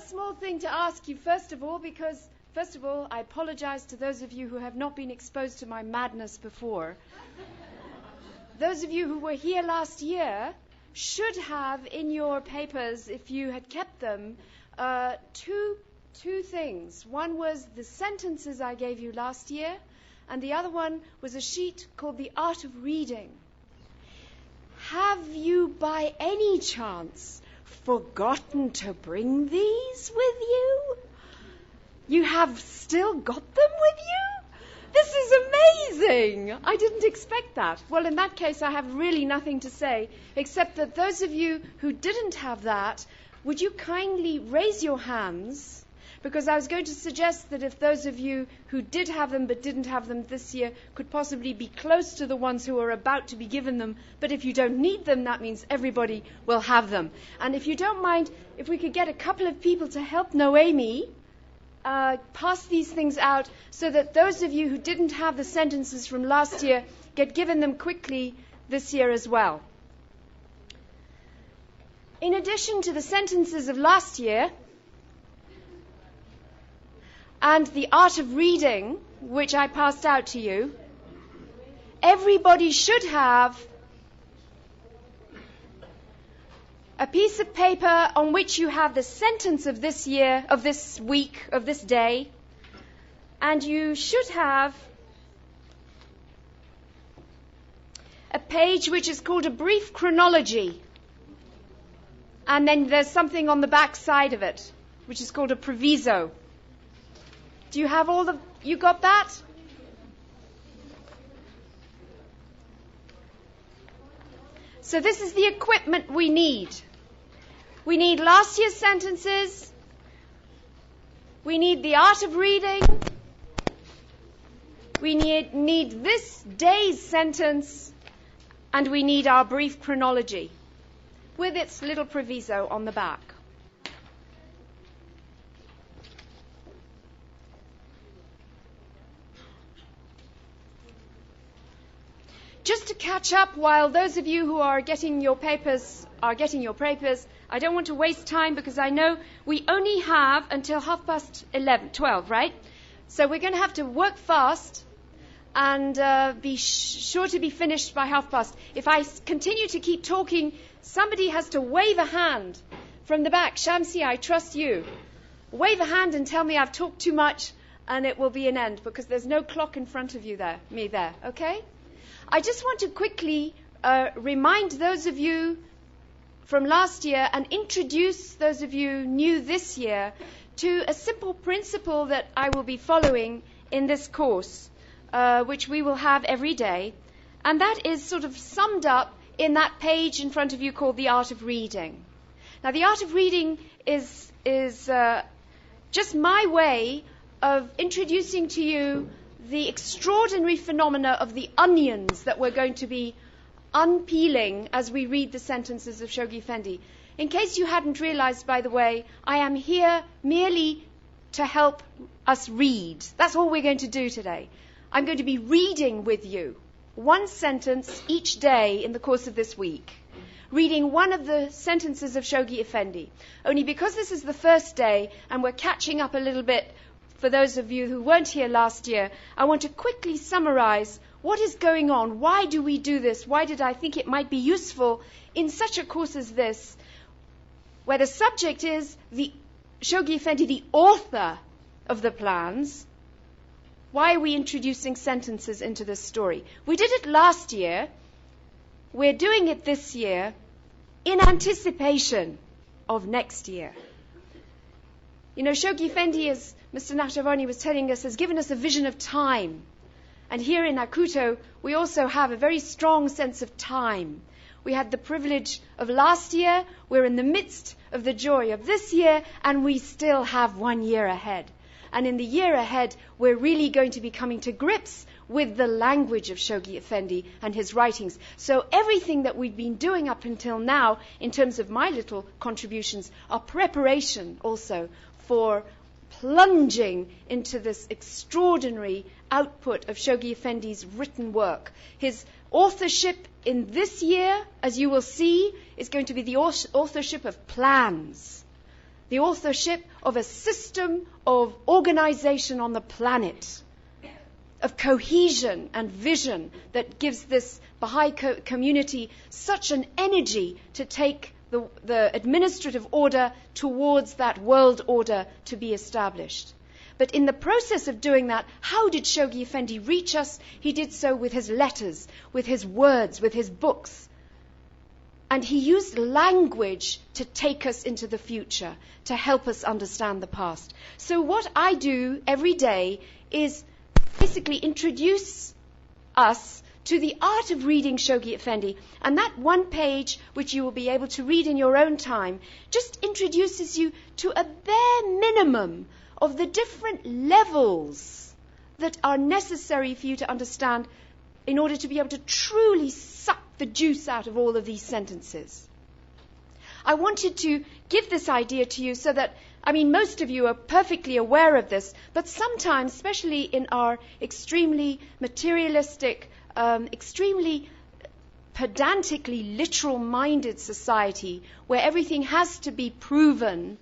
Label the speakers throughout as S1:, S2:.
S1: small thing to ask you, first of all, because, first of all, I apologize to those of you who have not been exposed to my madness before. Those of you who were here last year should have in your papers, if you had kept them, two things. One was the sentences I gave you last year, and the other one was a sheet called The Art of Reading. Have you, by any chance, forgotten to bring these with you? You have still got them with you? This is amazing! I didn't expect that. Well, in that case, I have really nothing to say, except that those of you who didn't have that, would you kindly raise your hands? Because I was going to suggest that if those of you who did have them but didn't have them this year could possibly be close to the ones who are about to be given them, but if you don't need them, that means everybody will have them. And if you don't mind, if we could get a couple of people to help Noemi pass these things out so that those of you who didn't have the sentences from last year get given them quickly this year as well. In addition to the sentences of last year, and the art of reading, which I passed out to you, everybody should have a piece of paper on which you have the sentence of this year, of this week, of this day, and you should have a page which is called a brief chronology, and then there's something on the back side of it, which is called a proviso. Do you have you got that? So this is the equipment we need. We need last year's sentences. We need the art of reading. We need this day's sentence. And we need our brief chronology with its little proviso on the back. Just to catch up, while those of you who are getting your papers, I don't want to waste time because I know we only have until 12, right? So we're going to have to work fast and be sure to be finished by 12:30. If I continue to keep talking, somebody has to wave a hand from the back. Shamsi, I trust you. Wave a hand and tell me I've talked too much and it will be an end because there's no clock in front of you there, okay? I just want to quickly remind those of you from last year and introduce those of you new this year to a simple principle that I will be following in this course, which we will have every day. And that is sort of summed up in that page in front of you called The Art of Reading. Now, the art of reading is just my way of introducing to you the extraordinary phenomena of the onions that we're going to be unpeeling as we read the sentences of Shoghi Effendi. In case you hadn't realized, by the way, I am here merely to help us read. That's all we're going to do today. I'm going to be reading with you one sentence each day in the course of this week, reading one of the sentences of Shoghi Effendi. Only because this is the first day and we're catching up a little bit for those of you who weren't here last year, I want to quickly summarize what is going on. Why do we do this? Why did I think it might be useful in such a course as this, where the subject is the Shoghi Effendi, the author of the plans? Why are we introducing sentences into this story? We did it last year. We're doing it this year in anticipation of next year. You know, Shoghi Effendi, as Mr. Nakhjaváni was telling us, has given us a vision of time. And here in Acuto, we also have a very strong sense of time. We had the privilege of last year, we're in the midst of the joy of this year, and we still have 1 year ahead. And in the year ahead, we're really going to be coming to grips with the language of Shoghi Effendi and his writings. So everything that we've been doing up until now, in terms of my little contributions, are preparation also for plunging into this extraordinary output of Shoghi Effendi's written work. His authorship in this year, as you will see, is going to be the authorship of plans. the authorship of a system of organization on the planet, of cohesion and vision that gives this Baha'i community such an energy to take the administrative order towards that world order to be established. But in the process of doing that, how did Shoghi Effendi reach us? He did so with his letters, with his words, with his books. And he used language to take us into the future, to help us understand the past. So what I do every day is basically introduce us to the art of reading Shoghi Effendi. And that one page, which you will be able to read in your own time, just introduces you to a bare minimum of the different levels that are necessary for you to understand in order to be able to truly suck the juice out of all of these sentences. I wanted to give this idea to you so that, most of you are perfectly aware of this, but sometimes, especially in our extremely materialistic, extremely pedantically literal-minded society, where everything has to be proven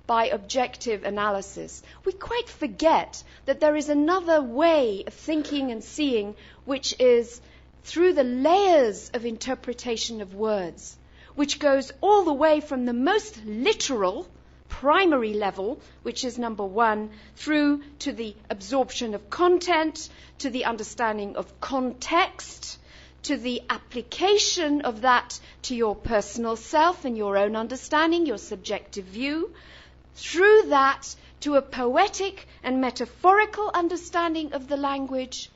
S1: by objective analysis, we quite forget that there is another way of thinking and seeing, which is through the layers of interpretation of words, which goes all the way from the most literal, primary level, which is number one, through to the absorption of content, to the understanding of context, to the application of that to your personal self and your own understanding, your subjective view, through that to a poetic and metaphorical understanding of the language,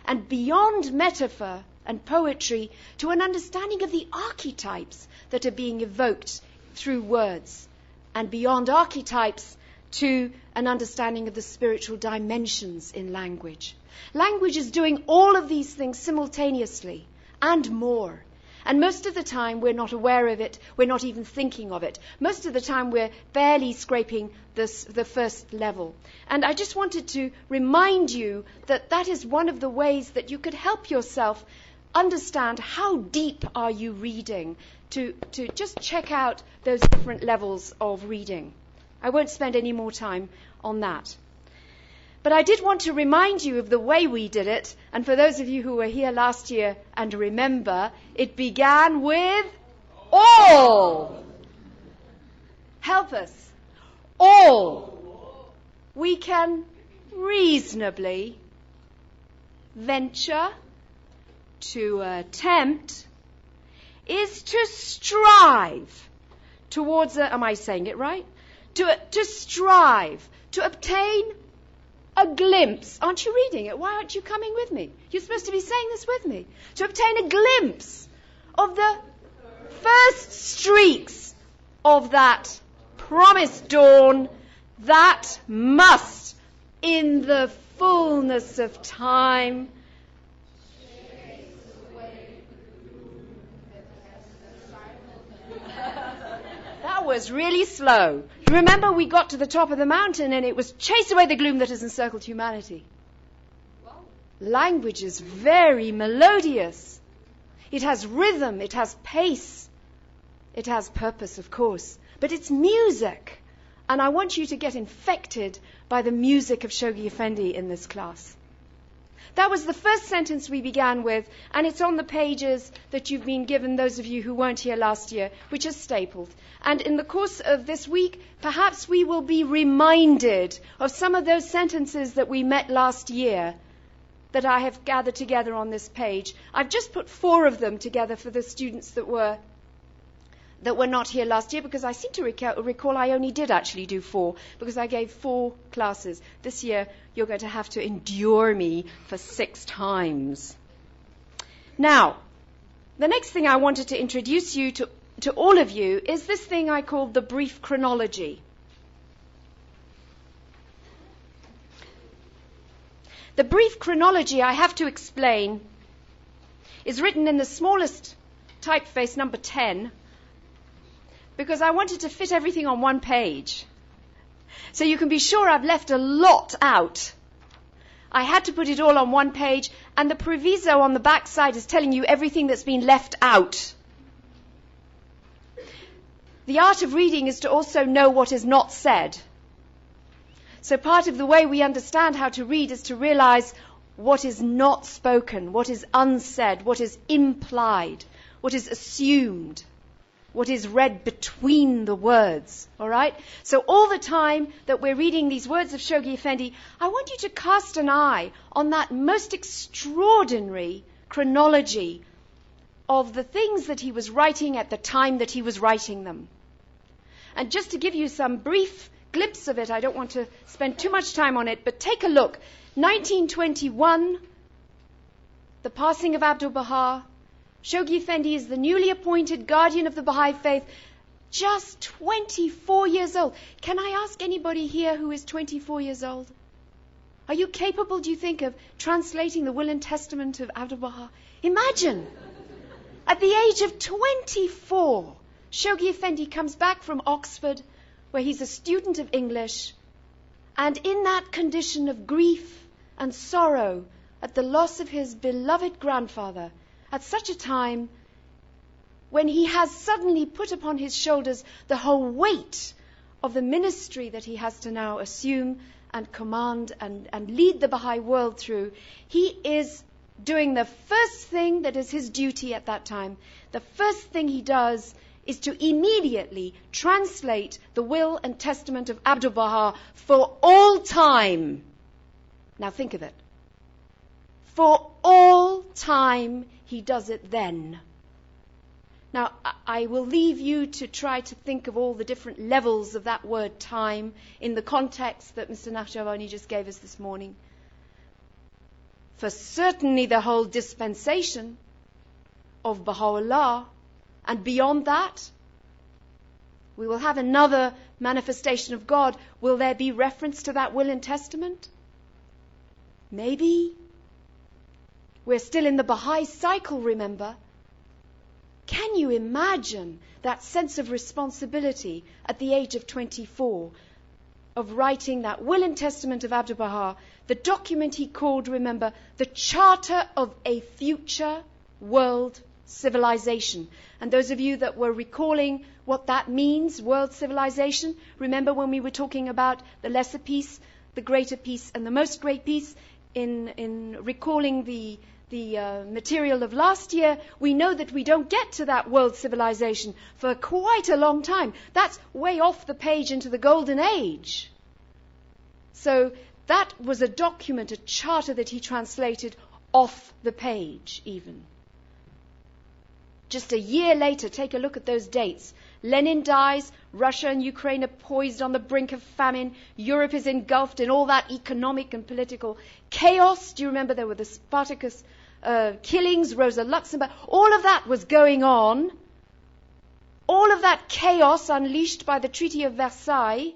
S1: and beyond metaphor and poetry to an understanding of the archetypes that are being evoked through words, and beyond archetypes to an understanding of the spiritual dimensions in language. Language is doing all of these things simultaneously and more. And most of the time we're not aware of it, we're not even thinking of it. Most of the time we're barely scraping the first level. And I just wanted to remind you that that is one of the ways that you could help yourself understand how deep are you reading, to just check out those different levels of reading. I won't spend any more time on that. But I did want to remind you of the way we did it, and for those of you who were here last year and remember, it began with all. Help us. All. We can reasonably venture to attempt is to strive towards am I saying it right? To strive, to obtain a glimpse. Aren't you reading it? Why aren't you coming with me? You're supposed to be saying this with me. To obtain a glimpse of the first streaks of that promised dawn that must, in the fullness of time, that was really slow. Remember, we got to the top of the mountain and it was chase away the gloom that has encircled humanity. Language is very melodious. It has rhythm, it has pace, it has purpose, of course, but it's music. And I want you to get infected by the music of Shoghi Effendi in this class. That was the first sentence we began with, and it's on the pages that you've been given, those of you who weren't here last year, which is stapled. And in the course of this week, perhaps we will be reminded of some of those sentences that we met last year that I have gathered together on this page. I've just put 4 of them together for the students that were not here last year, because I seem to recall I only did actually do 4, because I gave 4 classes. This year, you're going to have to endure me for 6 times. Now, the next thing I wanted to introduce you to all of you is this thing I call the brief chronology. The brief chronology, I have to explain, is written in the smallest typeface, number 10, because I wanted to fit everything on one page. So you can be sure I've left a lot out. I had to put it all on one page, and the proviso on the back side is telling you everything that's been left out. the art of reading is to also know what is not said. So part of the way we understand how to read is to realize what is not spoken, what is unsaid, what is implied, what is assumed, what is read between the words, all right? So all the time that we're reading these words of Shoghi Effendi, I want you to cast an eye on that most extraordinary chronology of the things that he was writing at the time that he was writing them. And just to give you some brief glimpse of it, I don't want to spend too much time on it, but take a look. 1921, the passing of Abdul Baha. Shoghi Effendi is the newly appointed guardian of the Baha'i faith, just 24 years old. Can I ask anybody here who is 24 years old? Are you capable, do you think, of translating the will and testament of Abdul Baha? Imagine, at the age of 24, Shoghi Effendi comes back from Oxford, where he's a student of English, and in that condition of grief and sorrow at the loss of his beloved grandfather, at such a time when he has suddenly put upon his shoulders the whole weight of the ministry that he has to now assume and command and lead the Baha'i world through, he is doing the first thing that is his duty at that time. The first thing he does is to immediately translate the will and testament of Abdul Baha for all time. Now think of it. For all time, he does it then. Now, I will leave you to try to think of all the different levels of that word time in the context that Mr. Nakhjaváni just gave us this morning. For certainly the whole dispensation of Baha'u'llah, and beyond that, we will have another manifestation of God. Will there be reference to that will and testament? Maybe. We're still in the Baha'i cycle, remember. Can you imagine that sense of responsibility at the age of 24 of writing that will and testament of Abdul Baha, the document he called, remember, the Charter of a Future World Civilization. And those of you that were recalling what that means, world civilization, remember when we were talking about the lesser peace, the greater peace, and the most great peace, in recalling the material of last year, we know that we don't get to that world civilization for quite a long time. That's way off the page into the golden age. So that was a document, a charter that he translated off the page even. Just a year later, take a look at those dates. Lenin dies, Russia and Ukraine are poised on the brink of famine, Europe is engulfed in all that economic and political chaos. Do you remember there were the Spartacus killings, Rosa Luxemburg? All of that was going on. All of that chaos unleashed by the Treaty of Versailles.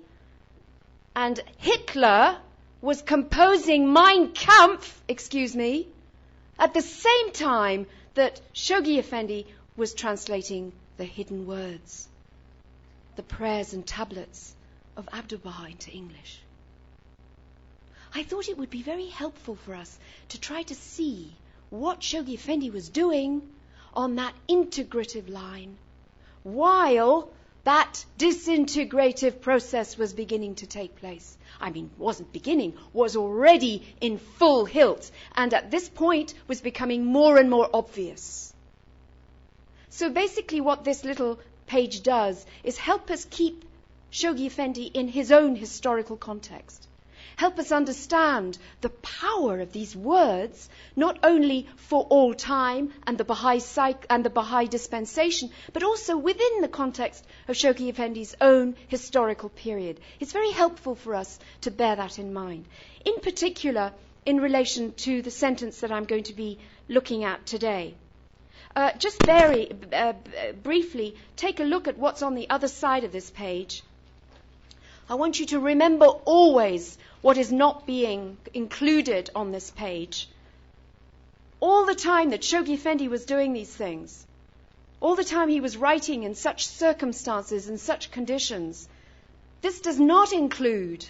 S1: And Hitler was composing Mein Kampf, at the same time that Shoghi Effendi was translating the hidden words, the prayers and tablets of Abdul Baha into English. I thought it would be very helpful for us to try to see what Shoghi Effendi was doing on that integrative line while that disintegrative process was beginning to take place. I mean, wasn't beginning, was already in full hilt, and at this point was becoming more and more obvious. So basically what this little page does is help us keep Shoghi Effendi in his own historical context. Help us understand the power of these words, not only for all time and the Baha'i dispensation, but also within the context of Shoghi Effendi's own historical period. It's very helpful for us to bear that in mind. In particular, in relation to the sentence that I'm going to be looking at today. Just very briefly, take a look at what's on the other side of this page. I want you to remember always what is not being included on this page. All the time that Shoghi Effendi was doing these things, all the time he was writing in such circumstances and such conditions, this does not include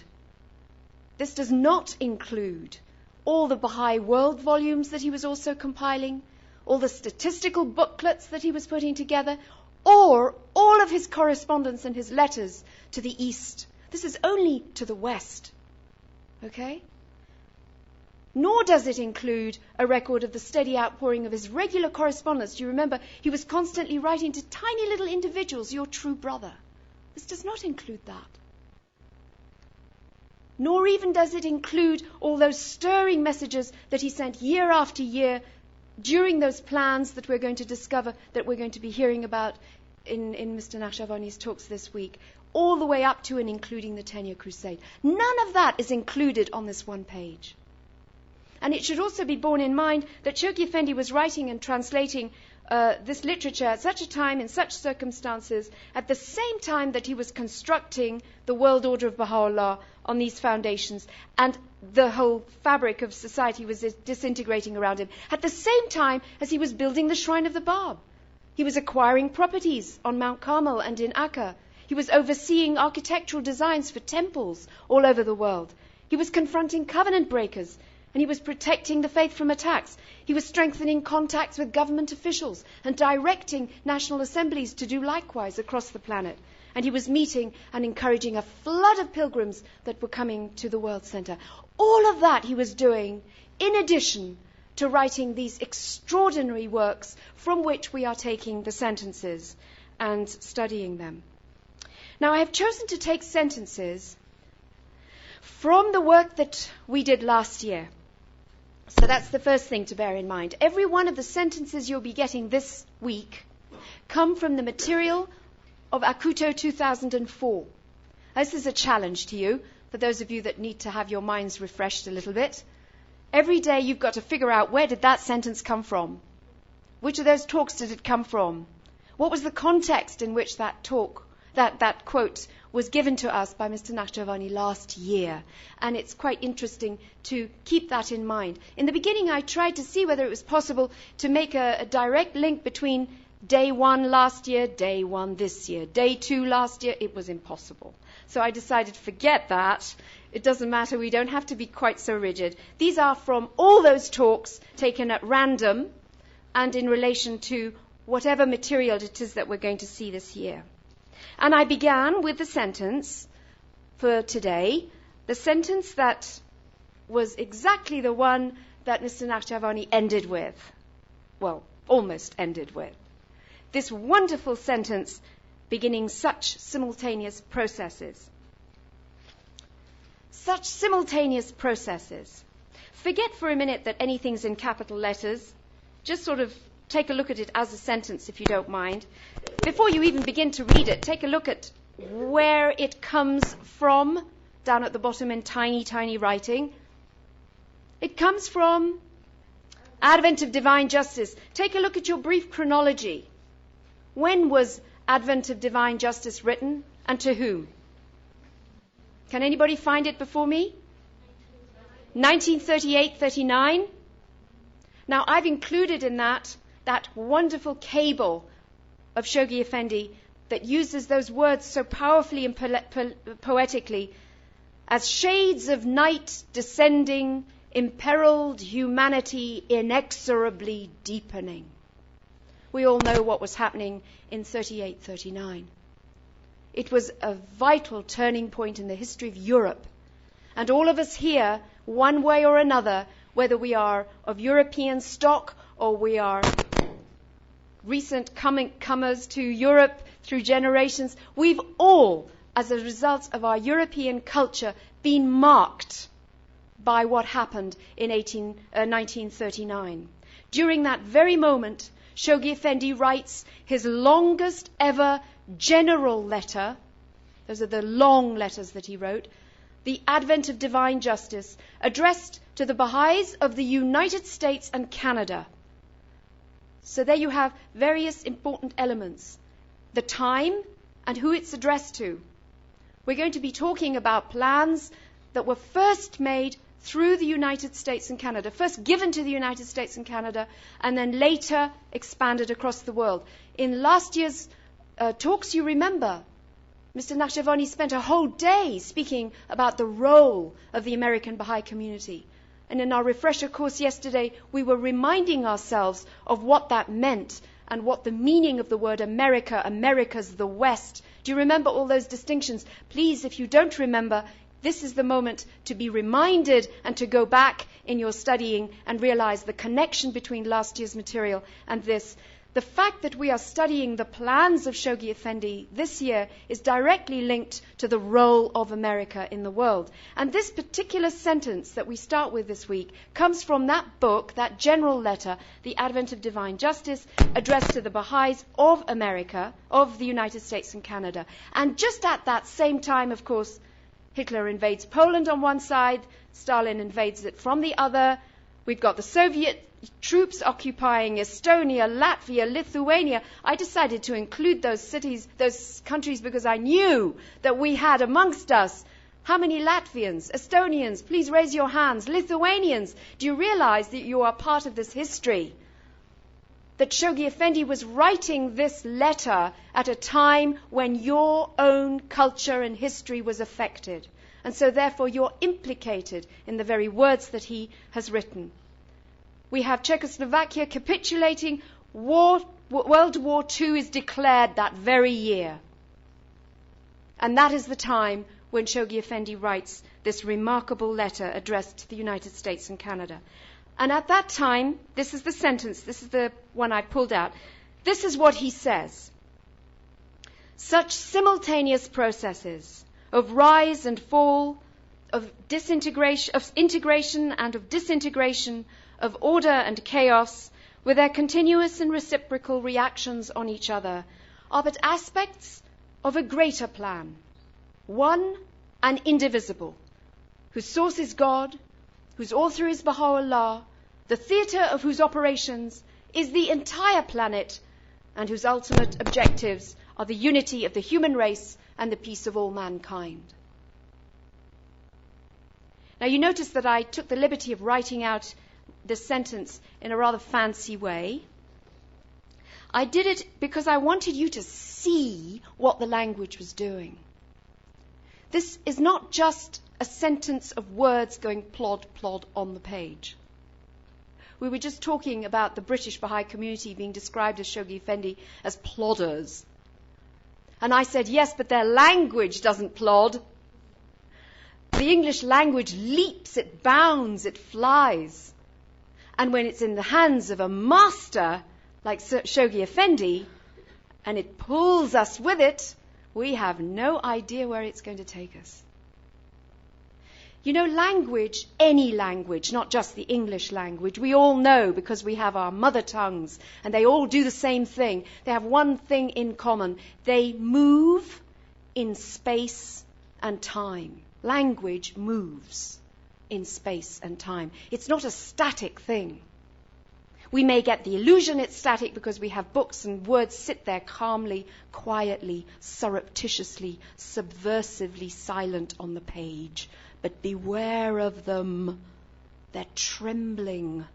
S1: all the Baha'i World volumes that he was also compiling, all the statistical booklets that he was putting together, or all of his correspondence and his letters to the East. This is only to the West. Okay? Nor does it include a record of the steady outpouring of his regular correspondence. Do you remember? He was constantly writing to tiny little individuals, your true brother. This does not include that. Nor even does it include all those stirring messages that he sent year after year during those plans that we're going to discover, that we're going to be hearing about in Mr. Nakhjaváni's talks this week, all the way up to and including the 10-year crusade. None of that is included on this one page. And it should also be borne in mind that Shoghi Effendi was writing and translating this literature at such a time, in such circumstances, at the same time that he was constructing the world order of Baha'u'llah on these foundations, and the whole fabric of society was disintegrating around him, at the same time as he was building the shrine of the Bab. He was acquiring properties on Mount Carmel and in Akka. He was overseeing architectural designs for temples all over the world. He was confronting covenant breakers, and he was protecting the faith from attacks. He was strengthening contacts with government officials and directing national assemblies to do likewise across the planet. And he was meeting and encouraging a flood of pilgrims that were coming to the World Center. All of that he was doing in addition to writing these extraordinary works from which we are taking the sentences and studying them. Now, I have chosen to take sentences from the work that we did last year. So that's the first thing to bear in mind. Every one of the sentences you'll be getting this week come from the material of Acuto 2004. This is a challenge to you, for those of you that need to have your minds refreshed a little bit. Every day you've got to figure out, where did that sentence come from? Which of those talks did it come from? What was the context in which that talk, that quote was given to us by Mr. Nakhjaváni last year? And it's quite interesting to keep that in mind. In the beginning, I tried to see whether it was possible to make a direct link between day 1 last year, day 1 this year, day 2 last year. It was impossible. So I decided, forget that. It doesn't matter. We don't have to be quite so rigid. These are from all those talks taken at random and in relation to whatever material it is that we're going to see this year. And I began with the sentence for today, the sentence that was exactly the one that Mr. Nakhjaváni ended with. Well, almost ended with. This wonderful sentence beginning, such simultaneous processes. Such simultaneous processes. Forget for a minute that anything's in capital letters. Just sort of take a look at it as a sentence, if you don't mind. Before you even begin to read it, take a look at where it comes from, down at the bottom in tiny, tiny writing. It comes from Advent of Divine Justice. Take a look at your brief chronology. When was Advent of Divine Justice written, and to whom? Can anybody find it before me? 1938-39. Now, I've included in that wonderful cable of Shoghi Effendi that uses those words so powerfully and poetically as shades of night descending, imperiled humanity inexorably deepening. We all know what was happening in 38-39. It was a vital turning point in the history of Europe. And all of us here, one way or another, whether we are of European stock or we are recent comers to Europe through generations, we've all, as a result of our European culture, been marked by what happened in 1939. During that very moment, Shoghi Effendi writes his longest ever general letter. Those are the long letters that he wrote. The Advent of Divine Justice, addressed to the Baha'is of the United States and Canada. So there you have various important elements. The time and who it's addressed to. We're going to be talking about plans that were first made through the United States and Canada, first given to the United States and Canada, and then later expanded across the world. In last year's talks, you remember, Mr. Nakhjaváni spent a whole day speaking about the role of the American Baha'i community. And in our refresher course yesterday, we were reminding ourselves of what that meant and what the meaning of the word America, America's the West. Do you remember all those distinctions? Please, if you don't remember, this is the moment to be reminded and to go back in your studying and realize the connection between last year's material and this. The fact that we are studying the plans of Shoghi Effendi this year is directly linked to the role of America in the world. And this particular sentence that we start with this week comes from that book, that general letter, The Advent of Divine Justice, addressed to the Baha'is of America, of the United States and Canada. And just at that same time, of course, Hitler invades Poland on one side, Stalin invades it from the other. We've got the Soviet troops occupying Estonia, Latvia, Lithuania. I decided to include those cities, those countries, because I knew that we had amongst us, how many Latvians, Estonians, please raise your hands, Lithuanians. Do you realize that you are part of this history? That Shoghi Effendi was writing this letter at a time when your own culture and history was affected. And so therefore you're implicated in the very words that he has written. We have Czechoslovakia capitulating. World War II is declared that very year. And that is the time when Shoghi Effendi writes this remarkable letter addressed to the United States and Canada. And at that time, this is the sentence, this is the one I pulled out. This is what he says. Such simultaneous processes of rise and fall, of integration and of disintegration, of order and chaos, with their continuous and reciprocal reactions on each other, are but aspects of a greater plan, one and indivisible, whose source is God, whose author is Baha'u'llah, the theatre of whose operations is the entire planet, and whose ultimate objectives are the unity of the human race and the peace of all mankind. Now you notice that I took the liberty of writing out this sentence in a rather fancy way. I did it because I wanted you to see what the language was doing. This is not just a sentence of words going plod, plod on the page. We were just talking about the British Baha'i community being described as Shoghi Effendi as plodders. And I said, yes, but their language doesn't plod. The English language leaps, it bounds, it flies. And when it's in the hands of a master like Shoghi Effendi, and it pulls us with it, we have no idea where it's going to take us. You know, language, any language, not just the English language, we all know because we have our mother tongues, and they all do the same thing. They have one thing in common. They move in space and time. Language moves in space and time. It's not a static thing. We may get the illusion it's static because we have books and words sit there calmly, quietly, surreptitiously, subversively silent on the page. But beware of them. They're trembling.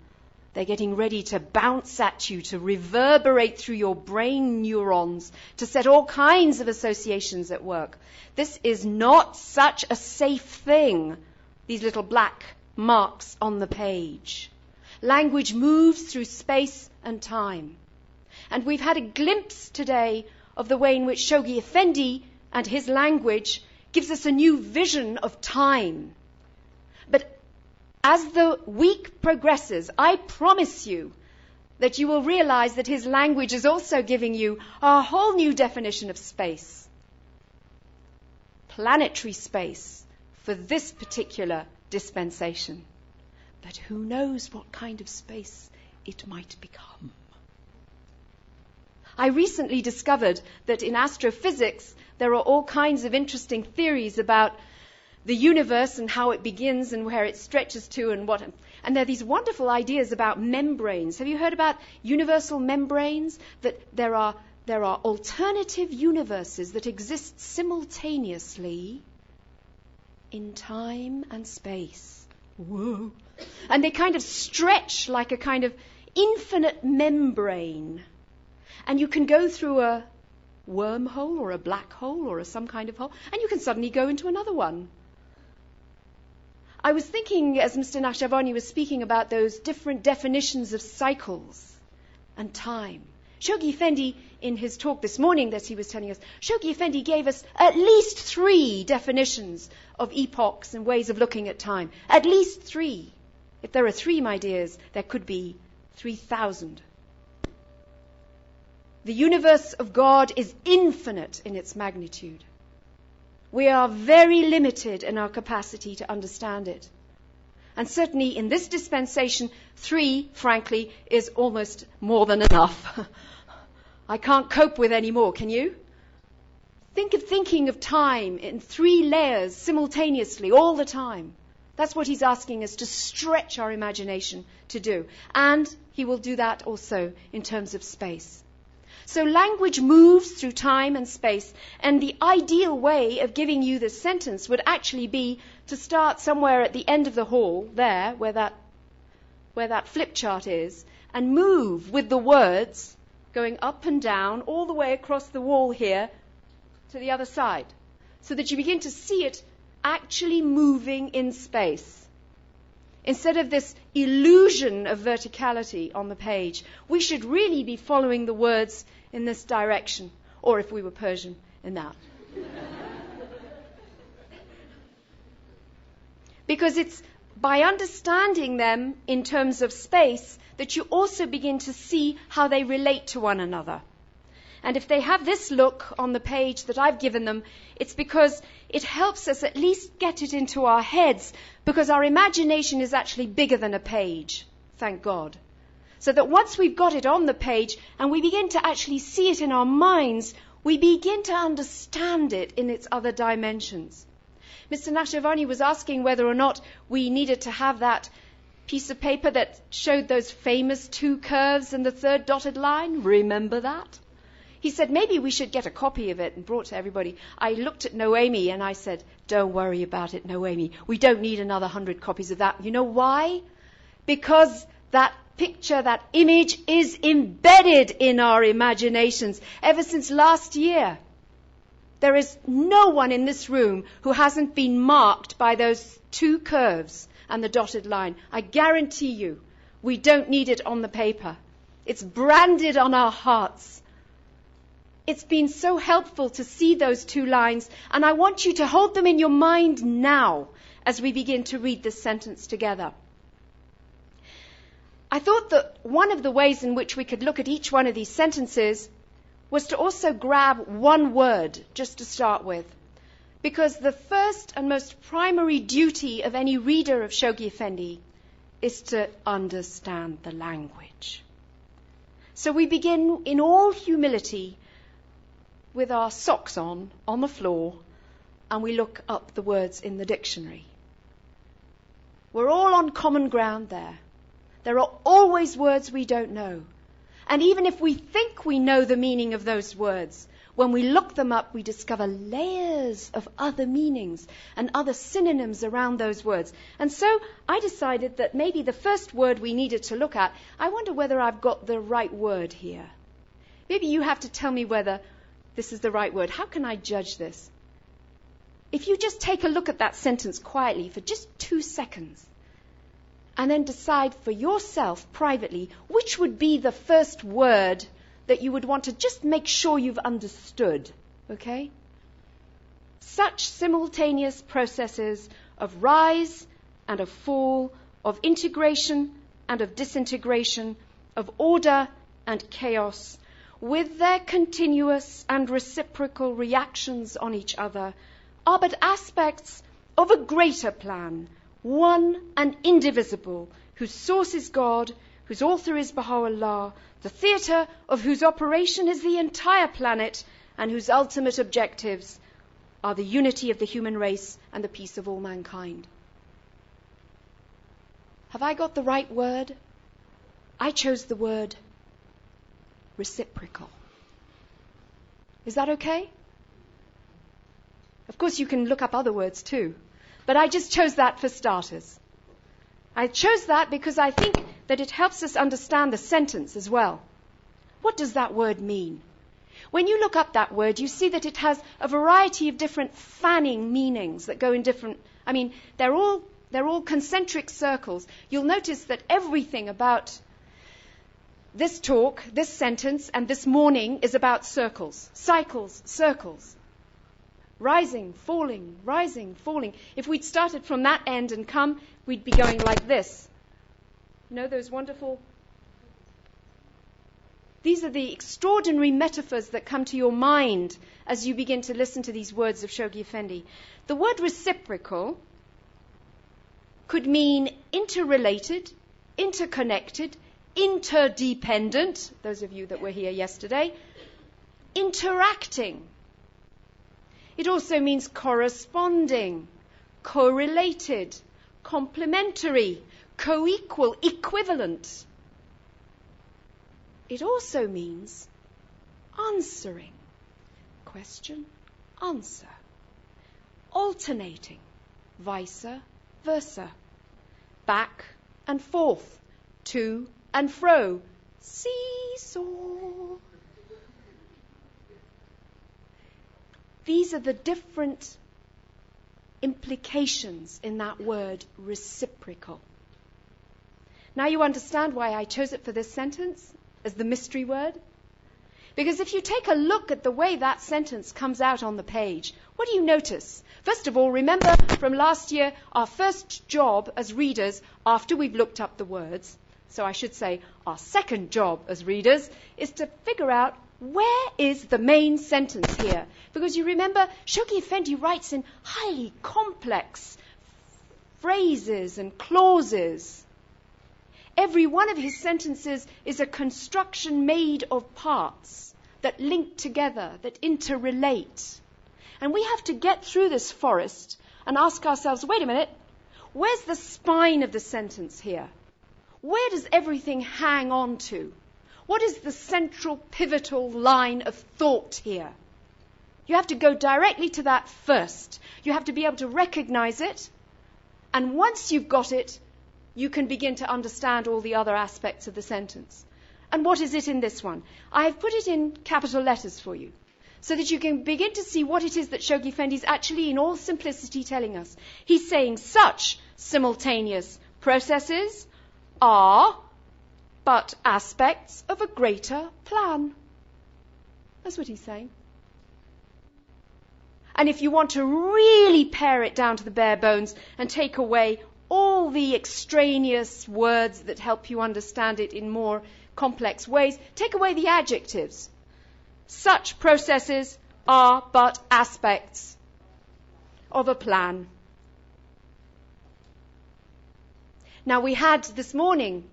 S1: They're getting ready to bounce at you, to reverberate through your brain neurons, to set all kinds of associations at work. This is not such a safe thing, these little black marks on the page. Language moves through space and time. And we've had a glimpse today of the way in which Shoghi Effendi and his language gives us a new vision of time. But as the week progresses, I promise you that you will realize that his language is also giving you a whole new definition of space. Planetary space for this particular dispensation. But who knows what kind of space it might become. I recently discovered that in astrophysics there are all kinds of interesting theories about the universe and how it begins and where it stretches to and what. And there are these wonderful ideas about membranes. Have you heard about universal membranes? That there are alternative universes that exist simultaneously in time and space. Whoa. And they kind of stretch like a kind of infinite membrane. And you can go through a wormhole or a black hole or some kind of hole, and you can suddenly go into another one. I was thinking, as Mr. Nakhjaváni was speaking about those different definitions of cycles and time, Shoghi Effendi, in his talk this morning that he was telling us, Shoghi Effendi gave us at least 3 definitions of epochs and ways of looking at time. At least 3. If there are 3, my dears, there could be 3,000. The universe of God is infinite in its magnitude. We are very limited in our capacity to understand it. And certainly in this dispensation, 3, frankly, is almost more than enough. I can't cope with any more, can you? Thinking of time in 3 layers simultaneously all the time. That's what he's asking us to stretch our imagination to do. And he will do that also in terms of space. So language moves through time and space, and the ideal way of giving you this sentence would actually be to start somewhere at the end of the hall, there, where that flip chart is, and move with the words going up and down all the way across the wall here to the other side, so that you begin to see it actually moving in space. Instead of this illusion of verticality on the page, we should really be following the words in this direction, or if we were Persian, in that. Because it's by understanding them in terms of space that you also begin to see how they relate to one another. And if they have this look on the page that I've given them, it's because it helps us at least get it into our heads, because our imagination is actually bigger than a page, thank God. So that once we've got it on the page and we begin to actually see it in our minds, we begin to understand it in its other dimensions. Mr. Nakhjaváni was asking whether or not we needed to have that piece of paper that showed those famous 2 curves and the 3rd dotted line. Remember that? He said maybe we should get a copy of it and brought to everybody. I looked at Noemi and I said, don't worry about it, Noemi. We don't need another 100 copies of that. You know why? Because that picture, that image is embedded in our imaginations ever since last year. There is no one in this room who hasn't been marked by those 2 curves and the dotted line. I guarantee you, we don't need it on the paper. It's branded on our hearts. It's been so helpful to see those 2 lines, and I want you to hold them in your mind now as we begin to read this sentence together. I thought that one of the ways in which we could look at each one of these sentences was to also grab one word just to start with. Because the first and most primary duty of any reader of Shoghi Effendi is to understand the language. So we begin in all humility with our socks on the floor, and we look up the words in the dictionary. We're all on common ground there. There are always words we don't know. And even if we think we know the meaning of those words, when we look them up, we discover layers of other meanings and other synonyms around those words. And so I decided that maybe the first word we needed to look at, I wonder whether I've got the right word here. Maybe you have to tell me whether this is the right word. How can I judge this? If you just take a look at that sentence quietly for just 2 seconds, and then decide for yourself privately which would be the first word that you would want to just make sure you've understood, okay? Such simultaneous processes of rise and of fall, of integration and of disintegration, of order and chaos, with their continuous and reciprocal reactions on each other, are but aspects of a greater plan, one and indivisible, whose source is God, whose author is Baha'u'llah, the theatre of whose operation is the entire planet, and whose ultimate objectives are the unity of the human race and the peace of all mankind. Have I got the right word? I chose the word reciprocal. Is that okay? Of course, you can look up other words too. But I just chose that for starters. I chose that because I think that it helps us understand the sentence as well. What does that word mean? When you look up that word, you see that it has a variety of different fanning meanings that go in different... they're all concentric circles. You'll notice that everything about this talk, this sentence, and this morning is about circles, cycles, circles. Rising, falling, rising, falling. If we'd started from that end and come, we'd be going like this. You know, those wonderful... These are the extraordinary metaphors that come to your mind as you begin to listen to these words of Shoghi Effendi. The word reciprocal could mean interrelated, interconnected, interdependent, those of you that were here yesterday, interacting. It also means corresponding, correlated, complementary, co-equal, equivalent. It also means answering, question, answer, alternating, vice versa, back and forth, to and fro, seesaw. These are the different implications in that word reciprocal. Now you understand why I chose it for this sentence as the mystery word? Because if you take a look at the way that sentence comes out on the page, what do you notice? First of all, remember from last year, our first job as readers, after we've looked up the words, so I should say our second job as readers, is to figure out where is the main sentence here. Because you remember, Shoghi Effendi writes in highly complex phrases and clauses. Every one of his sentences is a construction made of parts that link together, that interrelate. And we have to get through this forest and ask ourselves, wait a minute, where's the spine of the sentence here? Where does everything hang on to? What is the central pivotal line of thought here? You have to go directly to that first. You have to be able to recognize it. And once you've got it, you can begin to understand all the other aspects of the sentence. And what is it in this one? I have put it in capital letters for you, so that you can begin to see what it is that Shoghi Effendi is actually in all simplicity telling us. He's saying such simultaneous processes are but aspects of a greater plan. That's what he's saying. And if you want to really pare it down to the bare bones and take away all the extraneous words that help you understand it in more complex ways, take away the adjectives. Such processes are but aspects of a plan. Now we had this morning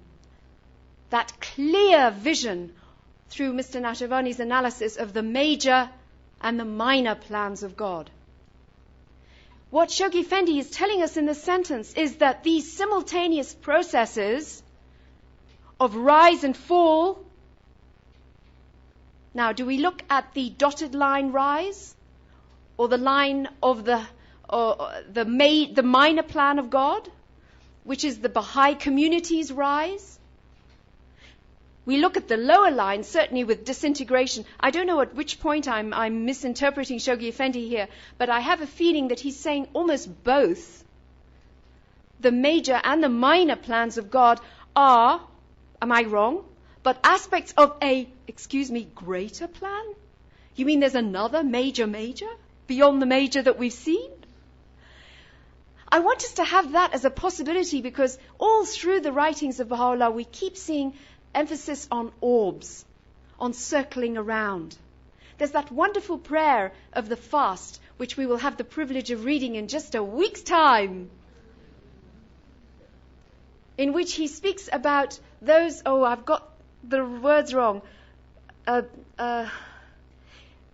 S1: that clear vision through Mr. Nakhjáváni's analysis of the major and the minor plans of God. What Shoghi Effendi is telling us in this sentence is that these simultaneous processes of rise and fall. Now, do we look at the dotted line rise, or the line of the minor plan of God, which is the Baha'i community's rise? We look at the lower line, certainly with disintegration. I don't know at which point I'm misinterpreting Shoghi Effendi here, but I have a feeling that he's saying almost both. The major and the minor plans of God are, am I wrong, but aspects of a, greater plan? You mean there's another major beyond the major that we've seen? I want us to have that as a possibility, because all through the writings of Baha'u'llah we keep seeing emphasis on orbs, on circling around. There's that wonderful prayer of the fast, which we will have the privilege of reading in just a week's time, in which he speaks about those, I've got the words wrong,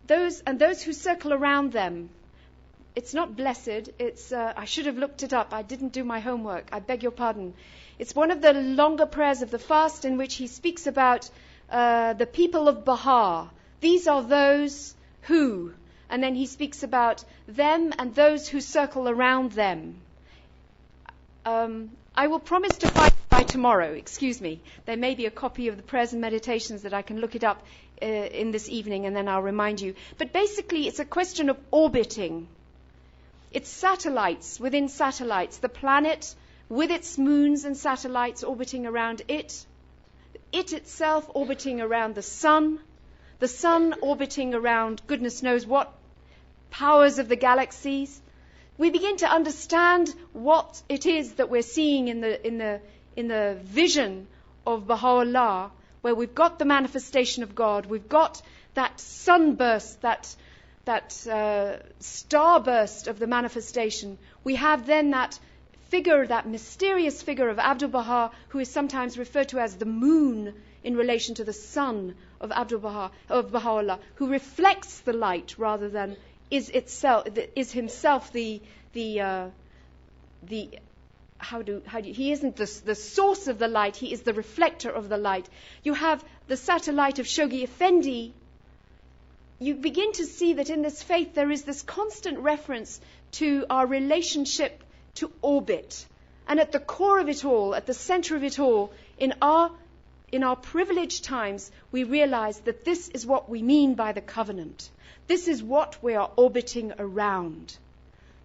S1: those who circle around them. It's not blessed, it's, I should have looked it up, I didn't do my homework, I beg your pardon. It's one of the longer prayers of the fast in which he speaks about the people of Baha. These are those who, and then he speaks about them and those who circle around them. I will promise to find it by tomorrow, There may be a copy of the prayers and meditations that I can look it up in this evening, and then I'll remind you. But basically it's a question of orbiting. It's satellites within satellites, the planet with its moons and satellites orbiting around it, it itself orbiting around the sun orbiting around goodness knows what powers of the galaxies, we begin to understand what it is that we're seeing in the vision of Baha'u'llah, where we've got the manifestation of God, we've got that sunburst, that starburst of the manifestation. We have then that figure, that mysterious figure of Abdu'l-Baha, who is sometimes referred to as the moon in relation to the sun of Baha'u'llah, who reflects the light rather than is himself he isn't the source of the light, he is the reflector of the light. You have the satellite of Shoghi Effendi. You begin to see that in this faith there is this constant reference to our relationship to orbit. And at the core of it all, at the center of it all, in our privileged times, we realize that this is what we mean by the covenant. This is what we are orbiting around.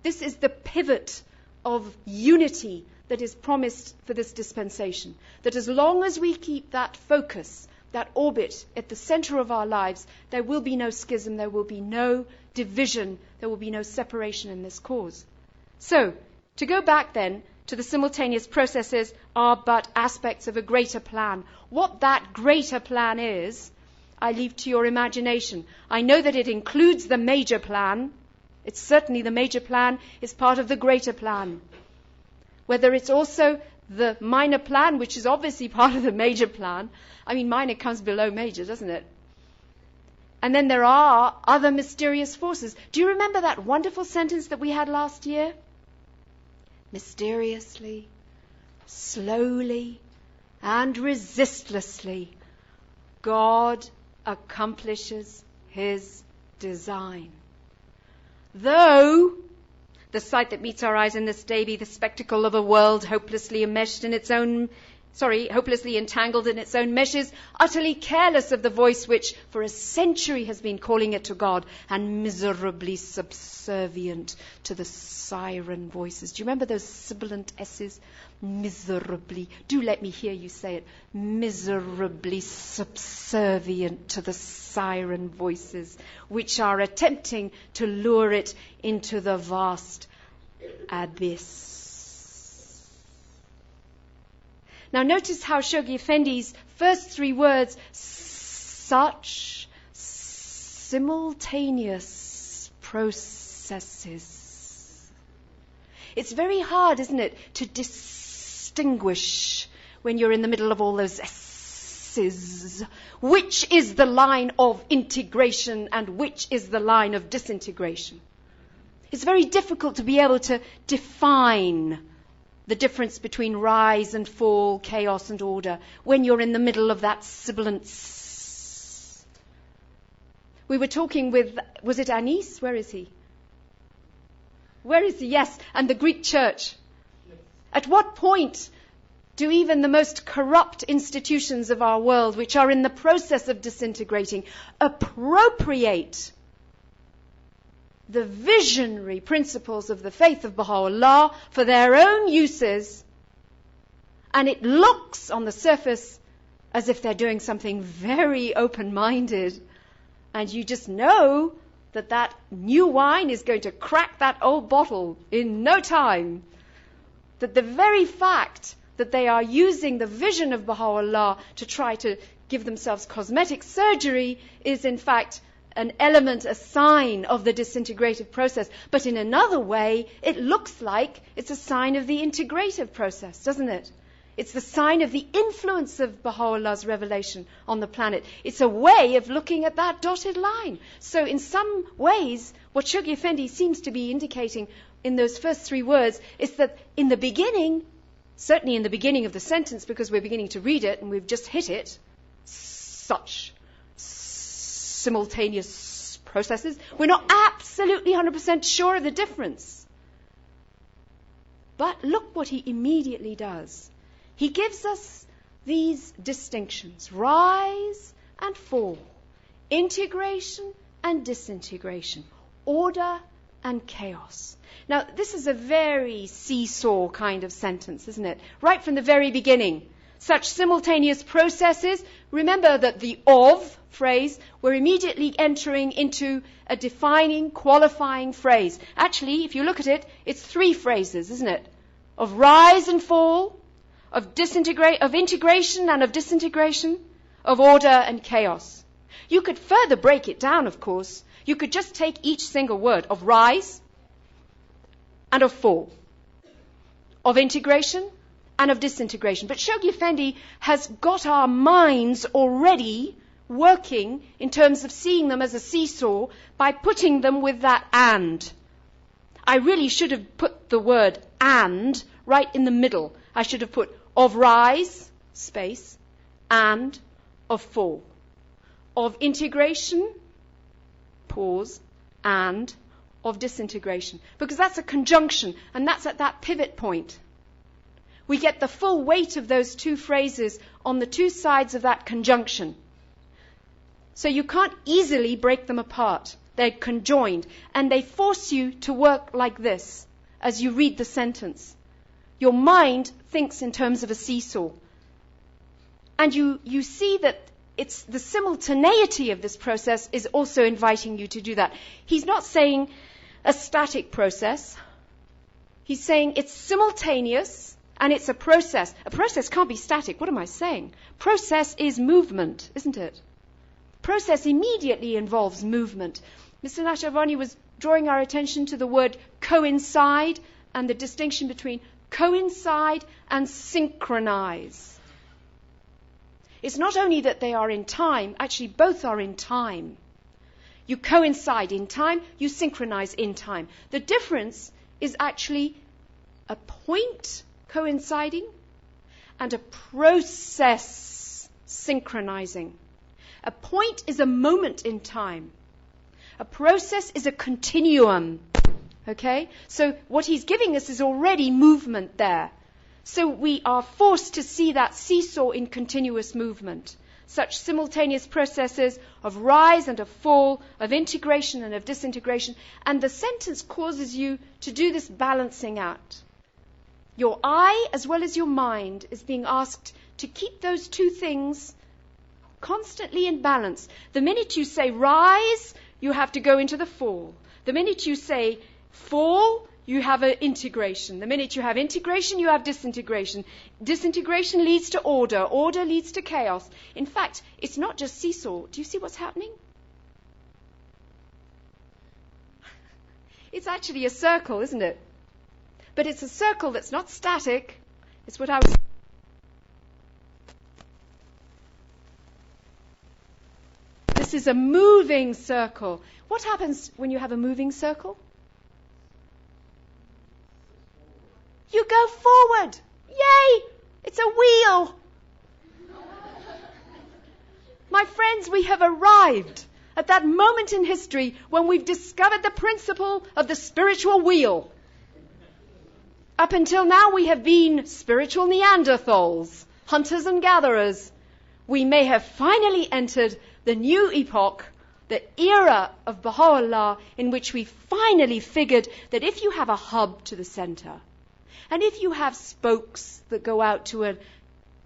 S1: This is the pivot of unity that is promised for this dispensation. That as long as we keep that focus, that orbit at the center of our lives, there will be no schism, there will be no division, there will be no separation in this cause. So, to go back then to the simultaneous processes are but aspects of a greater plan. What that greater plan is, I leave to your imagination. I know that it includes the major plan. It's certainly the major plan is part of the greater plan. Whether it's also the minor plan, which is obviously part of the major plan. I mean, minor comes below major, doesn't it? And then there are other mysterious forces. Do you remember that wonderful sentence that we had last year? Mysteriously, slowly, and resistlessly, God accomplishes his design. Though the sight that meets our eyes in this day be the spectacle of a world hopelessly entangled in its own meshes, utterly careless of the voice which for a century has been calling it to God, and miserably subservient to the siren voices. Do you remember those sibilant S's? Miserably. Do let me hear you say it. Miserably subservient to the siren voices, which are attempting to lure it into the vast abyss. Now notice how Shoghi Effendi's first three words, such simultaneous processes. It's very hard, isn't it, to distinguish when you're in the middle of all those S's, which is the line of integration and which is the line of disintegration. It's very difficult to be able to define the difference between rise and fall, chaos and order, when you're in the middle of that sibilant S. We were talking with, was it Anis? Where is he? Where is he? Yes, and the Greek church. Yes. At what point do even the most corrupt institutions of our world, which are in the process of disintegrating, appropriate the visionary principles of the faith of Baha'u'llah for their own uses, and it looks on the surface as if they're doing something very open-minded, and you just know that that new wine is going to crack that old bottle in no time. That the very fact that they are using the vision of Baha'u'llah to try to give themselves cosmetic surgery is in fact an element, a sign of the disintegrative process. But in another way, it looks like it's a sign of the integrative process, doesn't it? It's the sign of the influence of Baha'u'llah's revelation on the planet. It's a way of looking at that dotted line. So in some ways, what Shoghi Effendi seems to be indicating in those first three words is that in the beginning, certainly in the beginning of the sentence, because we're beginning to read it and we've just hit it, such simultaneous processes. We're not absolutely 100% sure of the difference. But look what he immediately does. He gives us these distinctions: rise and fall, integration and disintegration, order and chaos. Now, this is a very seesaw kind of sentence, isn't it? Right from the very beginning. such simultaneous processes, remember that the of phrase, we're immediately entering into a defining, qualifying phrase. Actually, if you look at it, it's 3 phrases, isn't it? Of rise and fall, of integration and of disintegration, of order and chaos. You could further break it down, of course. You could just take each single word of rise and of fall, of integration and of disintegration. But Shoghi Effendi has got our minds already working in terms of seeing them as a seesaw by putting them with that and. I really should have put the word and right in the middle. I should have put of rise, space, and of fall. Of integration, pause, and of disintegration. Because that's a conjunction, and that's at that pivot point. We get the full weight of those 2 phrases on the 2 sides of that conjunction. So you can't easily break them apart. They're conjoined, and they force you to work like this as you read the sentence. Your mind thinks in terms of a seesaw. And you see that it's the simultaneity of this process is also inviting you to do that. He's not saying a static process. He's saying it's simultaneous and it's a process. A process can't be static. What am I saying? Process is movement, isn't it? Process immediately involves movement. Mr. Nakhjaváni was drawing our attention to the word coincide and the distinction between coincide and synchronize. It's not only that they are in time, actually both are in time. You coincide in time, you synchronize in time. The difference is actually a point coinciding and a process synchronizing. A point is a moment in time. A process is a continuum. Okay? So what he's giving us is already movement there. So we are forced to see that seesaw in continuous movement. Such simultaneous processes of rise and of fall, of integration and of disintegration. And the sentence causes you to do this balancing out. Your eye as well as your mind is being asked to keep those 2 things constantly in balance. The minute you say rise, you have to go into the fall. The minute you say fall, you have an integration. The minute you have integration, you have disintegration. Disintegration leads to order. Order leads to chaos. In fact, it's not just seesaw. Do you see what's happening? It's actually a circle, isn't it? But it's a circle that's not static. It's what I was... This is a moving circle. What happens when you have a moving circle? You go forward. Yay! It's a wheel. My friends, we have arrived at that moment in history when we've discovered the principle of the spiritual wheel. Up until now, we have been spiritual Neanderthals, hunters and gatherers. We may have finally entered the new epoch, the era of Baha'u'llah, in which we finally figured that if you have a hub to the center, and if you have spokes that go out to a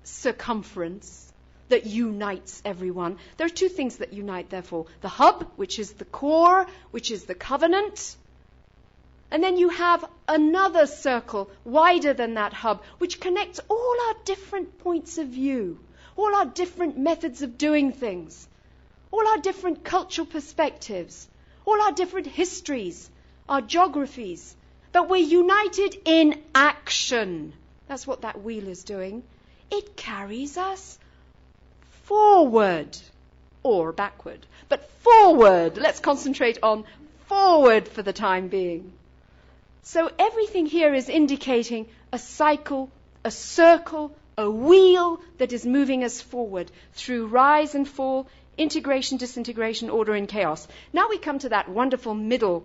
S1: circumference that unites everyone, there are 2 things that unite, therefore. The hub, which is the core, which is the covenant. And then you have another circle wider than that hub, which connects all our different points of view, all our different methods of doing things, all our different cultural perspectives, all our different histories, our geographies. But we're united in action. That's what that wheel is doing. It carries us forward or backward. But forward. Let's concentrate on forward for the time being. So everything here is indicating a cycle, a circle, a wheel that is moving us forward through rise and fall, integration, disintegration, order and chaos. Now we come to that wonderful middle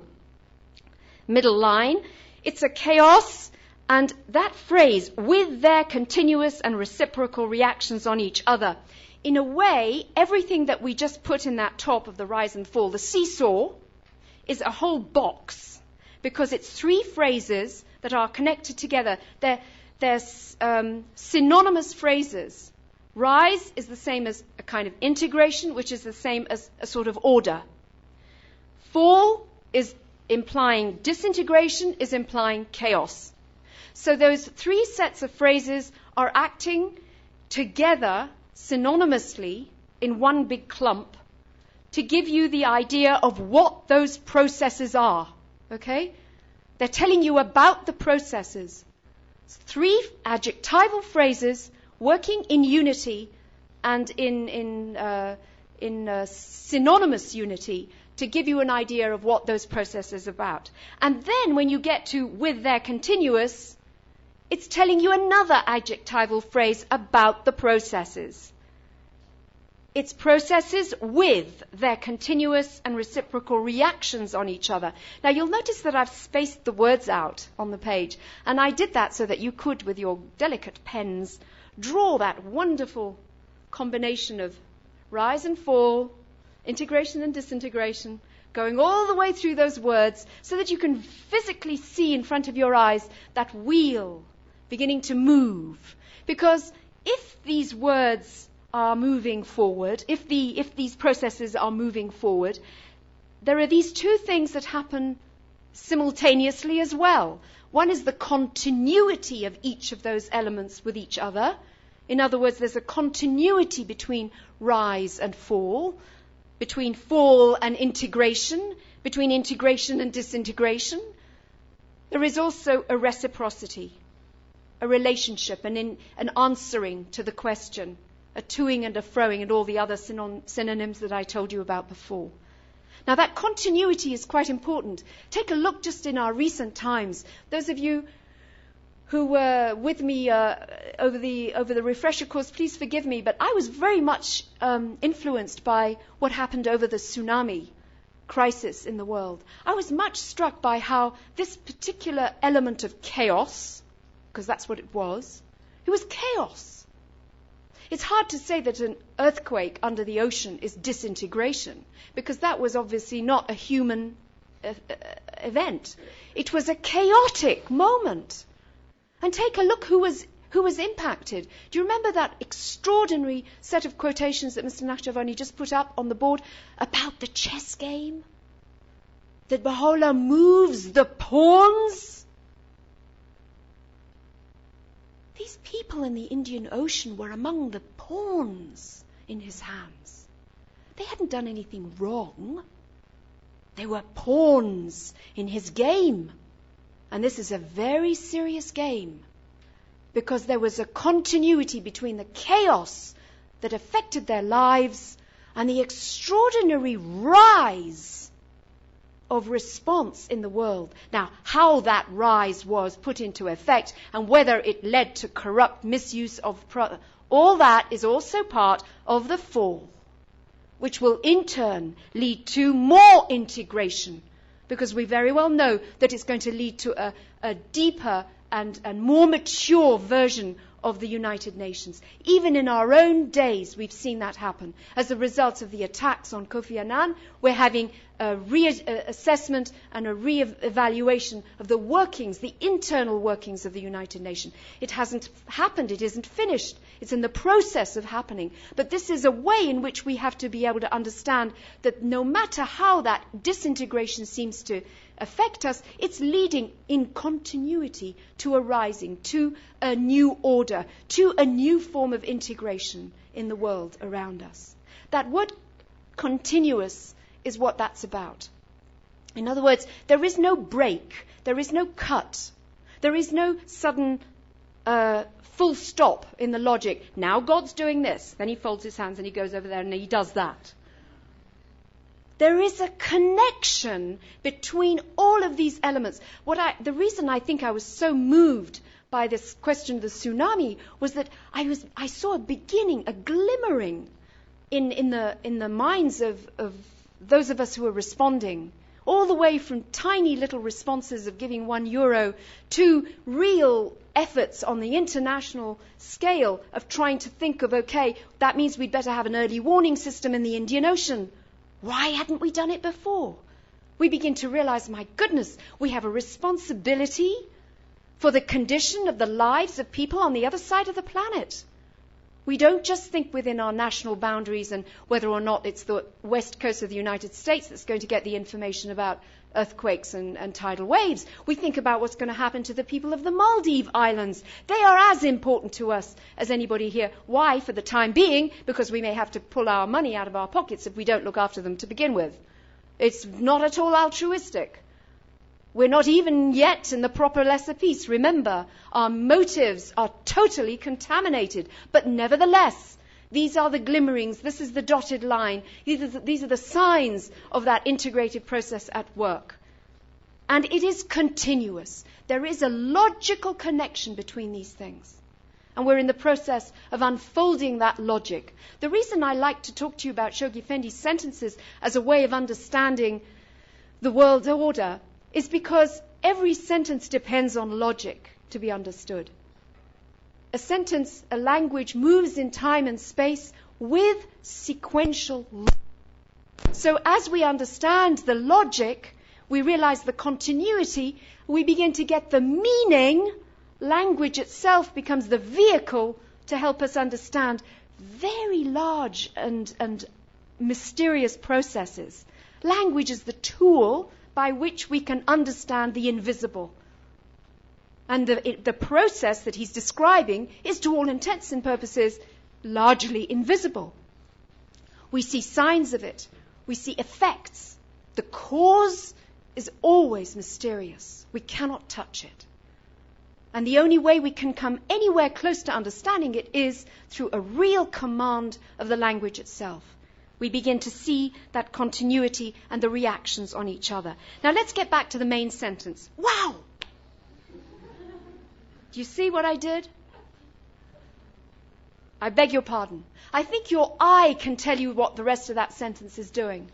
S1: line. It's a chaos, and that phrase, with their continuous and reciprocal reactions on each other. In a way, everything that we just put in that top of the rise and fall, the seesaw, is a whole box, because it's 3 phrases that are connected together. they're synonymous phrases. Rise is the same as a kind of integration, which is the same as a sort of order. Fall is implying disintegration, is implying chaos. So those three sets of phrases are acting together synonymously in one big clump to give you the idea of what those processes are. Okay? They're telling you about the processes. It's three adjectival phrases working in unity and in synonymous unity to give you an idea of what those processes are about. And then when you get to with their continuous, it's telling you another adjectival phrase about the processes. It's processes with their continuous and reciprocal reactions on each other. Now you'll notice that I've spaced the words out on the page, and I did that so that you could, with your delicate pens, draw that wonderful combination of rise and fall, integration and disintegration, going all the way through those words so that you can physically see in front of your eyes that wheel beginning to move. Because if these words are moving forward, if these processes are moving forward, there are these two things that happen simultaneously as well. One is the continuity of each of those elements with each other. In other words, there's a continuity between rise and fall, between fall and integration, between integration and disintegration. There is also a reciprocity, a relationship, an answering to the question, a toing and a froing, and all the other synonyms that I told you about before. Now that continuity is quite important. Take a look just in our recent times. Those of you who were with me over the refresher course, please forgive me, but I was very much influenced by what happened over the tsunami crisis in the world. I was much struck by how this particular element of chaos, because that's what it was chaos. It's hard to say that an earthquake under the ocean is disintegration, because that was obviously not a human event. It was a chaotic moment. And take a look who was impacted. Do you remember that extraordinary set of quotations that Mr. Nakhjaváni just put up on the board about the chess game? That Baha'u'llah moves the pawns? These people in the Indian Ocean were among the pawns in his hands. They hadn't done anything wrong. They were pawns in his game. And this is a very serious game, because there was a continuity between the chaos that affected their lives and the extraordinary rise of response in the world. Now, how that rise was put into effect and whether it led to corrupt misuse of all that is also part of the fall, which will in turn lead to more integration, because we very well know that it's going to lead to a deeper and more mature version of the United Nations. Even in our own days, we've seen that happen. As a result of the attacks on Kofi Annan, we're having a reassessment and a re-evaluation of the workings, the internal workings of the United Nations. It hasn't happened. It isn't finished. It's in the process of happening. But this is a way in which we have to be able to understand that no matter how that disintegration seems to affect us, it's leading in continuity to a rising, to a new order, to a new form of integration in the world around us. That word continuous is what that's about. In other words, there is no break, there is no cut, there is no sudden full stop in the logic. Now God's doing this, then he folds his hands and he goes over there and he does that. There is a connection between all of these elements. The reason I think I was so moved by this question of the tsunami was that I saw a beginning, a glimmering in the minds of those of us who were responding, all the way from tiny little responses of giving €1 to real efforts on the international scale of trying to think of, okay, that means we'd better have an early warning system in the Indian Ocean. Why hadn't we done it before? We begin to realize, my goodness, we have a responsibility for the condition of the lives of people on the other side of the planet. We don't just think within our national boundaries and whether or not it's the west coast of the United States that's going to get the information about earthquakes and tidal waves. We think about what's going to happen to the people of the Maldives Islands. They are as important to us as anybody here. Why? For the time being, because we may have to pull our money out of our pockets if we don't look after them to begin with. It's not at all altruistic. We're not even yet in the proper lesser peace. Remember, our motives are totally contaminated. But nevertheless, these are the glimmerings. This is the dotted line. These are the signs of that integrated process at work. And it is continuous. There is a logical connection between these things. And we're in the process of unfolding that logic. The reason I like to talk to you about Shoghi Effendi's sentences as a way of understanding the world order is because every sentence depends on logic to be understood. A sentence, a language moves in time and space with sequential logic. So as we understand the logic, we realize the continuity, we begin to get the meaning. Language itself becomes the vehicle to help us understand very large and mysterious processes. Language is the tool by which we can understand the invisible. And the process that he's describing is, to all intents and purposes, largely invisible. We see signs of it. We see effects. The cause is always mysterious. We cannot touch it. And the only way we can come anywhere close to understanding it is through a real command of the language itself. We begin to see that continuity and the reactions on each other. Now let's get back to the main sentence. Wow! Do you see what I did? I beg your pardon. I think your eye can tell you what the rest of that sentence is doing.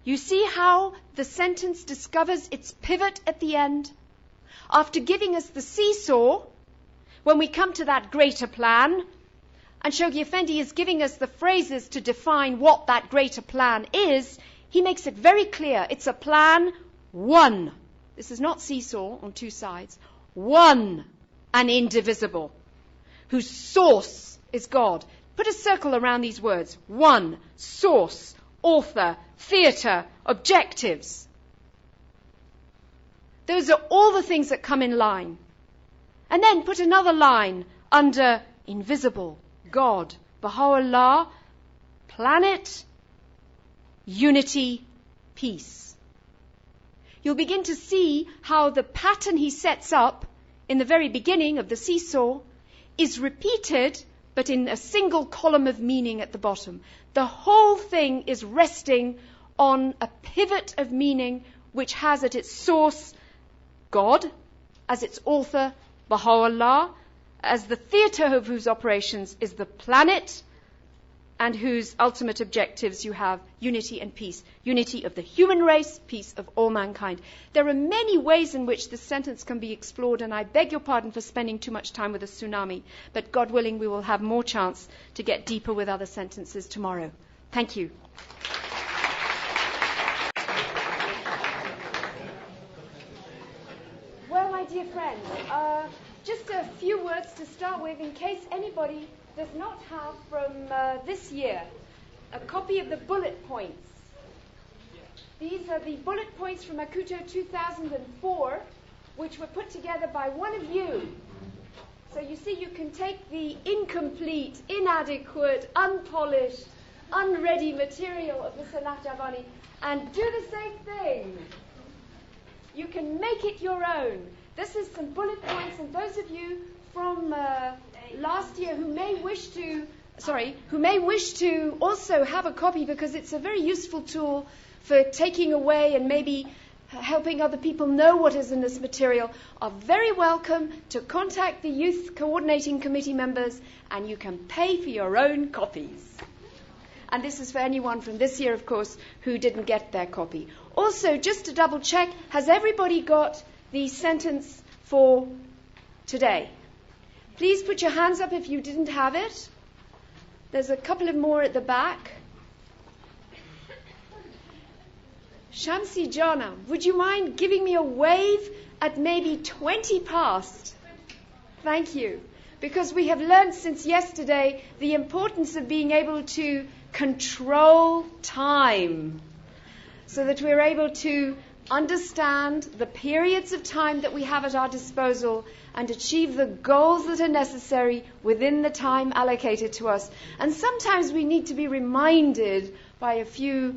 S1: You see how the sentence discovers its pivot at the end? After giving us the seesaw, when we come to that greater plan, and Shoghi Effendi is giving us the phrases to define what that greater plan is, he makes it very clear. It's a plan one. This is not seesaw on two sides. One and indivisible, whose source is God. Put a circle around these words. One, source, author, theatre, objectives. Those are all the things that come in line. And then put another line under invisible, God, Baha'u'llah, planet, unity, peace. You'll begin to see how the pattern he sets up in the very beginning of the seesaw is repeated, but in a single column of meaning at the bottom. The whole thing is resting on a pivot of meaning which has at its source God, as its author, Baha'u'llah, as the theatre of whose operations is the planet, and whose ultimate objectives you have unity and peace. Unity of the human race, peace of all mankind. There are many ways in which this sentence can be explored, and I beg your pardon for spending too much time with a tsunami, but God willing, we will have more chance to get deeper with other sentences tomorrow. Thank you. Well, my dear friends, just a few words to start with in case anybody does not have from this year a copy of the bullet points. These are the bullet points from Acuto 2004, which were put together by one of you. So you see, you can take the incomplete, inadequate, unpolished, unready material of Mr. Nakhjaváni and do the same thing. You can make it your own. This is some bullet points, and those of you from last year who may wish to also have a copy, because it's a very useful tool for taking away and maybe helping other people know what is in this material, are very welcome to contact the Youth Coordinating Committee members, and you can pay for your own copies. And this is for anyone from this year, of course, who didn't get their copy. Also, just to double check, has everybody got the sentence for today? Please put your hands up if you didn't have it. There's a couple of more at the back. Shamsi Jana, would you mind giving me a wave at maybe 20 past? Thank you. Because we have learned since yesterday the importance of being able to control time so that we're able to understand the periods of time that we have at our disposal and achieve the goals that are necessary within the time allocated to us. And sometimes we need to be reminded by a few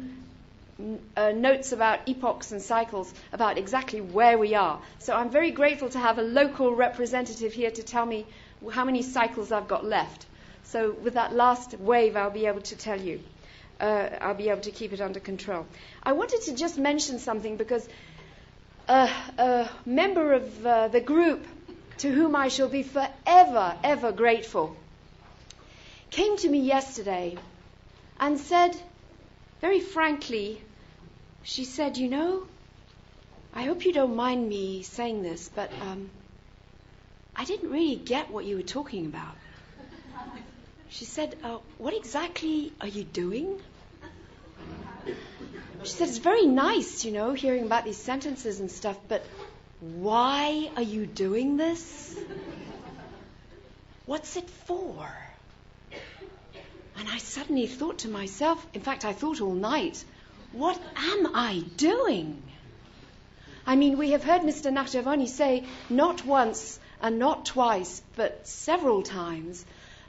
S1: notes about epochs and cycles about exactly where we are. So I'm very grateful to have a local representative here to tell me how many cycles I've got left. So with that last wave, I'll be able to tell you. I'll be able to keep it under control. I wanted to just mention something because a member of the group to whom I shall be forever, ever grateful came to me yesterday and said, very frankly, she said, you know, I hope you don't mind me saying this, but I didn't really get what you were talking about. She said, what exactly are you doing? She said, it's very nice, you know, hearing about these sentences and stuff, but why are you doing this? What's it for? And I suddenly thought to myself, in fact, I thought all night, what am I doing? I mean, we have heard Mr. Nakhjaváni say not once and not twice, but several times,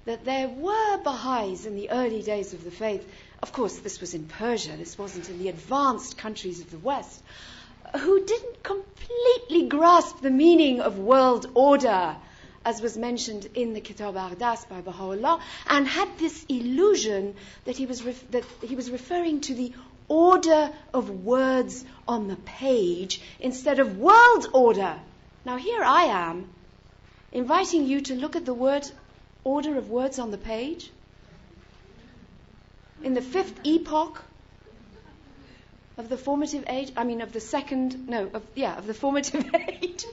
S1: that there were Baha'is in the early days of the faith. Of course, this was in Persia, this wasn't in the advanced countries of the West, who didn't completely grasp the meaning of world order, as was mentioned in the Kitab Ardas by Baha'u'llah, and had this illusion that he was referring to the order of words on the page instead of world order. Now here I am, inviting you to look at the word order of words on the page. In the fifth epoch of the formative age, of the formative age.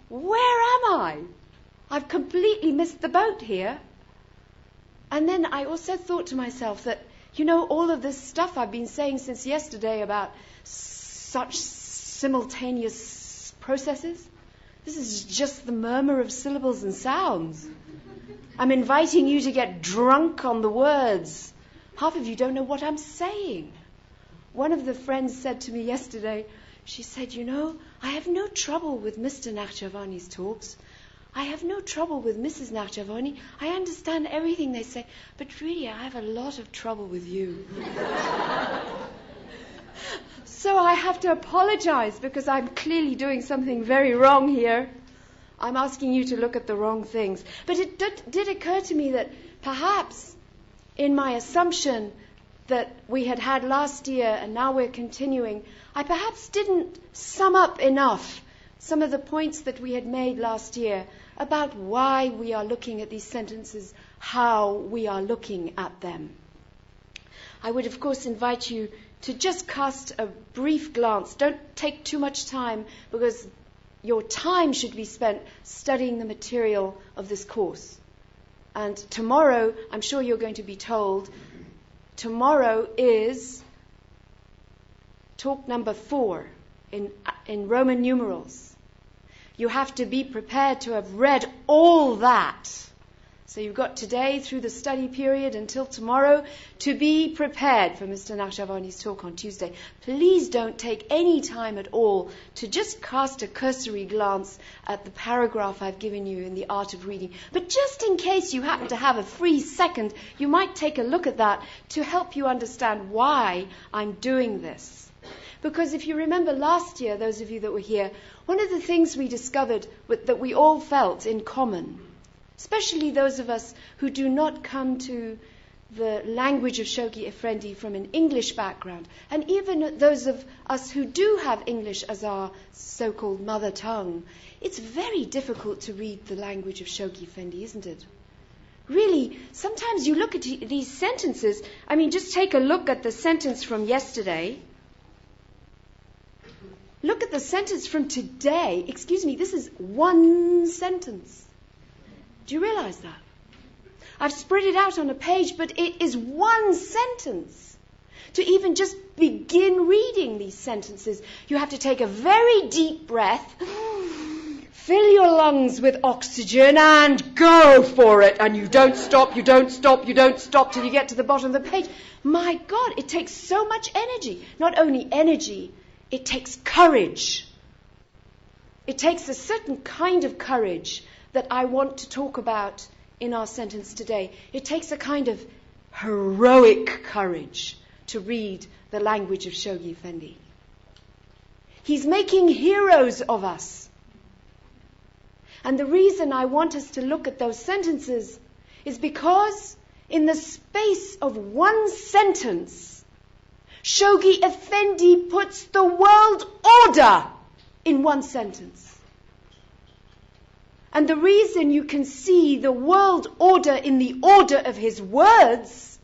S1: Where am I? I've completely missed the boat here. And then I also thought to myself that, you know, all of this stuff I've been saying since yesterday about such simultaneous processes, this is just the murmur of syllables and sounds. I'm inviting you to get drunk on the words. Half of you don't know what I'm saying. One of the friends said to me yesterday, she said, you know, I have no trouble with Mr. Nakhjaváni's talks. I have no trouble with Mrs. Nakhjaváni. I understand everything they say, but really I have a lot of trouble with you. So I have to apologize because I'm clearly doing something very wrong here. I'm asking you to look at the wrong things. But it did occur to me that perhaps in my assumption that we had last year and now we're continuing, I perhaps didn't sum up enough some of the points that we had made last year about why we are looking at these sentences, how we are looking at them. I would, of course, invite you to just cast a brief glance. Don't take too much time because your time should be spent studying the material of this course. And tomorrow, I'm sure you're going to be told, tomorrow is talk number 4 in Roman numerals. You have to be prepared to have read all that. So you've got today through the study period until tomorrow to be prepared for Mr. Nakhjaváni's talk on Tuesday. Please don't take any time at all to just cast a cursory glance at the paragraph I've given you in the art of reading. But just in case you happen to have a free second, you might take a look at that to help you understand why I'm doing this. Because if you remember last year, those of you that were here, one of the things we discovered that we all felt in common, especially those of us who do not come to the language of Shoghi Effendi from an English background, and even those of us who do have English as our so-called mother tongue, it's very difficult to read the language of Shoghi Effendi, isn't it? Really, sometimes you look at these sentences, just take a look at the sentence from yesterday. Look at the sentence from today. Excuse me, this is one sentence. Do you realize that? I've spread it out on a page, but it is one sentence. To even just begin reading these sentences, you have to take a very deep breath, fill your lungs with oxygen, and go for it. And you don't stop, you don't stop, you don't stop till you get to the bottom of the page. My God, it takes so much energy. Not only energy, it takes courage. It takes a certain kind of courage that I want to talk about in our sentence today. It takes a kind of heroic courage to read the language of Shoghi Effendi. He's making heroes of us. And the reason I want us to look at those sentences is because in the space of one sentence, Shoghi Effendi puts the world order in one sentence. And the reason you can see the world order in the order of his words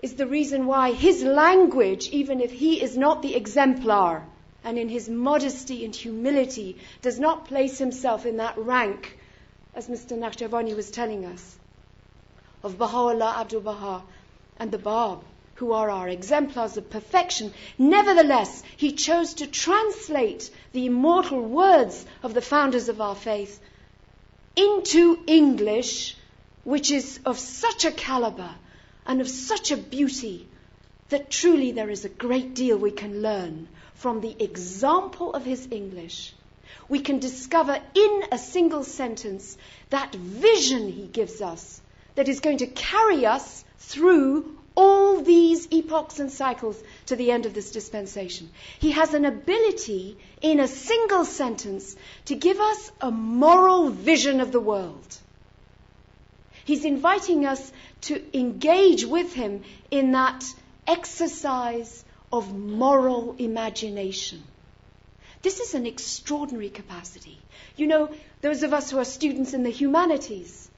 S1: is the reason why his language, even if he is not the exemplar, and in his modesty and humility, does not place himself in that rank, as Mr. Nakhjaváni was telling us, of Baha'u'llah, Abdul Baha, and the Bab, who are our exemplars of perfection. Nevertheless, he chose to translate the immortal words of the founders of our faith into English, which is of such a caliber and of such a beauty that truly there is a great deal we can learn from the example of his English. We can discover in a single sentence that vision he gives us that is going to carry us through all these epochs and cycles to the end of this dispensation. He has an ability in a single sentence to give us a moral vision of the world. He's inviting us to engage with him in that exercise of moral imagination. This is an extraordinary capacity. You know, those of us who are students in the humanities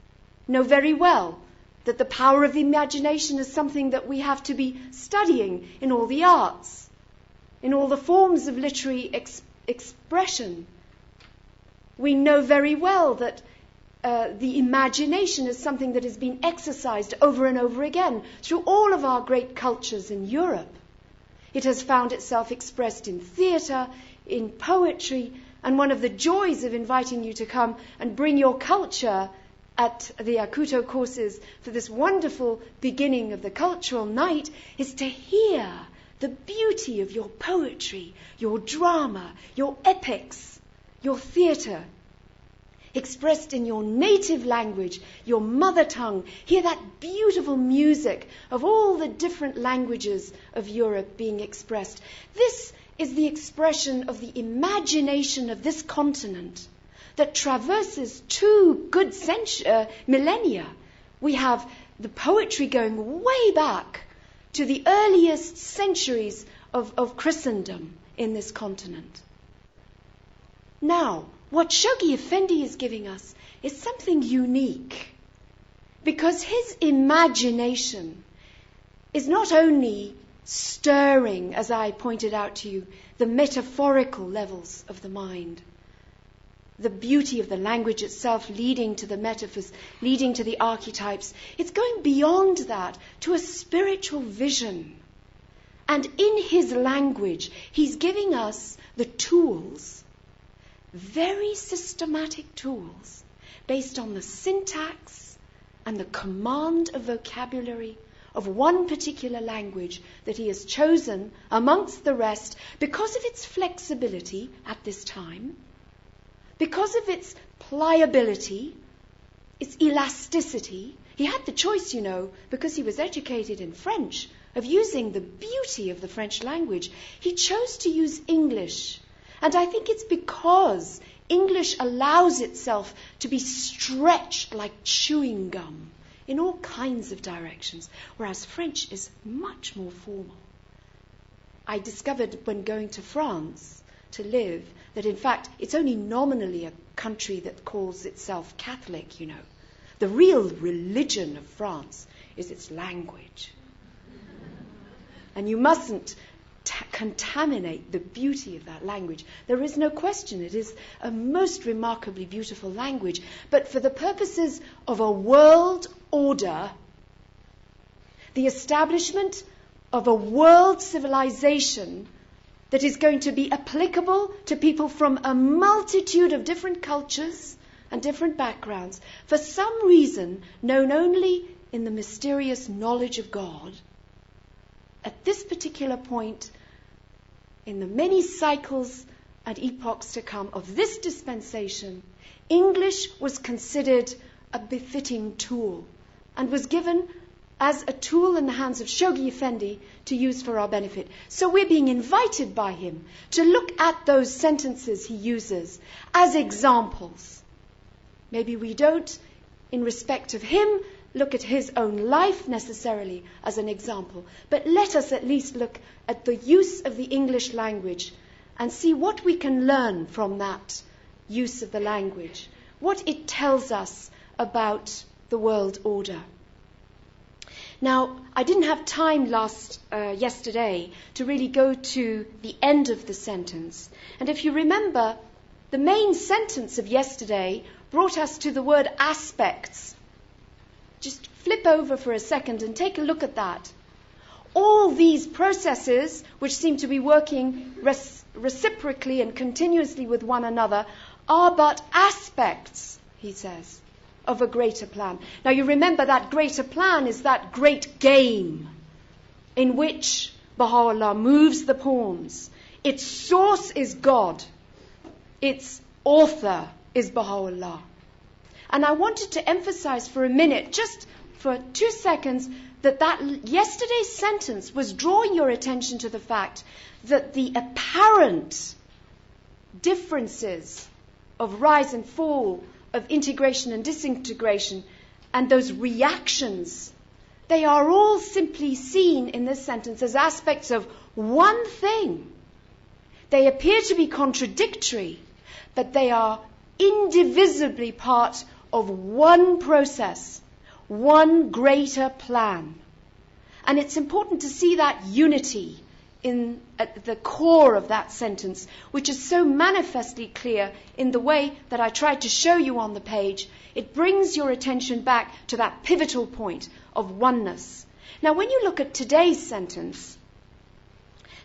S1: know very well that the power of imagination is something that we have to be studying in all the arts, in all the forms of literary expression. We know very well that the imagination is something that has been exercised over and over again through all of our great cultures in Europe. It has found itself expressed in theatre, in poetry, and one of the joys of inviting you to come and bring your culture at the Acuto courses for this wonderful beginning of the cultural night is to hear the beauty of your poetry, your drama, your epics, your theatre, expressed in your native language, your mother tongue. Hear that beautiful music of all the different languages of Europe being expressed. This is the expression of the imagination of this continent that traverses two good millennia. We have the poetry going way back to the earliest centuries of Christendom in this continent. Now, what Shoghi Effendi is giving us is something unique, because his imagination is not only stirring, as I pointed out to you, the metaphorical levels of the mind, the beauty of the language itself leading to the metaphors, leading to the archetypes. It's going beyond that to a spiritual vision. And in his language, he's giving us the tools, very systematic tools, based on the syntax and the command of vocabulary of one particular language that he has chosen amongst the rest because of its flexibility at this time, because of its pliability, its elasticity. He had the choice, you know, because he was educated in French, of using the beauty of the French language. He chose to use English. And I think it's because English allows itself to be stretched like chewing gum in all kinds of directions, whereas French is much more formal. I discovered when going to France to live that in fact it's only nominally a country that calls itself Catholic, you know. The real religion of France is its language. And you mustn't contaminate the beauty of that language. There is no question it is a most remarkably beautiful language. But for the purposes of a world order, the establishment of a world civilization that is going to be applicable to people from a multitude of different cultures and different backgrounds, for some reason known only in the mysterious knowledge of God. At this particular point, in the many cycles and epochs to come of this dispensation, English was considered a befitting tool and was given as a tool in the hands of Shoghi Effendi to use for our benefit. So we're being invited by him to look at those sentences he uses as examples. Maybe we don't, in respect of him, look at his own life necessarily as an example, but let us at least look at the use of the English language and see what we can learn from that use of the language, what it tells us about the world order. Now, I didn't have time yesterday to really go to the end of the sentence. And if you remember, the main sentence of yesterday brought us to the word aspects. Just flip over for a second and take a look at that. All these processes, which seem to be working reciprocally and continuously with one another, are but aspects, he says, of a greater plan. Now you remember that greater plan is that great game in which Baha'u'llah moves the pawns. Its source is God. Its author is Baha'u'llah. And I wanted to emphasize for a minute, just for 2 seconds, that yesterday's sentence was drawing your attention to the fact that the apparent differences of rise and fall, of integration and disintegration, and those reactions, they are all simply seen in this sentence as aspects of one thing. They appear to be contradictory, but they are indivisibly part of one process, one greater plan. And it's important to see that unity at the core of that sentence, which is so manifestly clear in the way that I tried to show you on the page. It brings your attention back to that pivotal point of oneness. Now, when you look at today's sentence,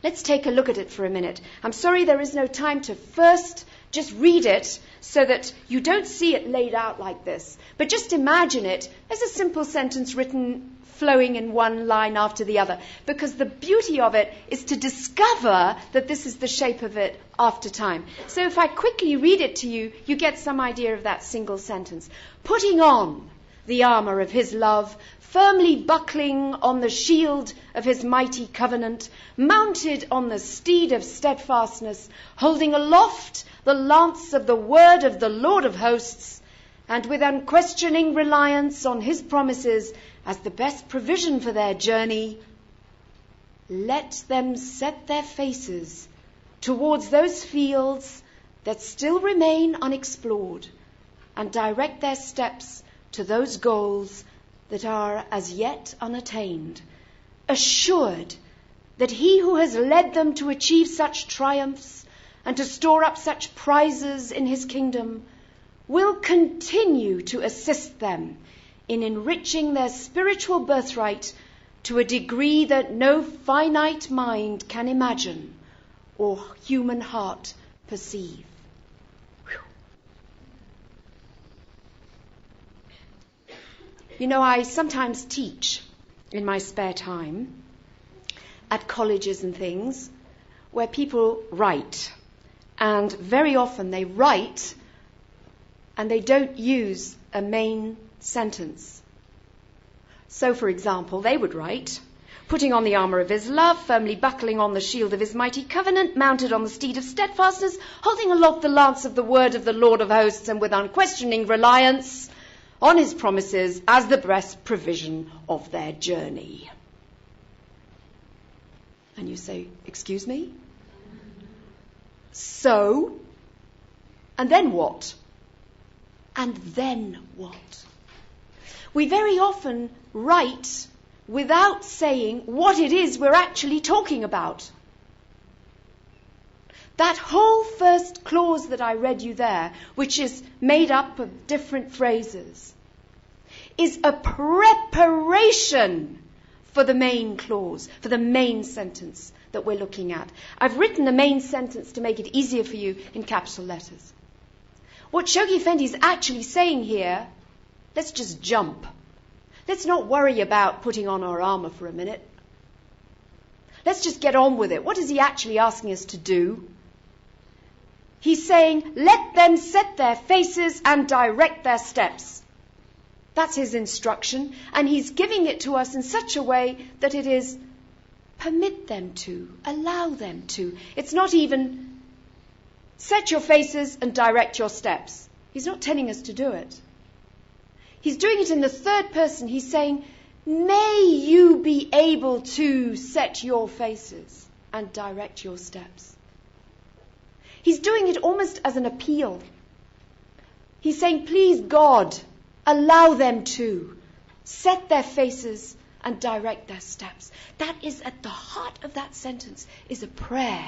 S1: let's take a look at it for a minute. I'm sorry there is no time to first just read it so that you don't see it laid out like this. But just imagine it as a simple sentence written flowing in one line after the other, because the beauty of it is to discover that this is the shape of it after time. So if I quickly read it to you, you get some idea of that single sentence. Putting on the armour of his love, firmly buckling on the shield of his mighty covenant, mounted on the steed of steadfastness, holding aloft the lance of the word of the Lord of hosts, and with unquestioning reliance on his promises as the best provision for their journey, let them set their faces towards those fields that still remain unexplored, and direct their steps to those goals that are as yet unattained, assured that he who has led them to achieve such triumphs and to store up such prizes in his kingdom will continue to assist them in enriching their spiritual birthright to a degree that no finite mind can imagine or human heart perceive. You know, I sometimes teach in my spare time at colleges and things where people write. And very often they write and they don't use a main sentence. So, for example, they would write, putting on the armour of his love, firmly buckling on the shield of his mighty covenant, mounted on the steed of steadfastness, holding aloft the lance of the word of the Lord of hosts, and with unquestioning reliance on his promises as the best provision of their journey. And you say, excuse me? So? And then what? And then what? We very often write without saying what it is we're actually talking about. That whole first clause that I read you there, which is made up of different phrases, is a preparation for the main clause, for the main sentence that we're looking at. I've written the main sentence to make it easier for you in capital letters. What Shoghi Effendi is actually saying here, let's just jump. Let's not worry about putting on our armour for a minute. Let's just get on with it. What is he actually asking us to do? He's saying, let them set their faces and direct their steps. That's his instruction. And he's giving it to us in such a way that it is permit them to, allow them to. It's not even set your faces and direct your steps. He's not telling us to do it. He's doing it in the third person. He's saying, may you be able to set your faces and direct your steps. He's doing it almost as an appeal. He's saying, please God, allow them to set their faces and direct their steps. That is at the heart of that sentence, is a prayer.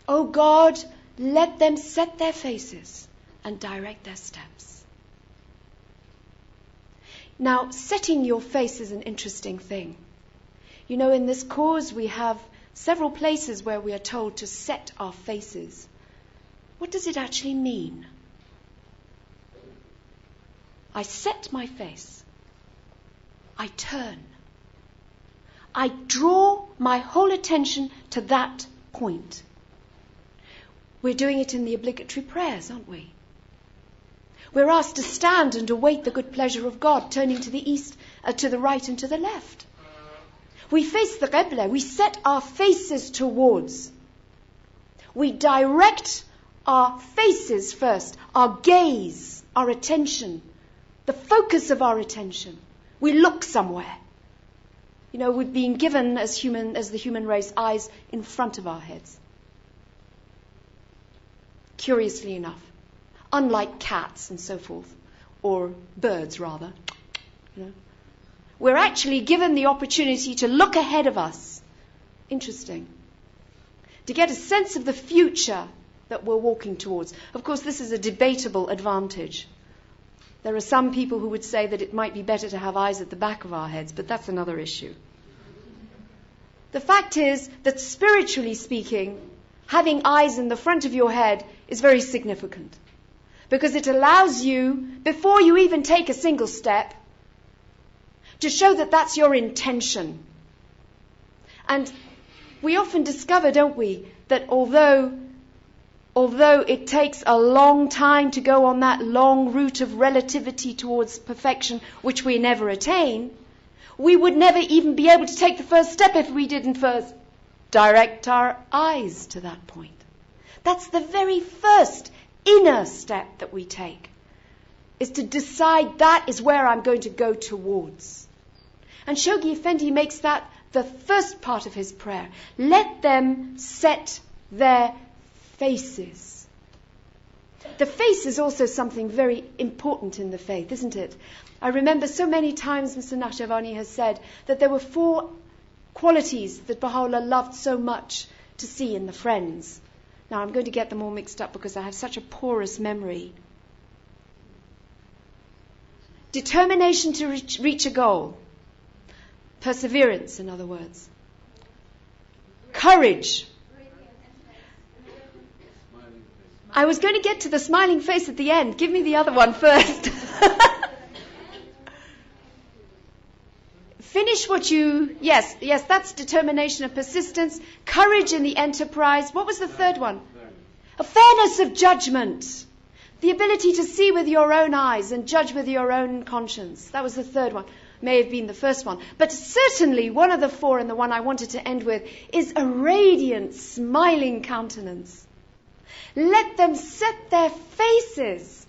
S1: Oh God, let them set their faces and direct their steps. Now, setting your face is an interesting thing. You know, in this cause we have several places where we are told to set our faces. What does it actually mean? I set my face. I turn. I draw my whole attention to that point. We're doing it in the obligatory prayers, aren't we? We're asked to stand and await the good pleasure of God, turning to the east, to the right and to the left. We face the Qibla. We set our faces towards. We direct our faces first, our gaze, our attention, the focus of our attention. We look somewhere. You know, we've been given as the human race eyes in front of our heads. Curiously enough, unlike cats and so forth, or birds rather, you know, we're actually given the opportunity to look ahead of us. Interesting. To get a sense of the future that we're walking towards. Of course, this is a debatable advantage. There are some people who would say that it might be better to have eyes at the back of our heads, but that's another issue. The fact is that spiritually speaking, having eyes in the front of your head is very significant. Because it allows you, before you even take a single step, to show that that's your intention. And we often discover, don't we, that although it takes a long time to go on that long route of relativity towards perfection, which we never attain, we would never even be able to take the first step if we didn't first direct our eyes to that point. That's the very first inner step that we take, is to decide that is where I'm going to go towards. And Shoghi Effendi makes that the first part of his prayer. Let them set their faces. The face is also something very important in the faith, isn't it? I remember so many times Mr. Nakhjaváni has said that there were 4 qualities that Baha'u'llah loved so much to see in the friends. Now I'm going to get them all mixed up because I have such a porous memory. Determination to reach a goal. Perseverance, in other words. Courage. I was going to get to the smiling face at the end. Give me the other one first. Finish what you... Yes, that's determination and persistence. Courage in the enterprise. What was the third one? A fairness of judgment. The ability to see with your own eyes and judge with your own conscience. That was the third one. May have been the first one. But certainly one of the 4, and the one I wanted to end with, is a radiant, smiling countenance. Let them set their faces.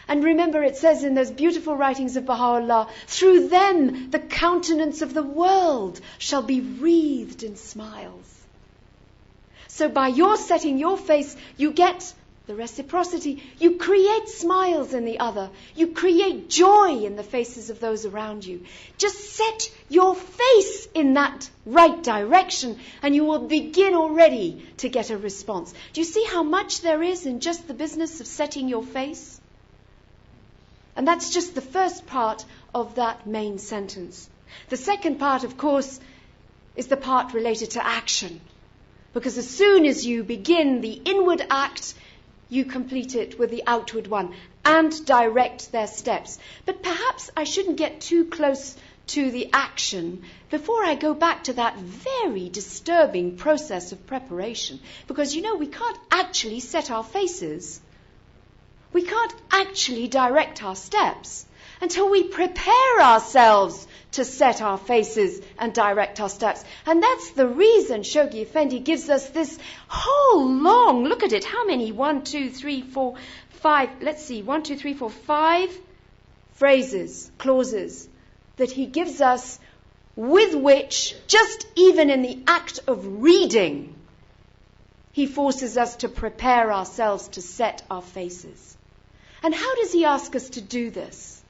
S1: And remember, it says in those beautiful writings of Baha'u'llah, through them the countenance of the world shall be wreathed in smiles. So by your setting your face, you get the reciprocity. You create smiles in the other. You create joy in the faces of those around you. Just set your face in that right direction and you will begin already to get a response. Do you see how much there is in just the business of setting your face? And that's just the first part of that main sentence. The second part, of course, is the part related to action. Because as soon as you begin the inward act, you complete it with the outward one and direct their steps. But perhaps I shouldn't get too close to the action before I go back to that very disturbing process of preparation. Because, we can't actually set our faces. We can't actually direct our steps until we prepare ourselves to set our faces and direct our steps. And that's the reason Shoghi Effendi gives us this whole long, look at it, how many? 1, 2, 3, 4, 5, let's see, 1, 2, 3, 4, 5 phrases, clauses that he gives us with which, just even in the act of reading, he forces us to prepare ourselves to set our faces. And how does he ask us to do this?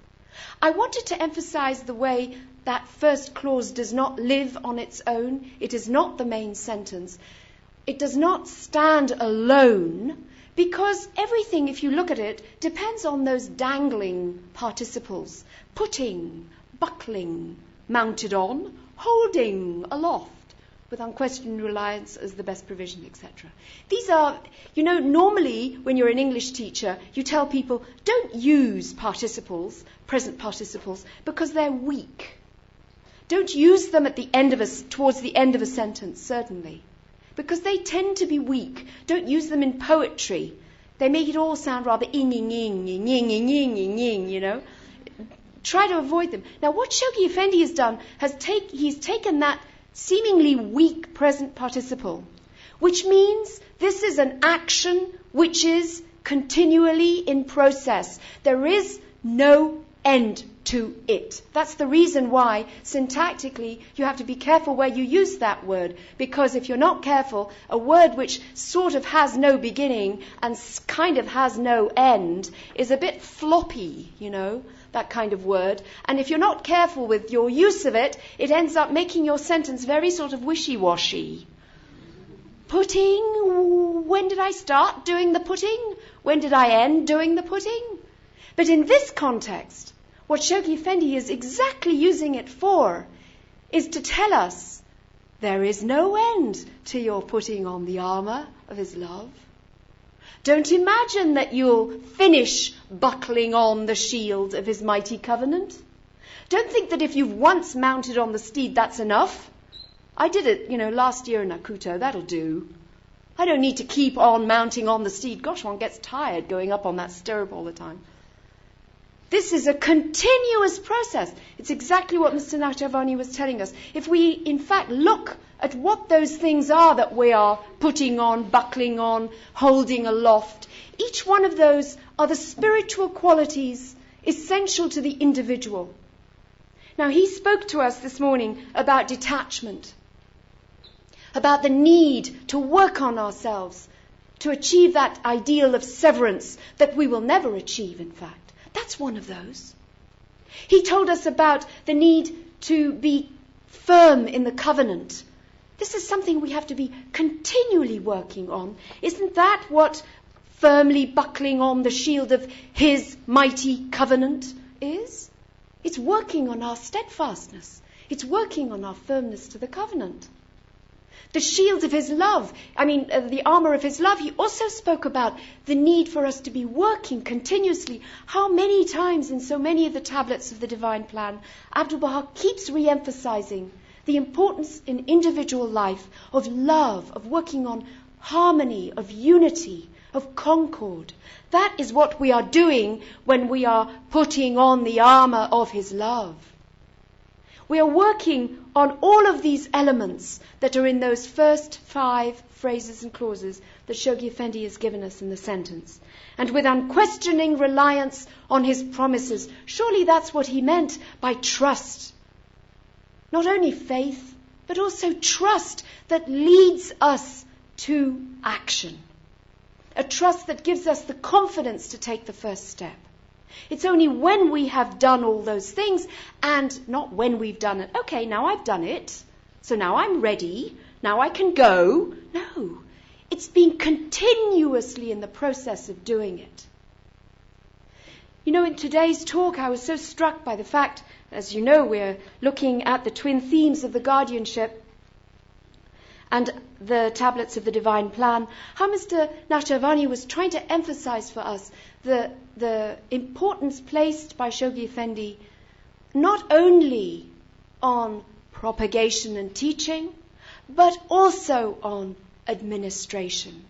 S1: I wanted to emphasize the way that first clause does not live on its own. It is not the main sentence. It does not stand alone, because everything, if you look at it, depends on those dangling participles. Putting, buckling, mounted on, holding aloft, with unquestioned reliance as the best provision, etc. These are, normally when you're an English teacher, you tell people, don't use participles, present participles, because they're weak. Don't use them towards the end of a sentence, certainly, because they tend to be weak. Don't use them in poetry. They make it all sound rather ing, Try to avoid them. Now, what Shoghi Effendi has done, he's taken that seemingly weak present participle, which means this is an action which is continually in process. There is no end to it. That's the reason why, syntactically, you have to be careful where you use that word, because if you're not careful, a word which sort of has no beginning and kind of has no end is a bit floppy, that kind of word. And if you're not careful with your use of it, it ends up making your sentence very sort of wishy-washy. Putting, when did I start doing the putting? When did I end doing the putting? But in this context, what Shoghi Effendi is exactly using it for is to tell us there is no end to your putting on the armour of his love. Don't imagine that you'll finish buckling on the shield of his mighty covenant. Don't think that if you've once mounted on the steed, that's enough. I did it, last year in Acuto. That'll do. I don't need to keep on mounting on the steed. Gosh, one gets tired going up on that stirrup all the time. This is a continuous process. It's exactly what Mr. Nakhjaváni was telling us. If we, in fact, look at what those things are that we are putting on, buckling on, holding aloft, each one of those are the spiritual qualities essential to the individual. Now, he spoke to us this morning about detachment, about the need to work on ourselves, to achieve that ideal of severance that we will never achieve, in fact. That's one of those. He told us about the need to be firm in the covenant. This is something we have to be continually working on. Isn't that what firmly buckling on the shield of his mighty covenant is? It's working on our steadfastness. It's working on our firmness to the covenant. The shield of his love, the armour of his love, he also spoke about the need for us to be working continuously. How many times in so many of the tablets of the Divine Plan, Abdu'l-Baha keeps re-emphasizing the importance in individual life of love, of working on harmony, of unity, of concord. That is what we are doing when we are putting on the armour of his love. We are working on all of these elements that are in those first 5 phrases and clauses that Shoghi Effendi has given us in the sentence. And with unquestioning reliance on his promises. Surely that's what he meant by trust. Not only faith, but also trust that leads us to action. A trust that gives us the confidence to take the first step. It's only when we have done all those things, and not when we've done it. Okay, now I've done it, so now I'm ready, now I can go. No, it's been continuously in the process of doing it. In today's talk, I was so struck by the fact As you know, we're looking at the twin themes of the guardianship and the tablets of the divine plan. How Mr. Nakhjáváni was trying to emphasize for us the importance placed by Shoghi Effendi not only on propagation and teaching, but also on administration.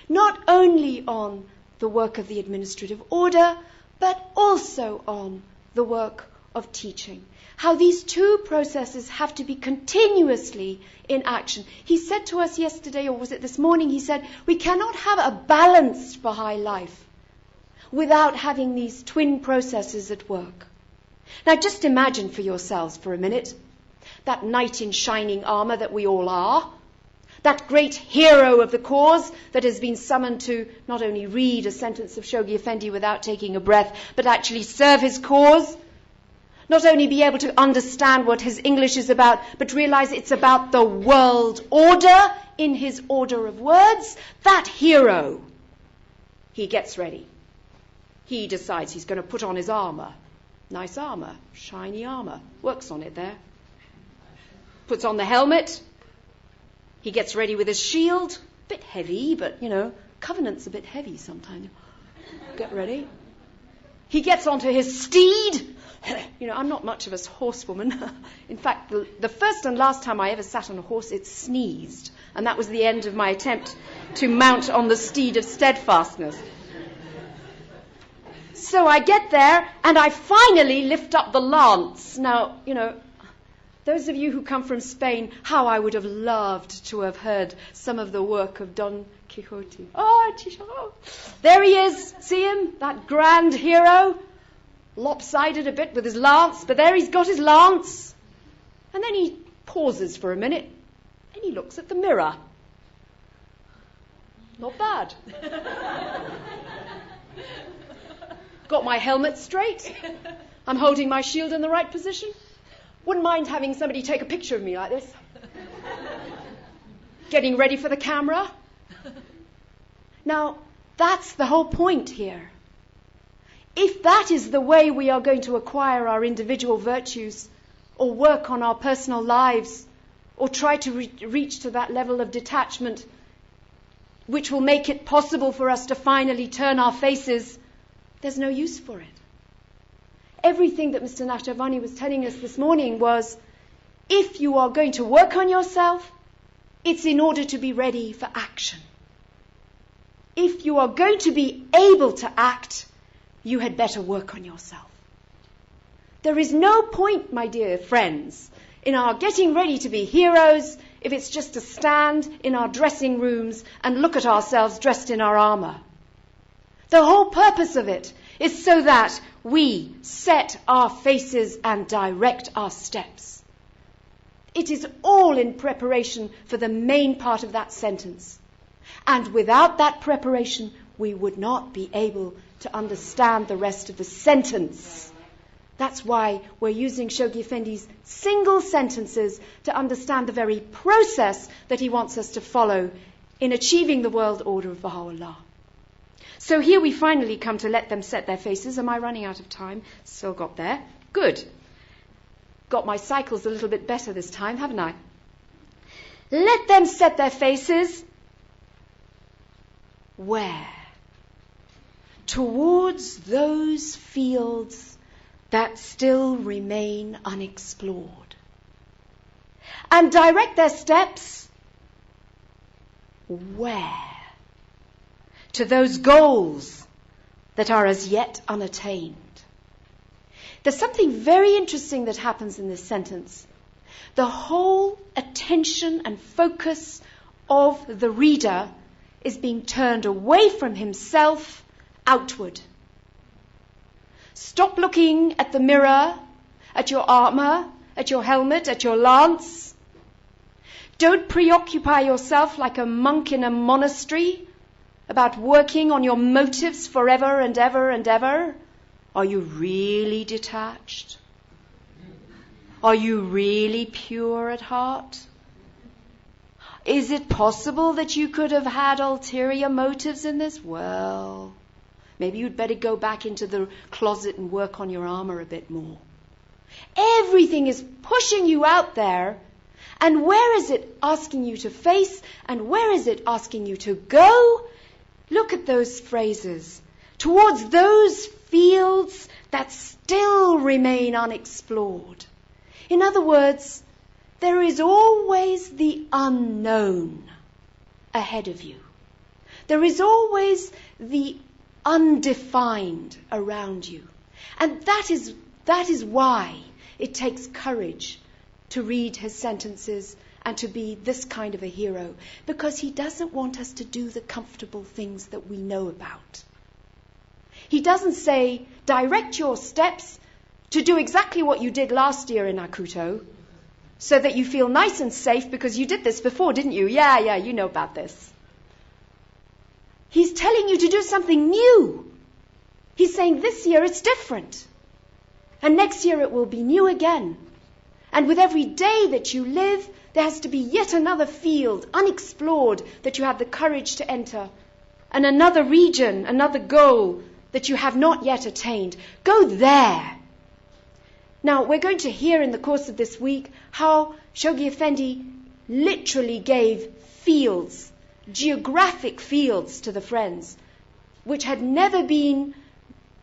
S1: Not only on the work of the administrative order, but also on the work of teaching. How these two processes have to be continuously in action. He said to us yesterday, or was it this morning, he said, we cannot have a balanced Baha'i life without having these twin processes at work. Now just imagine for yourselves for a minute that knight in shining armour that we all are, that great hero of the cause that has been summoned to not only read a sentence of Shoghi Effendi without taking a breath, but actually serve his cause, not only be able to understand what his English is about, but realize it's about the world order in his order of words. That hero, he gets ready. He decides he's going to put on his armour. Nice armour, shiny armour. Works on it there. Puts on the helmet. He gets ready with his shield. Bit heavy, but, Covenant's a bit heavy sometimes. Get ready. He gets onto his steed. I'm not much of a horsewoman. In fact, the first and last time I ever sat on a horse, it sneezed. And that was the end of my attempt to mount on the steed of steadfastness. So I get there, and I finally lift up the lance. Now, those of you who come from Spain, how I would have loved to have heard some of the work of Don Quixote. Oh, Chicharo. There he is. See him? That grand hero. Lopsided a bit with his lance, but there he's got his lance. And then he pauses for a minute, and he looks at the mirror. Not bad. Got my helmet straight. I'm holding my shield in the right position. Wouldn't mind having somebody take a picture of me like this. Getting ready for the camera. Now, that's the whole point here. If that is the way we are going to acquire our individual virtues, or work on our personal lives, or try to reach to that level of detachment which will make it possible for us to finally turn our faces, there's no use for it. Everything that Mr. Nakhjáváni was telling us this morning was, if you are going to work on yourself, it's in order to be ready for action. If you are going to be able to act, you had better work on yourself. There is no point, my dear friends, in our getting ready to be heroes if it's just to stand in our dressing rooms and look at ourselves dressed in our armour. The whole purpose of it is so that we set our faces and direct our steps. It is all in preparation for the main part of that sentence. And without that preparation, we would not be able to understand the rest of the sentence. That's why we're using Shoghi Effendi's single sentences to understand the very process that he wants us to follow in achieving the world order of Baha'u'llah. So here we finally come to let them set their faces. Am I running out of time? Still got there. Good. Got my cycles a little bit better this time, haven't I? Let them set their faces. Where? Towards those fields that still remain unexplored. And direct their steps. Where? To those goals that are as yet unattained. There's something very interesting that happens in this sentence. The whole attention and focus of the reader is being turned away from himself outward. Stop looking at the mirror, at your armour, at your helmet, at your lance. Don't preoccupy yourself like a monk in a monastery about working on your motives forever and ever and ever. Are you really detached? Are you really pure at heart? Is it possible that you could have had ulterior motives in this? Well, maybe you'd better go back into the closet and work on your armour a bit more. Everything is pushing you out there. And where is it asking you to face? And where is it asking you to go? Look at those phrases. Towards those fields that still remain unexplored. In other words, there is always the unknown ahead of you. There is always the undefined around you. And that is why it takes courage to read his sentences and to be this kind of a hero, because he doesn't want us to do the comfortable things that we know about. He doesn't say, direct your steps to do exactly what you did last year in Acuto, so that you feel nice and safe because you did this before, didn't you? Yeah, you know about this. He's telling you to do something new. He's saying this year it's different. And next year it will be new again. And with every day that you live, there has to be yet another field, unexplored, that you have the courage to enter. And another region, another goal that you have not yet attained. Go there. Now, we're going to hear in the course of this week how Shoghi Effendi literally gave fields, geographic fields to the Friends, which had never been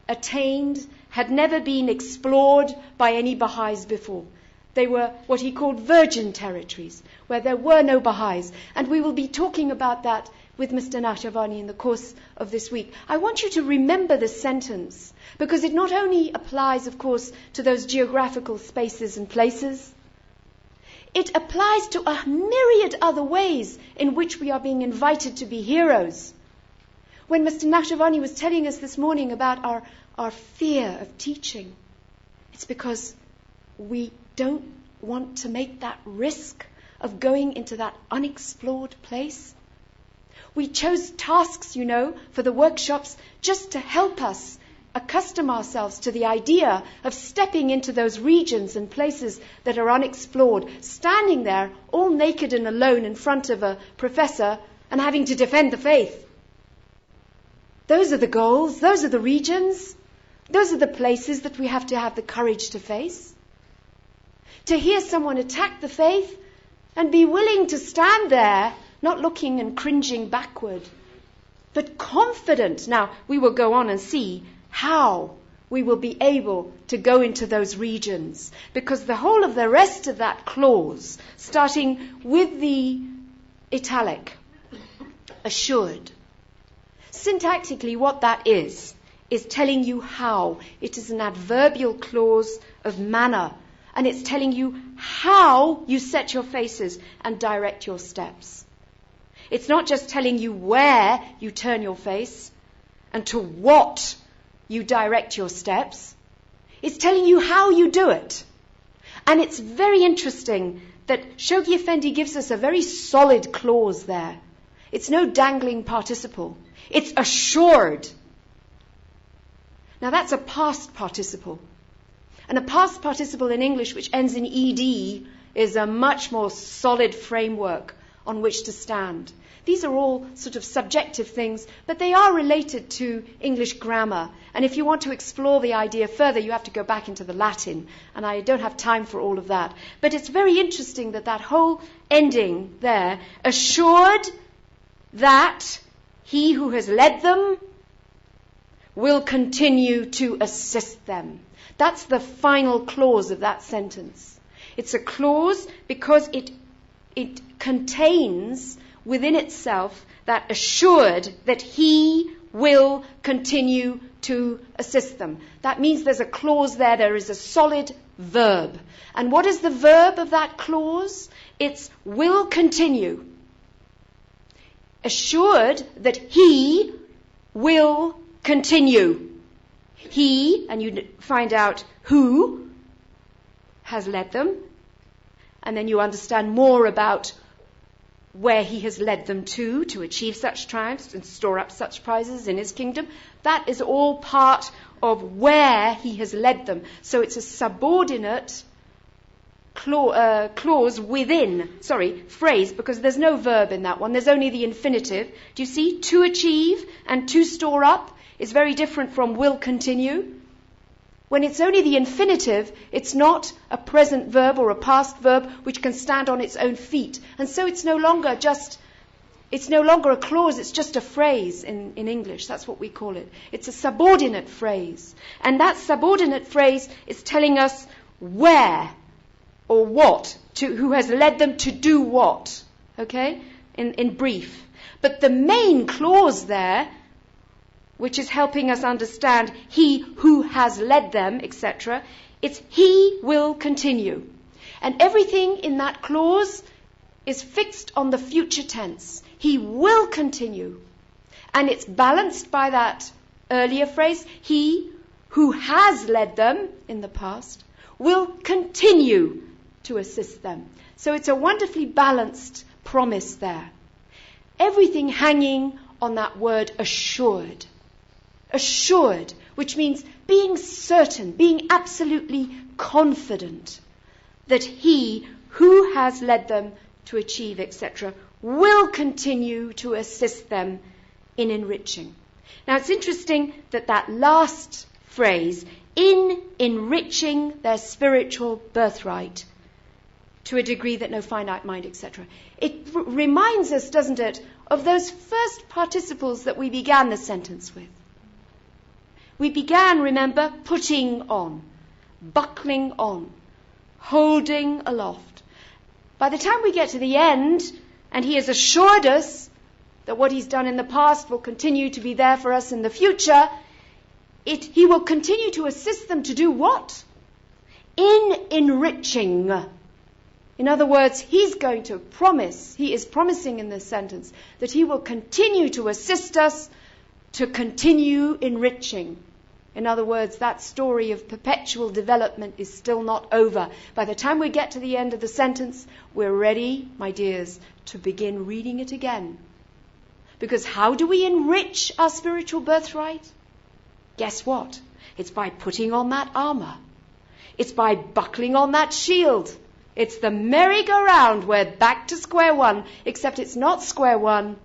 S1: attained, had never been explored by any Baha'is before. They were what he called virgin territories, where there were no Baha'is. And we will be talking about that with Mr. Nakhjaváni in the course of this week. I want you to remember this sentence, because it not only applies, of course, to those geographical spaces and places, it applies to a myriad other ways in which we are being invited to be heroes. When Mr. Nakhjaváni was telling us this morning about our fear of teaching, it's because we don't want to make that risk of going into that unexplored place. We chose tasks, for the workshops just to help us accustom ourselves to the idea of stepping into those regions and places that are unexplored, standing there all naked and alone in front of a professor and having to defend the faith. Those are the goals, those are the regions, those are the places that we have the courage to face. To hear someone attack the faith and be willing to stand there, not looking and cringing backward, but confident. Now, we will go on and see how we will be able to go into those regions, because the whole of the rest of that clause, starting with the italic, assured, syntactically what that is telling you how. It is an adverbial clause of manner, and it's telling you how you set your faces and direct your steps. It's not just telling you where you turn your face and to what you direct your steps. It's telling you how you do it. And it's very interesting that Shoghi Effendi gives us a very solid clause there. It's no dangling participle. It's assured. Now that's a past participle. And a past participle in English which ends in ed is a much more solid framework on which to stand. These are all sort of subjective things, but they are related to English grammar. And if you want to explore the idea further, you have to go back into the Latin. And I don't have time for all of that. But it's very interesting that whole ending there, assured that he who has led them will continue to assist them. That's the final clause of that sentence. It's a clause because it contains within itself that assured that he will continue to assist them. That means there's a clause there is a solid verb. And what is the verb of that clause? It's will continue. Assured that he will continue. He, and you find out who has led them, and then you understand more about where he has led them to achieve such triumphs and store up such prizes in his kingdom. That is all part of where he has led them. So it's a subordinate phrase, because there's no verb in that one. There's only the infinitive. Do you see? To achieve and to store up is very different from will continue. When it's only the infinitive, it's not a present verb or a past verb which can stand on its own feet. And so it's no longer a clause, it's just a phrase in English. That's what we call it. It's a subordinate phrase. And that subordinate phrase is telling us where or what, who has led them to do what. Okay? In brief. But the main clause there, which is helping us understand he who has led them, etc., it's he will continue. And everything in that clause is fixed on the future tense. He will continue. And it's balanced by that earlier phrase, he who has led them in the past will continue to assist them. So it's a wonderfully balanced promise there. Everything hanging on that word assured. Assured, which means being certain, being absolutely confident that he who has led them to achieve, etc., will continue to assist them in enriching. Now it's interesting that last phrase, in enriching their spiritual birthright to a degree that no finite mind, etc., it reminds us, doesn't it, of those first participles that we began the sentence with. We began, remember, putting on, buckling on, holding aloft. By the time we get to the end, and he has assured us that what he's done in the past will continue to be there for us in the future, he will continue to assist them to do what? In enriching. In other words, he's going to promise, he is promising in this sentence, that he will continue to assist us to continue enriching. In other words, that story of perpetual development is still not over. By the time we get to the end of the sentence, we're ready, my dears, to begin reading it again. Because how do we enrich our spiritual birthright? Guess what? It's by putting on that armor. It's by buckling on that shield. It's the merry-go-round. We're back to square one, except it's not square one.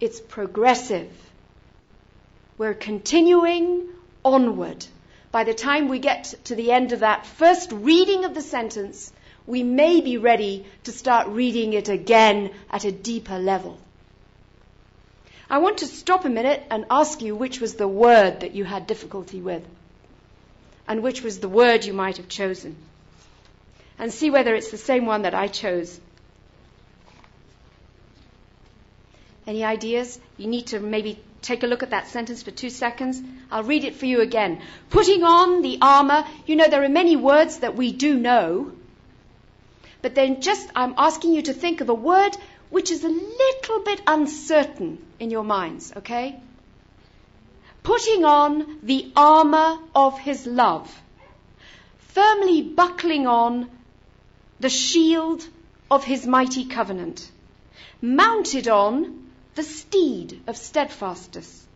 S1: It's progressive. We're continuing onward. By the time we get to the end of that first reading of the sentence, we may be ready to start reading it again at a deeper level. I want to stop a minute and ask you which was the word that you had difficulty with, and which was the word you might have chosen, and see whether it's the same one that I chose. Any ideas? You need to maybe take a look at that sentence for 2 seconds. I'll read it for you again. Putting on the armor. You know, there are many words that we do know. But then I'm asking you to think of a word which is a little bit uncertain in your minds, okay? Putting on the armor of his love. Firmly buckling on the shield of his mighty covenant. Mounted on the steed of steadfastness,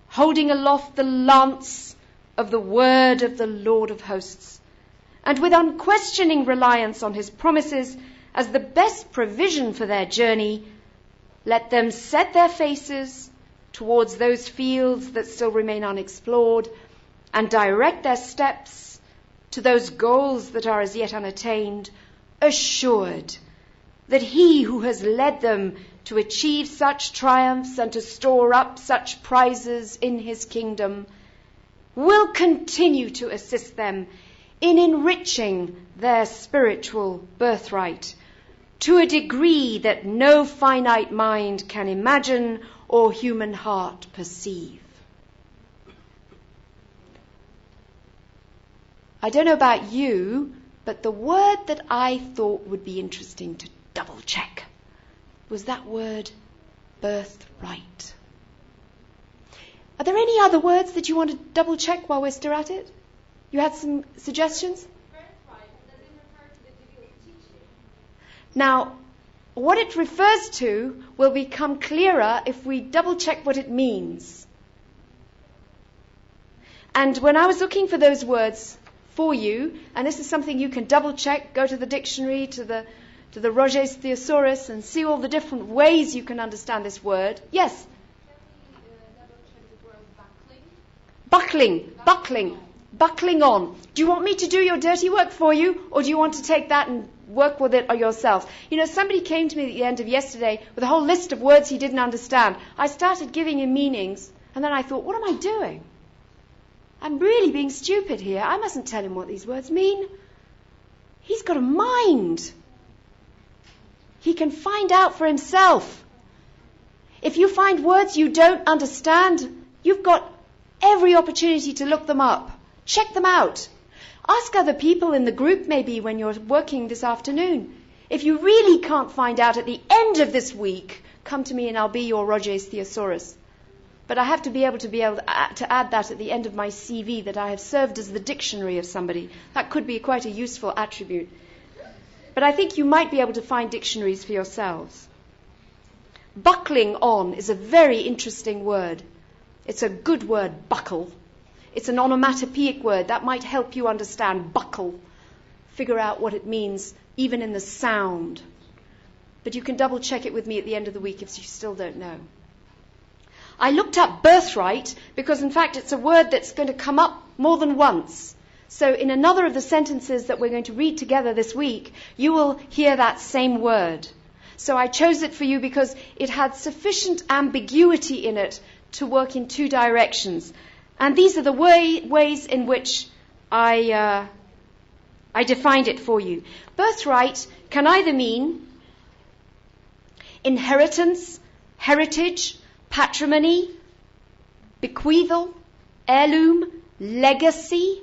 S1: holding aloft the lance of the word of the Lord of hosts, and with unquestioning reliance on his promises as the best provision for their journey, let them set their faces towards those fields that still remain unexplored, and direct their steps to those goals that are as yet unattained, assured that he who has led them to achieve such triumphs and to store up such prizes in his kingdom will continue to assist them in enriching their spiritual birthright to a degree that no finite mind can imagine or human heart perceive. I don't know about you, but the word that I thought would be interesting to double check was that word, birthright. Are there any other words that you want to double check while we're still at it? You had some suggestions?
S2: Birthright, does it refer to the degree of teaching?
S1: Now, what it refers to will become clearer if we double check what it means. And when I was looking for those words for you, and this is something you can double check, go to the dictionary, to the Roget's Thesaurus, and see all the different ways you can understand this word. Yes?
S2: Can we double check the word buckling?
S1: Buckling. Buckling on. Do you want me to do your dirty work for you, or do you want to take that and work with it yourself? You know, somebody came to me at the end of yesterday with a whole list of words he didn't understand. I started giving him meanings, and then I thought, what am I doing? I'm really being stupid here. I mustn't tell him what these words mean. He's got a mind. He can find out for himself. If you find words you don't understand, you've got every opportunity to look them up. Check them out. Ask other people in the group maybe when you're working this afternoon. If you really can't find out at the end of this week, come to me and I'll be your Roger's Thesaurus. But I have to be able to add that at the end of my CV, that I have served as the dictionary of somebody. That could be quite a useful attribute. But I think you might be able to find dictionaries for yourselves. Buckling on is a very interesting word. It's a good word, buckle. It's an onomatopoeic word. That might help you understand buckle. Figure out what it means, even in the sound. But you can double check it with me at the end of the week if you still don't know. I looked up birthright because, in fact, it's a word that's going to come up more than once. So in another of the sentences that we're going to read together this week, you will hear that same word. So I chose it for you because it had sufficient ambiguity in it to work in two directions. And these are the ways in which I defined it for you. Birthright can either mean inheritance, heritage, patrimony, bequeathal, heirloom, legacy.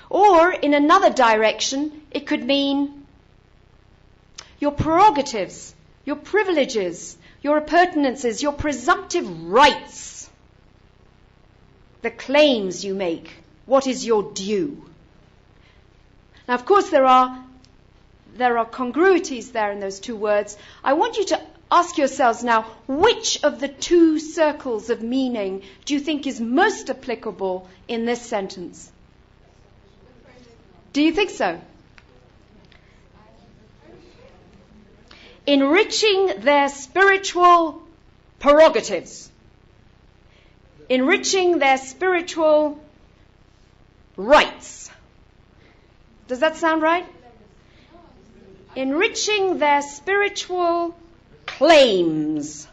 S1: Or in another direction, it could mean your prerogatives, your privileges, your appurtenances, your presumptive rights, the claims you make, what is your due. Now, of course, there are congruities there in those two words. I want you to ask yourselves now, which of the two circles of meaning do you think is most applicable in this sentence? Do you think so? Enriching their spiritual prerogatives. Enriching their spiritual rights. Does that sound right? Enriching their spiritual claims.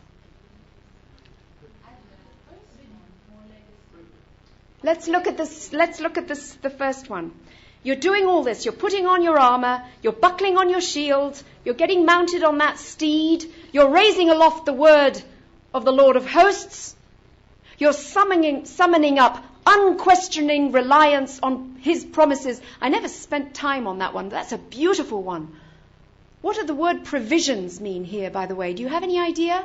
S1: Let's look at this. The first one. You're doing all this. You're putting on your armor. You're buckling on your shield. You're getting mounted on that steed. You're raising aloft the word of the Lord of hosts. You're summoning up unquestioning reliance on his promises. I never spent time on that one. That's a beautiful one. What do the word provisions mean here, by the way? Do you have any idea?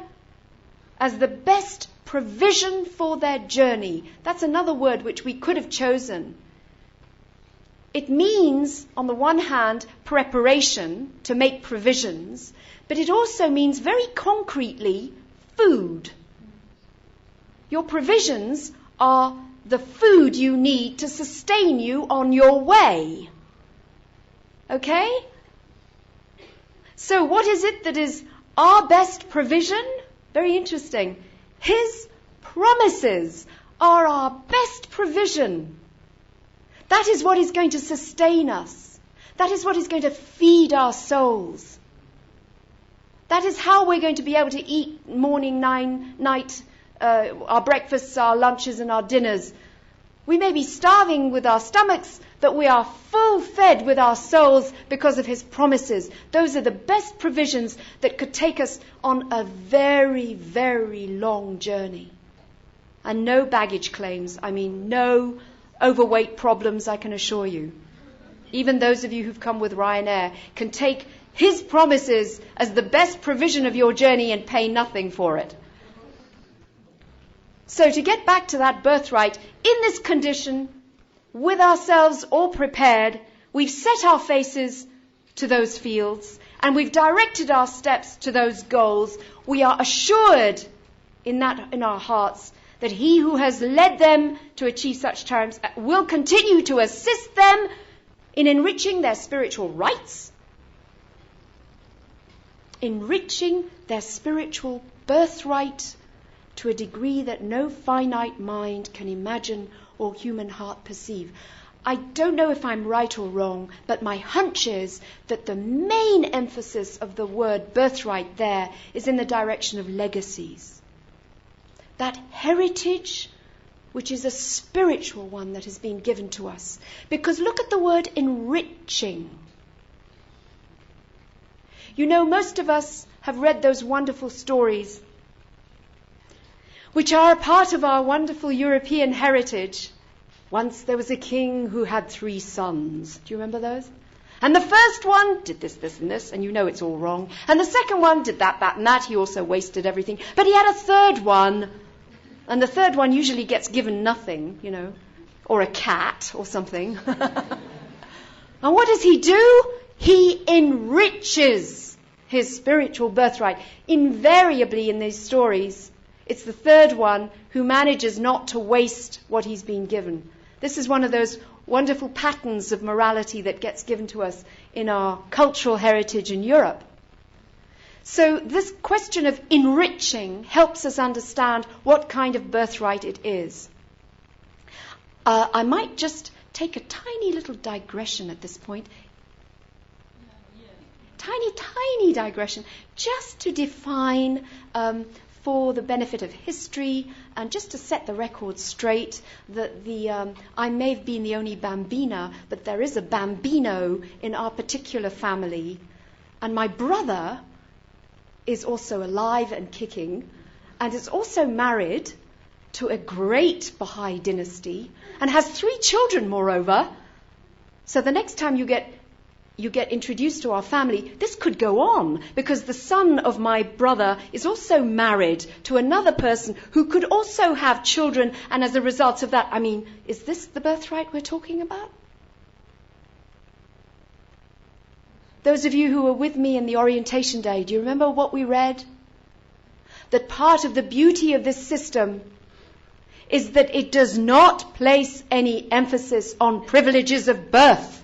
S1: As the best provision for their journey. That's another word which we could have chosen. It means, on the one hand, preparation, to make provisions, but it also means very concretely food. Your provisions are the food you need to sustain you on your way. Okay? So what is it that is our best provision? Very interesting. His promises are our best provision. That is what is going to sustain us. That is what is going to feed our souls. That is how we're going to be able to eat morning, night, our breakfasts, our lunches and our dinners. We may be starving with our stomachs, but we are full fed with our souls because of his promises. Those are the best provisions that could take us on a very, very long journey. And no baggage claims. I mean, no overweight problems, I can assure you. Even those of you who've come with Ryanair can take his promises as the best provision of your journey and pay nothing for it. So to get back to that birthright, in this condition, with ourselves all prepared, we've set our faces to those fields and we've directed our steps to those goals. We are assured in our hearts that he who has led them to achieve such terms will continue to assist them in enriching their spiritual rights, enriching their spiritual birthright to a degree that no finite mind can imagine or human heart perceive. I don't know if I'm right or wrong, but my hunch is that the main emphasis of the word birthright there is in the direction of legacies. That heritage, which is a spiritual one that has been given to us. Because look at the word enriching. You know, most of us have read those wonderful stories, which are a part of our wonderful European heritage. Once there was a king who had 3 sons. Do you remember those? And the first one did this, this, and this, and you know it's all wrong. And the second one did that, that, and that. He also wasted everything. But he had a third one. And the third one usually gets given nothing, you know, or a cat or something. And what does he do? He enriches his spiritual birthright. Invariably in these stories, it's the third one who manages not to waste what he's been given. This is one of those wonderful patterns of morality that gets given to us in our cultural heritage in Europe. So this question of enriching helps us understand what kind of birthright it is. I might just take a tiny little digression at this point. Tiny digression, just to define for the benefit of history, and just to set the record straight, that I may have been the only bambina, but there is a bambino in our particular family, and my brother is also alive and kicking, and is also married to a great Baha'i dynasty, and has 3 children, moreover. So the next time you get introduced to our family, this could go on, because the son of my brother is also married to another person who could also have children, and as a result of that, I mean, is this the birthright we're talking about? Those of you who were with me in the orientation day, do you remember what we read? That part of the beauty of this system is that it does not place any emphasis on privileges of birth.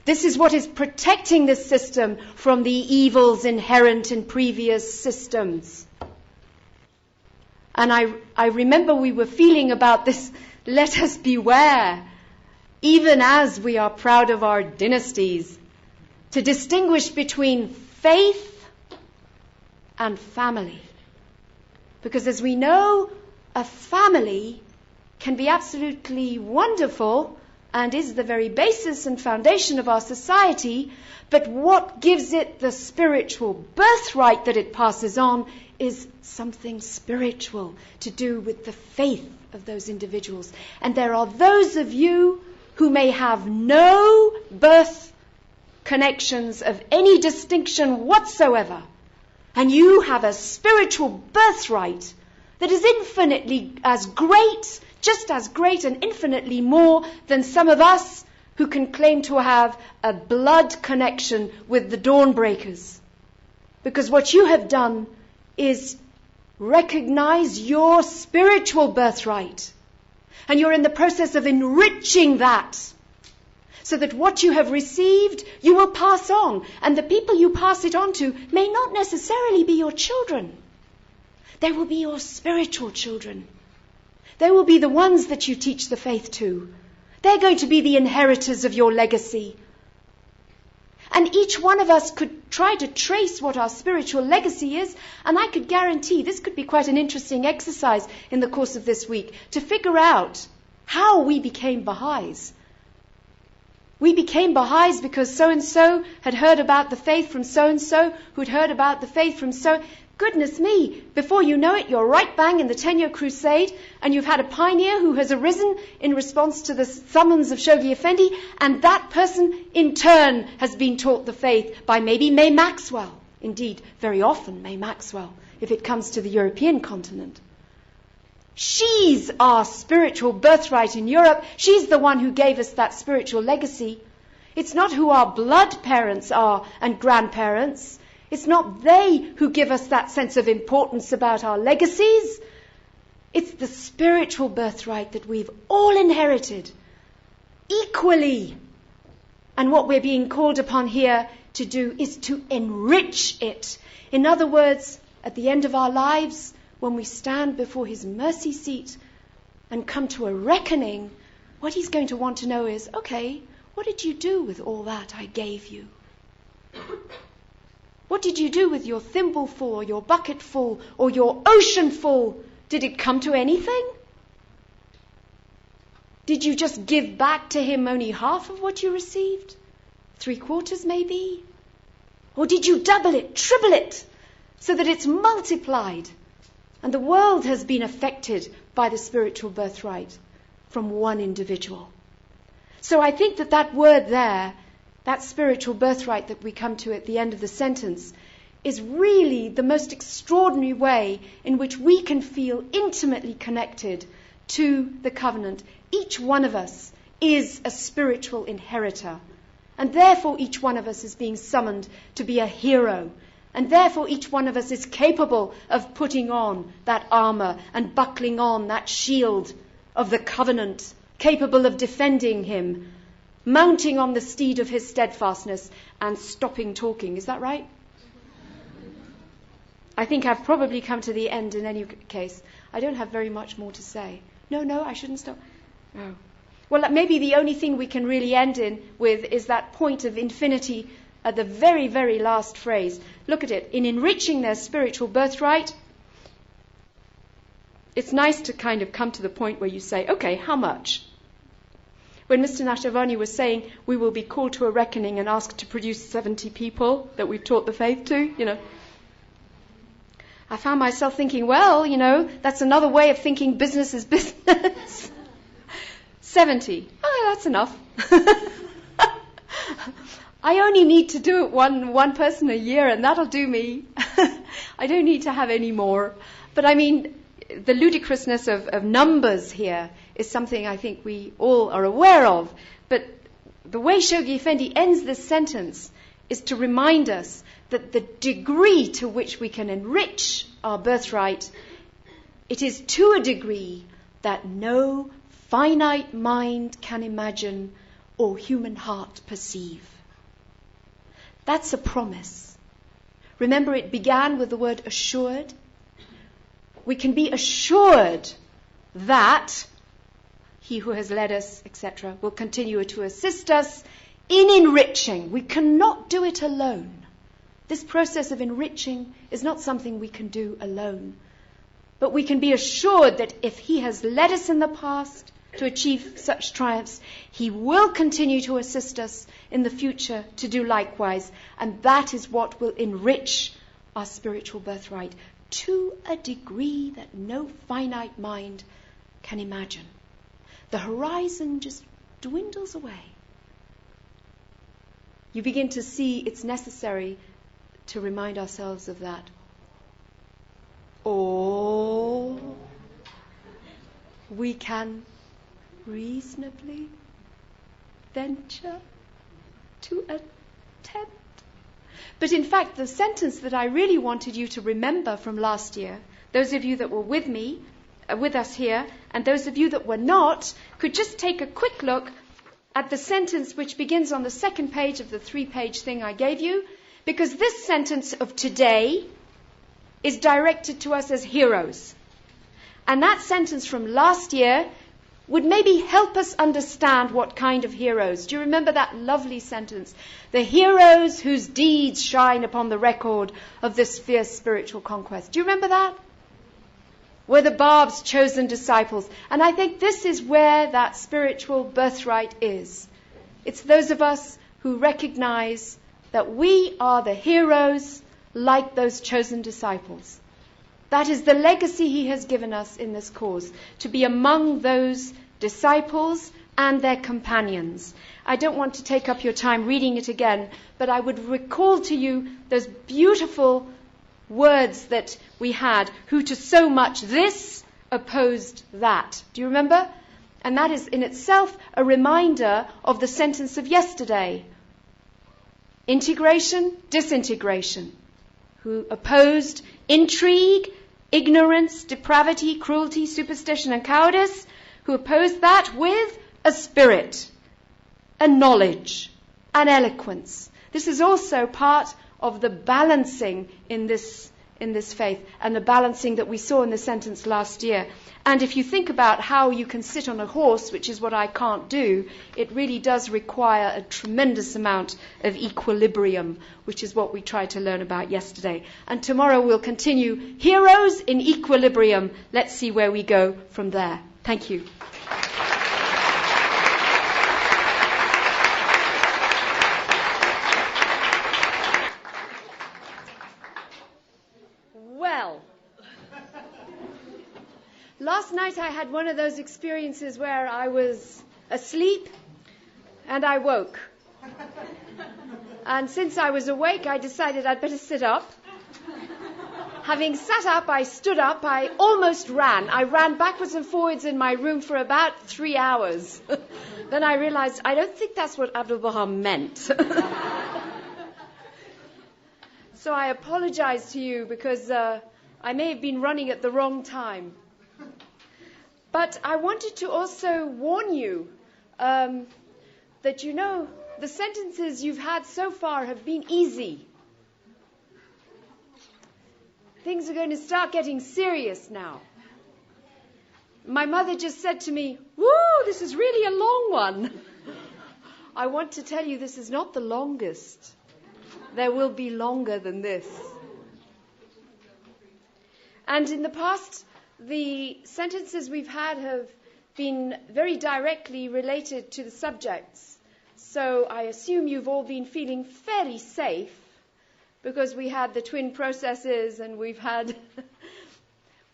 S1: This is what is protecting this system from the evils inherent in previous systems. And I remember we were feeling about this, let us beware, even as we are proud of our dynasties, to distinguish between faith and family. Because as we know, a family can be absolutely wonderful and is the very basis and foundation of our society, but what gives it the spiritual birthright that it passes on is something spiritual to do with the faith of those individuals. And there are those of you who may have no birth connections of any distinction whatsoever, and you have a spiritual birthright that is infinitely as great, just as great and infinitely more than some of us who can claim to have a blood connection with the Dawnbreakers. Because what you have done is recognize your spiritual birthright. And you're in the process of enriching that, so that what you have received, you will pass on. And the people you pass it on to may not necessarily be your children. They will be your spiritual children. They will be the ones that you teach the faith to. They're going to be the inheritors of your legacy. And each one of us could try to trace what our spiritual legacy is, and I could guarantee this could be quite an interesting exercise in the course of this week, to figure out how we became Baha'is. We became Baha'is because so-and-so had heard about the faith from so-and-so, who'd heard about the faith from so. Goodness me, before you know it, you're right bang in the 10-year crusade, and you've had a pioneer who has arisen in response to the summons of Shoghi Effendi, and that person in turn has been taught the faith by maybe May Maxwell. Indeed, very often May Maxwell, if it comes to the European continent. She's our spiritual birthright in Europe. She's the one who gave us that spiritual legacy. It's not who our blood parents are and grandparents. It's not they who give us that sense of importance about our legacies. It's the spiritual birthright that we've all inherited equally. And what we're being called upon here to do is to enrich it. In other words, at the end of our lives, when we stand before His mercy seat, and come to a reckoning, what he's going to want to know is, okay, what did you do with all that I gave you? What did you do with your thimbleful or your bucketful or your oceanful? Did it come to anything? Did you just give back to him only half of what you received? 3/4 maybe? Or did you double it, triple it, so that it's multiplied? And the world has been affected by the spiritual birthright from one individual. So I think that word there, that spiritual birthright that we come to at the end of the sentence, is really the most extraordinary way in which we can feel intimately connected to the covenant. Each one of us is a spiritual inheritor, and therefore each one of us is being summoned to be a hero, and therefore each one of us is capable of putting on that armor and buckling on that shield of the covenant, capable of defending him, mounting on the steed of his steadfastness and stopping talking. Is that right? I think I've probably come to the end in any case. I don't have very much more to say. No, I shouldn't stop. Oh. Well, maybe the only thing we can really end in with is that point of infinity at the very, very last phrase. Look at it. In enriching their spiritual birthright, it's nice to kind of come to the point where you say, okay, how much? When Mr. Nakhjaváni was saying we will be called to a reckoning and asked to produce 70 people that we've taught the faith to, I found myself thinking, well, that's another way of thinking business is business. 70. Oh, that's enough. I only need to do it one person a year, and that'll do me. I don't need to have any more. But I mean, the ludicrousness of numbers here is something I think we all are aware of. But the way Shoghi Effendi ends this sentence is to remind us that the degree to which we can enrich our birthright, it is to a degree that no finite mind can imagine or human heart perceive. That's a promise. Remember, it began with the word assured. We can be assured that he who has led us, etc., will continue to assist us in enriching. We cannot do it alone. This process of enriching is not something we can do alone. But we can be assured that if he has led us in the past to achieve such triumphs, he will continue to assist us in the future to do likewise. And that is what will enrich our spiritual birthright to a degree that no finite mind can imagine. The horizon just dwindles away. You begin to see it's necessary to remind ourselves of that. Or we can reasonably venture to attempt. But in fact, the sentence that I really wanted you to remember from last year, those of you that were with us here, and those of you that were not, could just take a quick look at the sentence which begins on the second page of the 3-page thing I gave you, because this sentence of today is directed to us as heroes. And that sentence from last year would maybe help us understand what kind of heroes. Do you remember that lovely sentence? The heroes whose deeds shine upon the record of this fierce spiritual conquest. Do you remember that? Were the Bab's chosen disciples. And I think this is where that spiritual birthright is. It's those of us who recognize that we are the heroes like those chosen disciples. That is the legacy he has given us in this cause, to be among those disciples and their companions. I don't want to take up your time reading it again, but I would recall to you those beautiful words that we had, who to so much this opposed that. Do you remember? And that is in itself a reminder of the sentence of yesterday. Integration, disintegration. Who opposed intrigue, ignorance, depravity, cruelty, superstition, and cowardice, who opposed that with a spirit, a knowledge, an eloquence. This is also part of the balancing in this in this faith, and the balancing that we saw in the sentence last year. And if you think about how you can sit on a horse, which is what I can't do, it really does require a tremendous amount of equilibrium, which is what we tried to learn about yesterday. And tomorrow we'll continue Heroes in Equilibrium. Let's see where we go from there. Thank you. Well, last night I had one of those experiences where I was asleep and I woke. And since I was awake, I decided I'd better sit up. Having sat up, I stood up, I almost ran. I ran backwards and forwards in my room for about 3 hours. Then I realized I don't think that's what Abdu'l-Baha meant. So I apologize to you because I may have been running at the wrong time. But I wanted to also warn you that, you know, the sentences you've had so far have been easy. Things are going to start getting serious now. My mother just said to me, "Woo, this is really a long one." I want to tell you this is not the longest. There will be longer than this. And in the past, the sentences we've had have been very directly related to the subjects. So I assume you've all been feeling fairly safe because we had the twin processes and we've had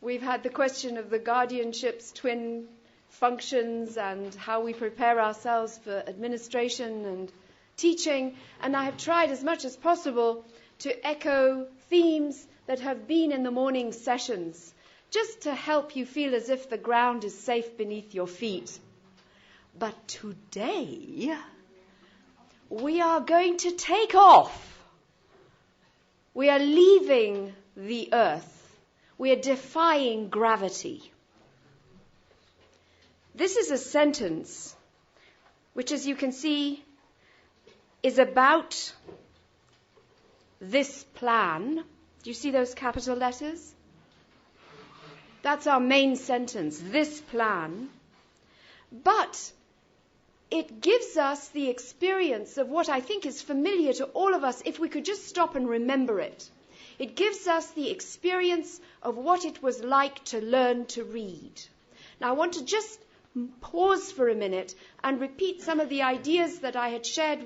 S1: the question of the guardianship's twin functions and how we prepare ourselves for administration and teaching. And I have tried as much as possible to echo themes that have been in the morning sessions, just to help you feel as if the ground is safe beneath your feet. But today, we are going to take off. We are leaving the earth. We are defying gravity. This is a sentence which, as you can see, is about this plan. Do you see those capital letters? That's our main sentence, this plan. But it gives us the experience of what I think is familiar to all of us if we could just stop and remember it. It gives us the experience of what it was like to learn to read. Now I want to just pause for a minute and repeat some of the ideas that I had shared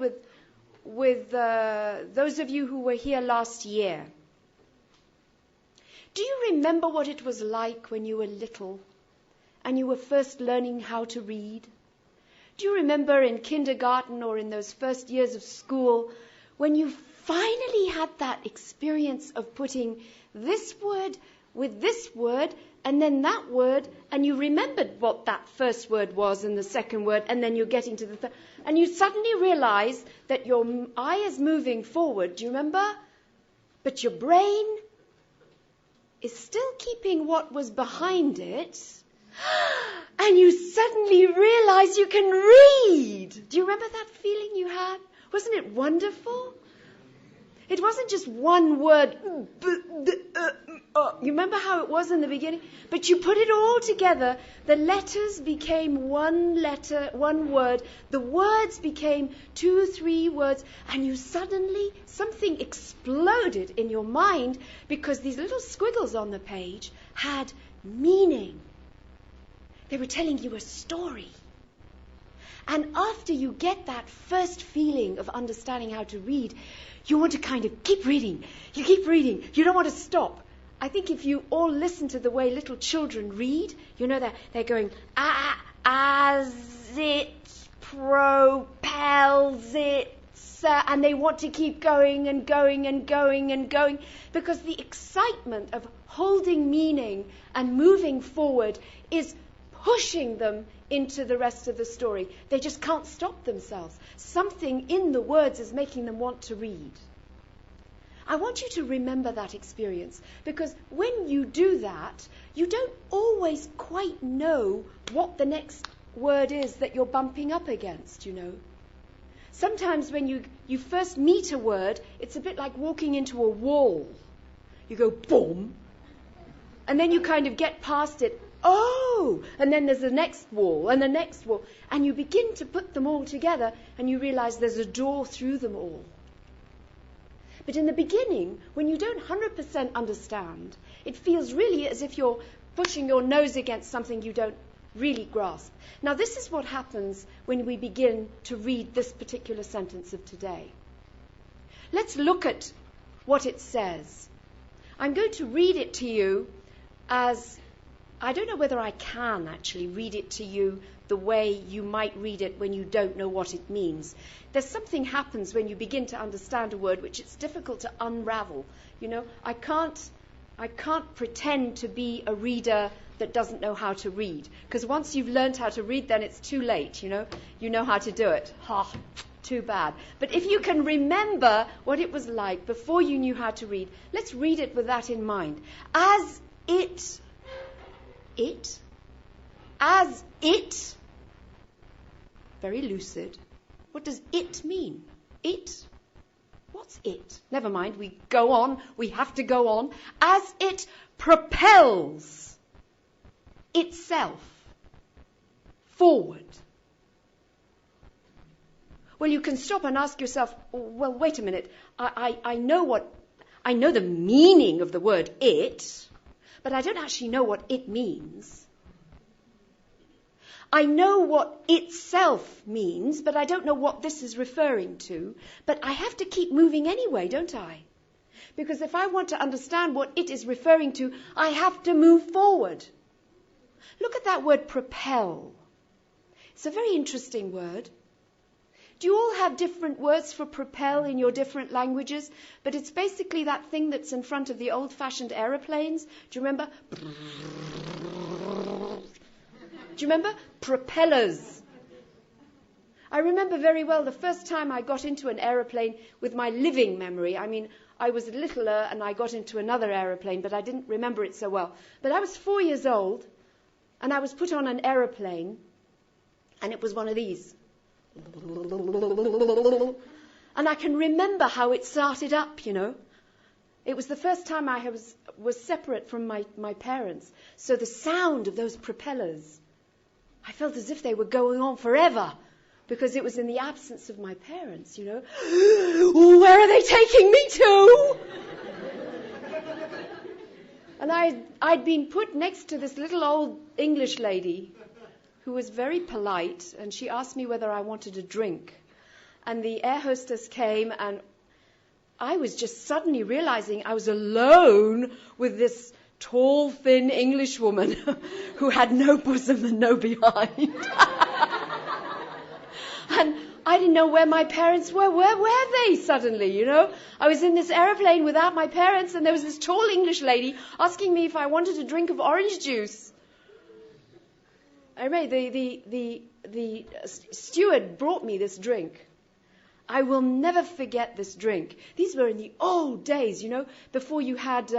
S1: with those of you who were here last year. Do you remember what it was like when you were little and you were first learning how to read? Do you remember in kindergarten or in those first years of school when you finally had that experience of putting this word with this word and then that word, and you remembered what that first word was and the second word, and then you're getting to the third, and you suddenly realize that your eye is moving forward, do you remember? But your brain is still keeping what was behind it, and you suddenly realize you can read. Do you remember that feeling you had? Wasn't it wonderful? It wasn't just one word. You remember how it was in the beginning? But you put it all together. The letters became one letter, one word. The words became 2, 3 words. And you suddenly, something exploded in your mind because these little squiggles on the page had meaning. They were telling you a story. And after you get that first feeling of understanding how to read, you want to kind of keep reading. You keep reading. You don't want to stop. I think if you all listen to the way little children read, you know they're going, as it propels it, and they want to keep going and going and going and going, because the excitement of holding meaning and moving forward is pushing them into the rest of the story. They just can't stop themselves. Something in the words is making them want to read. I want you to remember that experience, because when you do that, you don't always quite know what the next word is that you're bumping up against, you know. Sometimes when you first meet a word, it's a bit like walking into a wall. You go, boom. And then you kind of get past it. Oh! And then there's the next wall and the next wall. And you begin to put them all together and you realize there's a door through them all. But in the beginning, when you don't 100% understand, it feels really as if you're pushing your nose against something you don't really grasp. Now, this is what happens when we begin to read this particular sentence of today. Let's look at what it says. I'm going to read it to you as, I don't know whether I can actually read it to you the way you might read it when you don't know what it means. There's something happens when you begin to understand a word which it's difficult to unravel. You know, I can't pretend to be a reader that doesn't know how to read. Because once you've learned how to read, then it's too late, you know. You know how to do it. Too bad. But if you can remember what it was like before you knew how to read, let's read it with that in mind. As it, very lucid. What does it mean? It? What's it? Never mind, we go on. We have to go on. As it propels itself forward. Well, you can stop and ask yourself, well, wait a minute. I know the meaning of the word it, but I don't actually know what it means. I know what itself means, but I don't know what this is referring to. But I have to keep moving anyway, don't I? Because if I want to understand what it is referring to, I have to move forward. Look at that word propel. It's a very interesting word. Do you all have different words for propel in your different languages? But it's basically that thing that's in front of the old-fashioned aeroplanes. Do you remember? Do you remember? Propellers. I remember very well the first time I got into an aeroplane with my living memory. I mean, I was littler and I got into another aeroplane, but I didn't remember it so well. But I was 4 years old and I was put on an aeroplane and it was one of these. And I can remember how it started up, you know. It was the first time I was separate from my parents. So the sound of those propellers, I felt as if they were going on forever because it was in the absence of my parents, you know. Where are they taking me to? And I'd been put next to this little old English lady who was very polite, and she asked me whether I wanted a drink. And the air hostess came, and I was just suddenly realizing I was alone with this tall, thin English woman who had no bosom and no behind. And I didn't know where my parents were. Where were they suddenly, you know? I was in this aeroplane without my parents, and there was this tall English lady asking me if I wanted a drink of orange juice. I remember the steward brought me this drink. I will never forget this drink. These were in the old days, you know, before you had,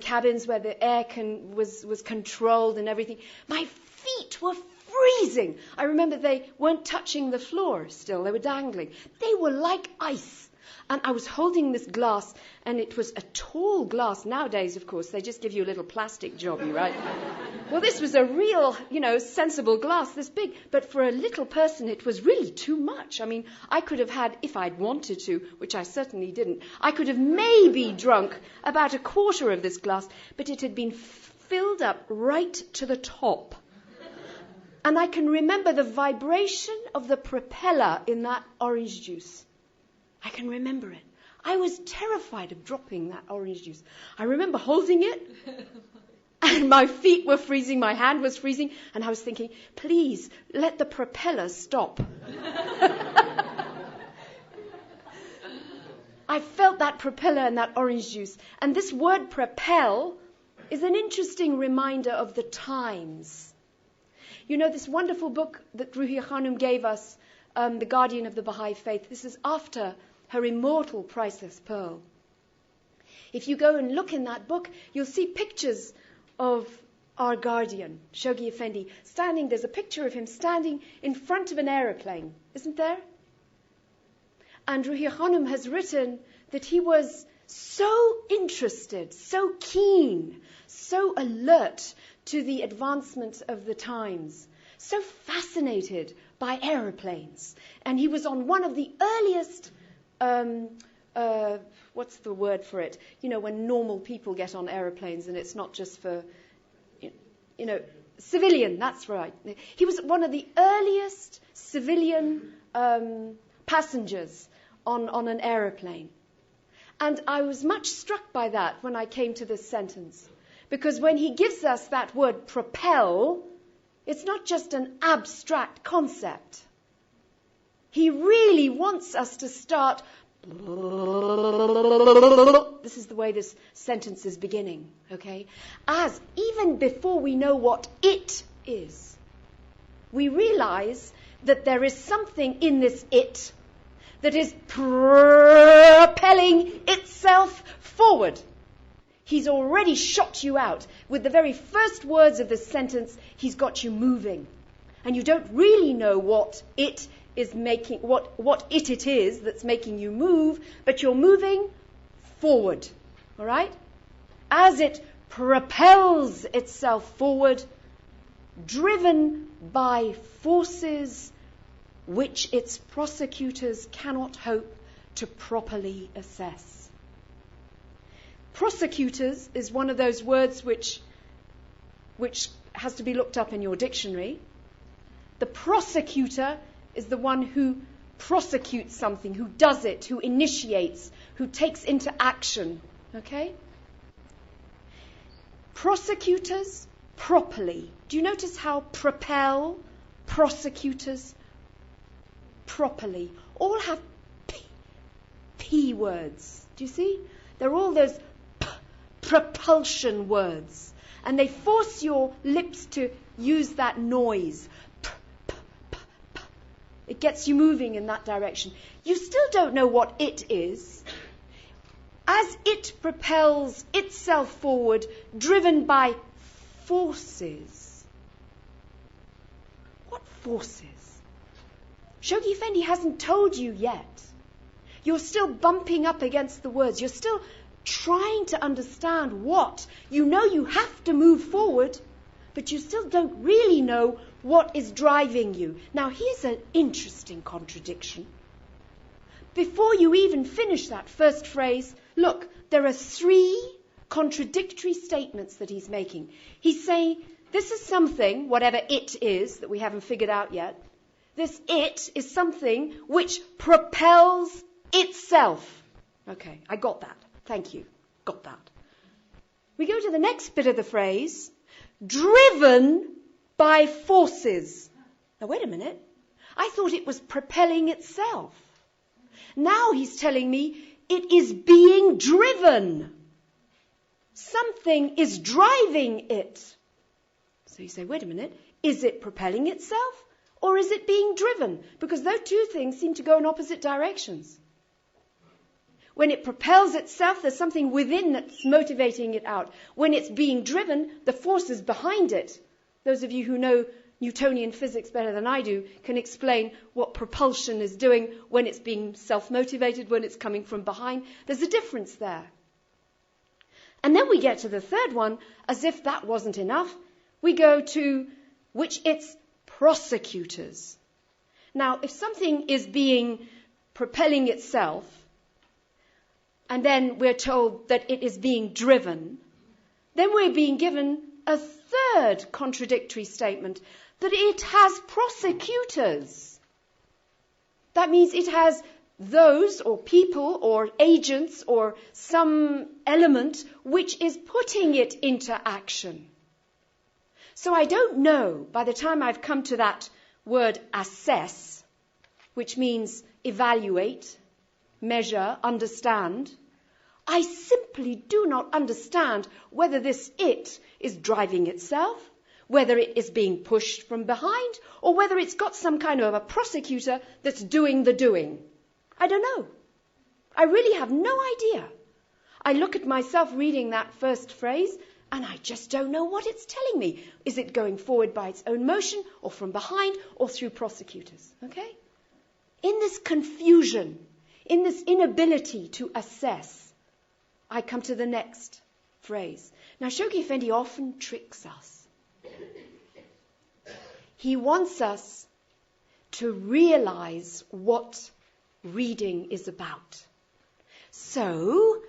S1: cabins where the air was controlled and everything. My feet were freezing. I remember they weren't touching the floor still. They were dangling. They were like ice. And I was holding this glass, and it was a tall glass. Nowadays, of course, they just give you a little plastic jobby, right? Well, this was a real, sensible glass, this big. But for a little person, it was really too much. I mean, I could have had, if I'd wanted to, which I certainly didn't, I could have maybe drunk about a quarter of this glass, but it had been filled up right to the top. And I can remember the vibration of the propeller in that orange juice. I can remember it. I was terrified of dropping that orange juice. I remember holding it, and my feet were freezing, my hand was freezing, and I was thinking, please, let the propeller stop. I felt that propeller and that orange juice. And this word propel is an interesting reminder of the times. You know, this wonderful book that Ruhiya Khanum gave us, The Guardian of the Baha'i Faith, this is after her immortal priceless pearl. If you go and look in that book, you'll see pictures of our guardian, Shoghi Effendi, standing. There's a picture of him standing in front of an aeroplane, isn't there? And Ruhiya Khanum has written that he was so interested, so keen, so alert to the advancement of the times, so fascinated by aeroplanes. And he was on one of the earliest, what's the word for it? You know, when normal people get on aeroplanes and it's not just for, you know, civilian, that's right. He was one of the earliest civilian passengers on an aeroplane. And I was much struck by that when I came to this sentence. Because when he gives us that word propel, it's not just an abstract concept. He really wants us to start. This is the way this sentence is beginning, okay? As even before we know what it is, we realize that there is something in this it that is propelling itself forward. He's already shot you out. With the very first words of this sentence, he's got you moving. And you don't really know what it is making, what it is that's making you move, but you're moving forward. All right? As it propels itself forward, driven by forces which its prosecutors cannot hope to properly assess. Prosecutors is one of those words which has to be looked up in your dictionary. The prosecutor is the one who prosecutes something, who does it, who initiates, who takes into action. Okay? Prosecutors properly. Do you notice how propel, prosecutors, properly, all have P words. Do you see? They're all those propulsion words. And they force your lips to use that noise. It gets you moving in that direction. You still don't know what it is. As it propels itself forward, driven by forces. What forces? Shoghi Effendi hasn't told you yet. You're still bumping up against the words. You're still trying to understand what. You know you have to move forward, but you still don't really know what is driving you. Now, here's an interesting contradiction. Before you even finish that first phrase, look, there are 3 contradictory statements that he's making. He's saying, this is something, whatever it is that we haven't figured out yet, this it is something which propels itself. Okay, I got that. Thank you. Got that. We go to the next bit of the phrase, driven by forces. Now, wait a minute. I thought it was propelling itself. Now he's telling me it is being driven. Something is driving it. So you say, wait a minute. Is it propelling itself? Or is it being driven? Because those two things seem to go in opposite directions. When it propels itself, there's something within that's motivating it out. When it's being driven, the forces behind it. Those of you who know Newtonian physics better than I do can explain what propulsion is doing when it's being self-motivated, when it's coming from behind. There's a difference there. And then we get to the third one, as if that wasn't enough. We go to which it's prosecutors. Now, if something is propelling itself, and then we're told that it is being driven, then we're being given a third contradictory statement, that it has prosecutors. That means it has those, or people, or agents, or some element which is putting it into action. So I don't know, by the time I've come to that word assess, which means evaluate, measure, understand, I simply do not understand whether this it is driving itself, whether it is being pushed from behind, or whether it's got some kind of a prosecutor that's doing the doing. I don't know. I really have no idea. I look at myself reading that first phrase, and I just don't know what it's telling me. Is it going forward by its own motion, or from behind, or through prosecutors? Okay? In this confusion, in this inability to assess, I come to the next phrase. Now, Shoghi Effendi often tricks us. He wants us to realize what reading is about. So,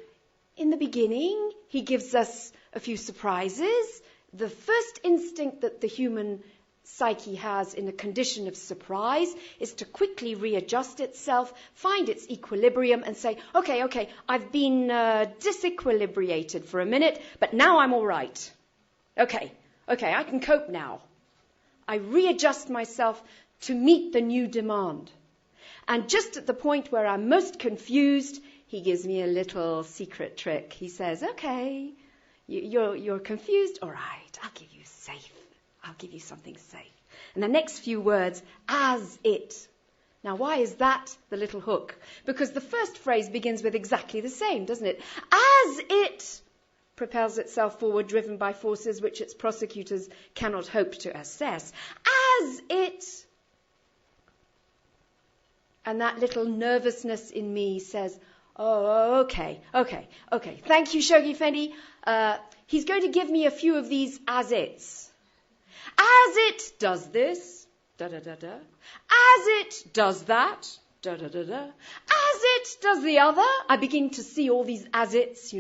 S1: in the beginning, he gives us a few surprises. The first instinct that the human psyche has in a condition of surprise is to quickly readjust itself, find its equilibrium and say, okay, I've been disequilibrated for a minute, but now I'm all right. Okay, I can cope now. I readjust myself to meet the new demand. And just at the point where I'm most confused, he gives me a little secret trick. He says, okay, you're confused? All right, I'll give you safe. I'll give you something safe. And the next few words, as it. Now, why is that the little hook? Because the first phrase begins with exactly the same, doesn't it? As it propels itself forward, driven by forces which its prosecutors cannot hope to assess. As it. And that little nervousness in me says, oh, okay. Thank you, Shoghi Effendi. He's going to give me a few of these as-its. As it does this, da-da-da-da. As it does that, da-da-da-da. As it does the other. I begin to see all these as-its,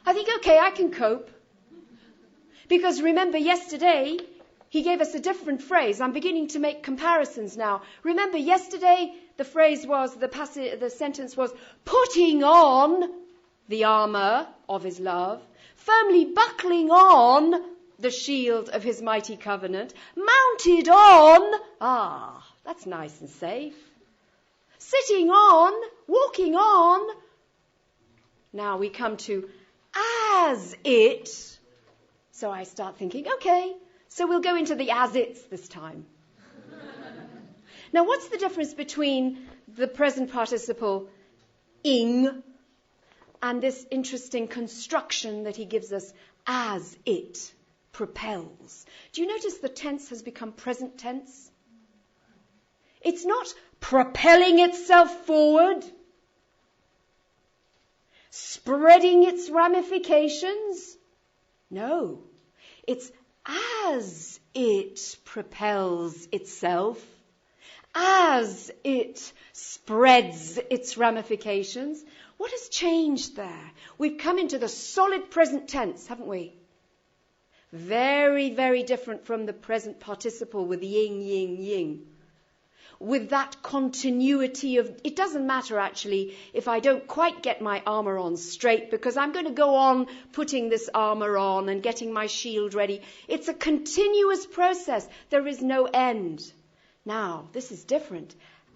S1: I think, okay, I can cope. Because remember yesterday, he gave us a different phrase. I'm beginning to make comparisons now. Remember yesterday, the phrase was, the sentence was, putting on the armor of his love, firmly buckling on the shield of his mighty covenant, mounted on, that's nice and safe, sitting on, walking on. Now we come to as it. So I start thinking, okay, so we'll go into the as-its this time. Now, what's the difference between the present participle ing and this interesting construction that he gives us, as it propels? Do you notice the tense has become present tense? It's not propelling itself forward, spreading its ramifications. No, it's as it propels itself, as it spreads its ramifications. What has changed there? We've come into the solid present tense, haven't we? Very, very different from the present participle with yin, yin, yin. With that continuity of, it doesn't matter actually if I don't quite get my armor on straight, because I'm going to go on putting this armor on and getting my shield ready. It's a continuous process. There is no end. Now, this is different.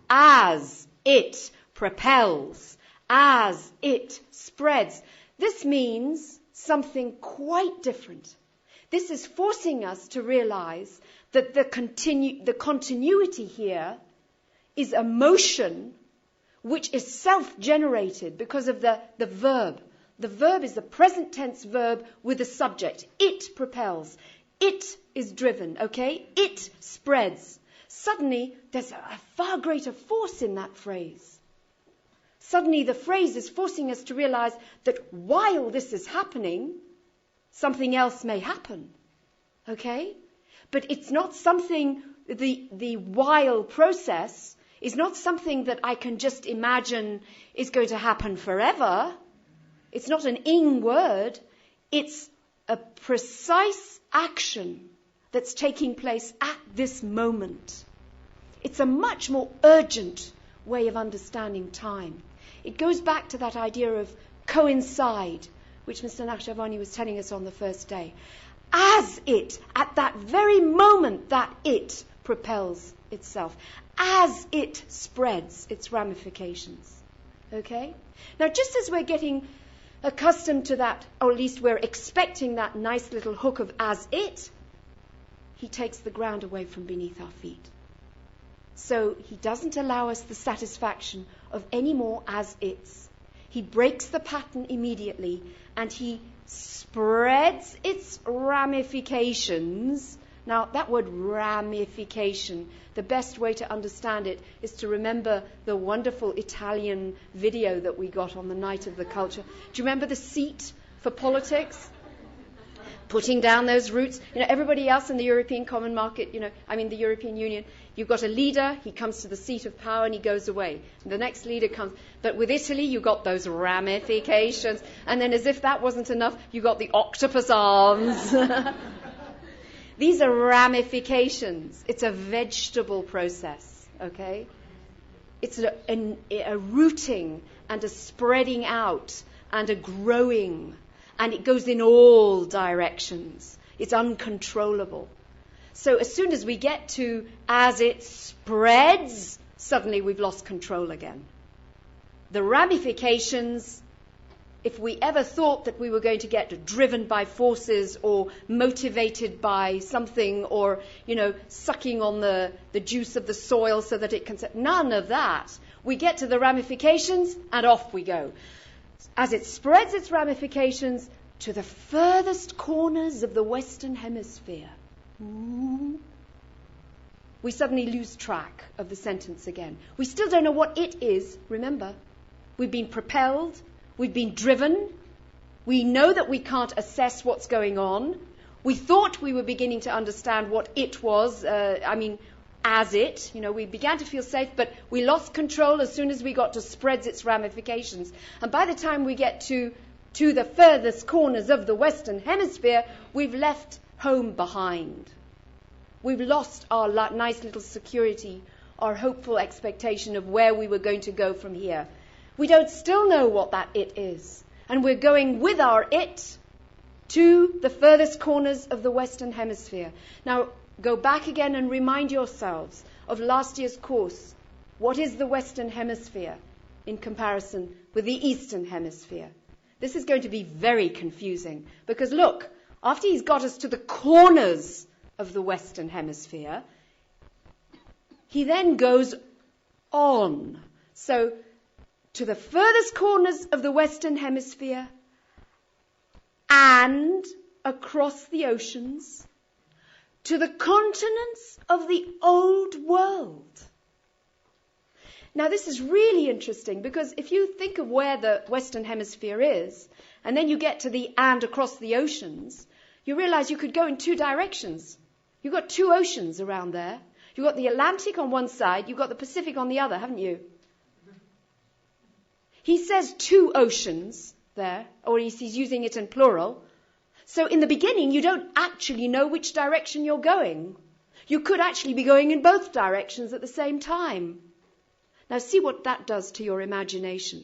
S1: As it propels, as it spreads. This means something quite different. This is forcing us to realize that the continuity here is a motion which is self-generated because of the verb. The verb is the present tense verb with a subject. It propels. It is driven, okay? It spreads. Suddenly, there's a far greater force in that phrase. Suddenly, the phrase is forcing us to realize that while this is happening, something else may happen, okay? But it's not something, the while process is not something that I can just imagine is going to happen forever. It's not an ing word. It's a precise action that's taking place at this moment. It's a much more urgent way of understanding time. It goes back to that idea of coincide, which Mr. Nakhjaváni was telling us on the first day. As it, at that very moment that it propels itself, as it spreads its ramifications. Okay? Now, just as we're getting accustomed to that, or at least we're expecting that nice little hook of as it, he takes the ground away from beneath our feet. So he doesn't allow us the satisfaction of any more as-its. He breaks the pattern immediately and he spreads its ramifications Now, that word ramification, the best way to understand it is to remember the wonderful Italian video that we got on the Night of the Culture. Do you remember the seat for politics? Putting down those roots. Everybody else in the European Common Market, the European Union, you've got a leader, he comes to the seat of power and he goes away. And the next leader comes. But with Italy, you got those ramifications. And then as if that wasn't enough, you got the octopus arms. These are ramifications. It's a vegetable process, okay? It's a rooting and a spreading out and a growing. And it goes in all directions. It's uncontrollable. So as soon as we get to as it spreads, suddenly we've lost control again. The ramifications, if we ever thought that we were going to get driven by forces or motivated by something or, sucking on the juice of the soil so that it can... None of that. We get to the ramifications and off we go. As it spreads its ramifications to the furthest corners of the Western Hemisphere, we suddenly lose track of the sentence again. We still don't know what it is, remember. We've been propelled, we've been driven, we know that we can't assess what's going on. We thought we were beginning to understand what it was, as it, we began to feel safe, but we lost control as soon as we got to spreads its ramifications. And by the time we get to the furthest corners of the Western Hemisphere, we've left home behind. We've lost our nice little security, our hopeful expectation of where we were going to go from here. We don't still know what that it is. And we're going with our it to the furthest corners of the Western Hemisphere. Now, go back again and remind yourselves of last year's course. What is the Western Hemisphere in comparison with the Eastern Hemisphere? This is going to be very confusing because look, after he's got us to the corners of the Western Hemisphere, he then goes on. So, to the furthest corners of the Western Hemisphere and across the oceans, to the continents of the old world. Now, this is really interesting because if you think of where the Western Hemisphere is, and then you get to the and across the oceans, you realize you could go in two directions. You've got two oceans around there. You've got the Atlantic on one side, you've got the Pacific on the other, haven't you? He says two oceans there, or he's using it in plural. So in the beginning, you don't actually know which direction you're going. You could actually be going in both directions at the same time. Now see what that does to your imagination.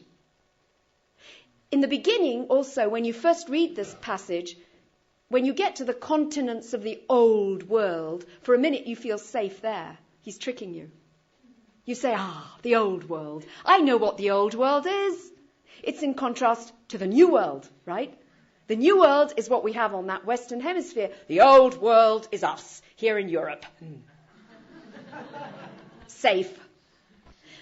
S1: In the beginning, also, when you first read this passage, when you get to the continents of the old world, for a minute you feel safe there. He's tricking you. You say, the old world. I know what the old world is. It's in contrast to the new world, right? The new world is what we have on that Western Hemisphere. The old world is us, here in Europe. Safe.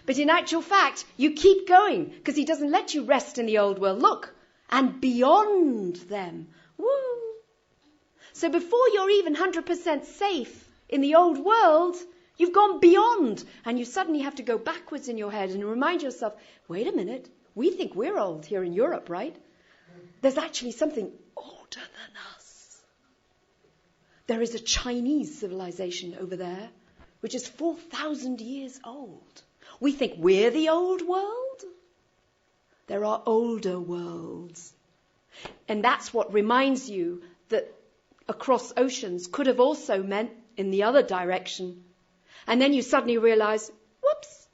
S1: But in actual fact, you keep going, because he doesn't let you rest in the old world. Look, and beyond them. Woo! So before you're even 100% safe in the old world, you've gone beyond. And you suddenly have to go backwards in your head and remind yourself, wait a minute, we think we're old here in Europe, right? There's actually something older than us. There is a Chinese civilization over there, which is 4,000 years old. We think we're the old world. There are older worlds. And that's what reminds you that across oceans could have also meant in the other direction. And then you suddenly realize, whoops,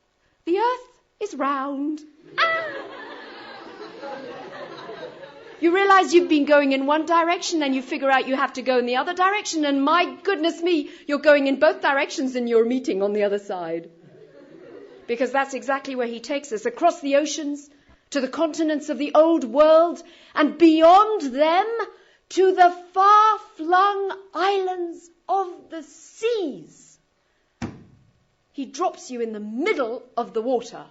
S1: the earth is round. You realize you've been going in one direction and you figure out you have to go in the other direction. And my goodness me, you're going in both directions and you're meeting on the other side. Because that's exactly where he takes us, across the oceans, to the continents of the old world, and beyond them to the far-flung islands of the seas. He drops you in the middle of the water.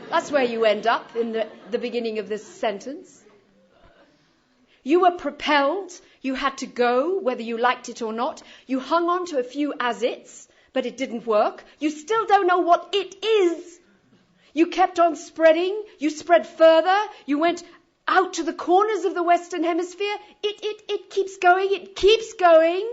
S1: That's where you end up in the beginning of this sentence. You were propelled. You had to go, whether you liked it or not. You hung on to a few as-its, but it didn't work. You still don't know what it is. You kept on spreading. You spread further. You went out to the corners of the Western Hemisphere. It keeps going. It keeps going.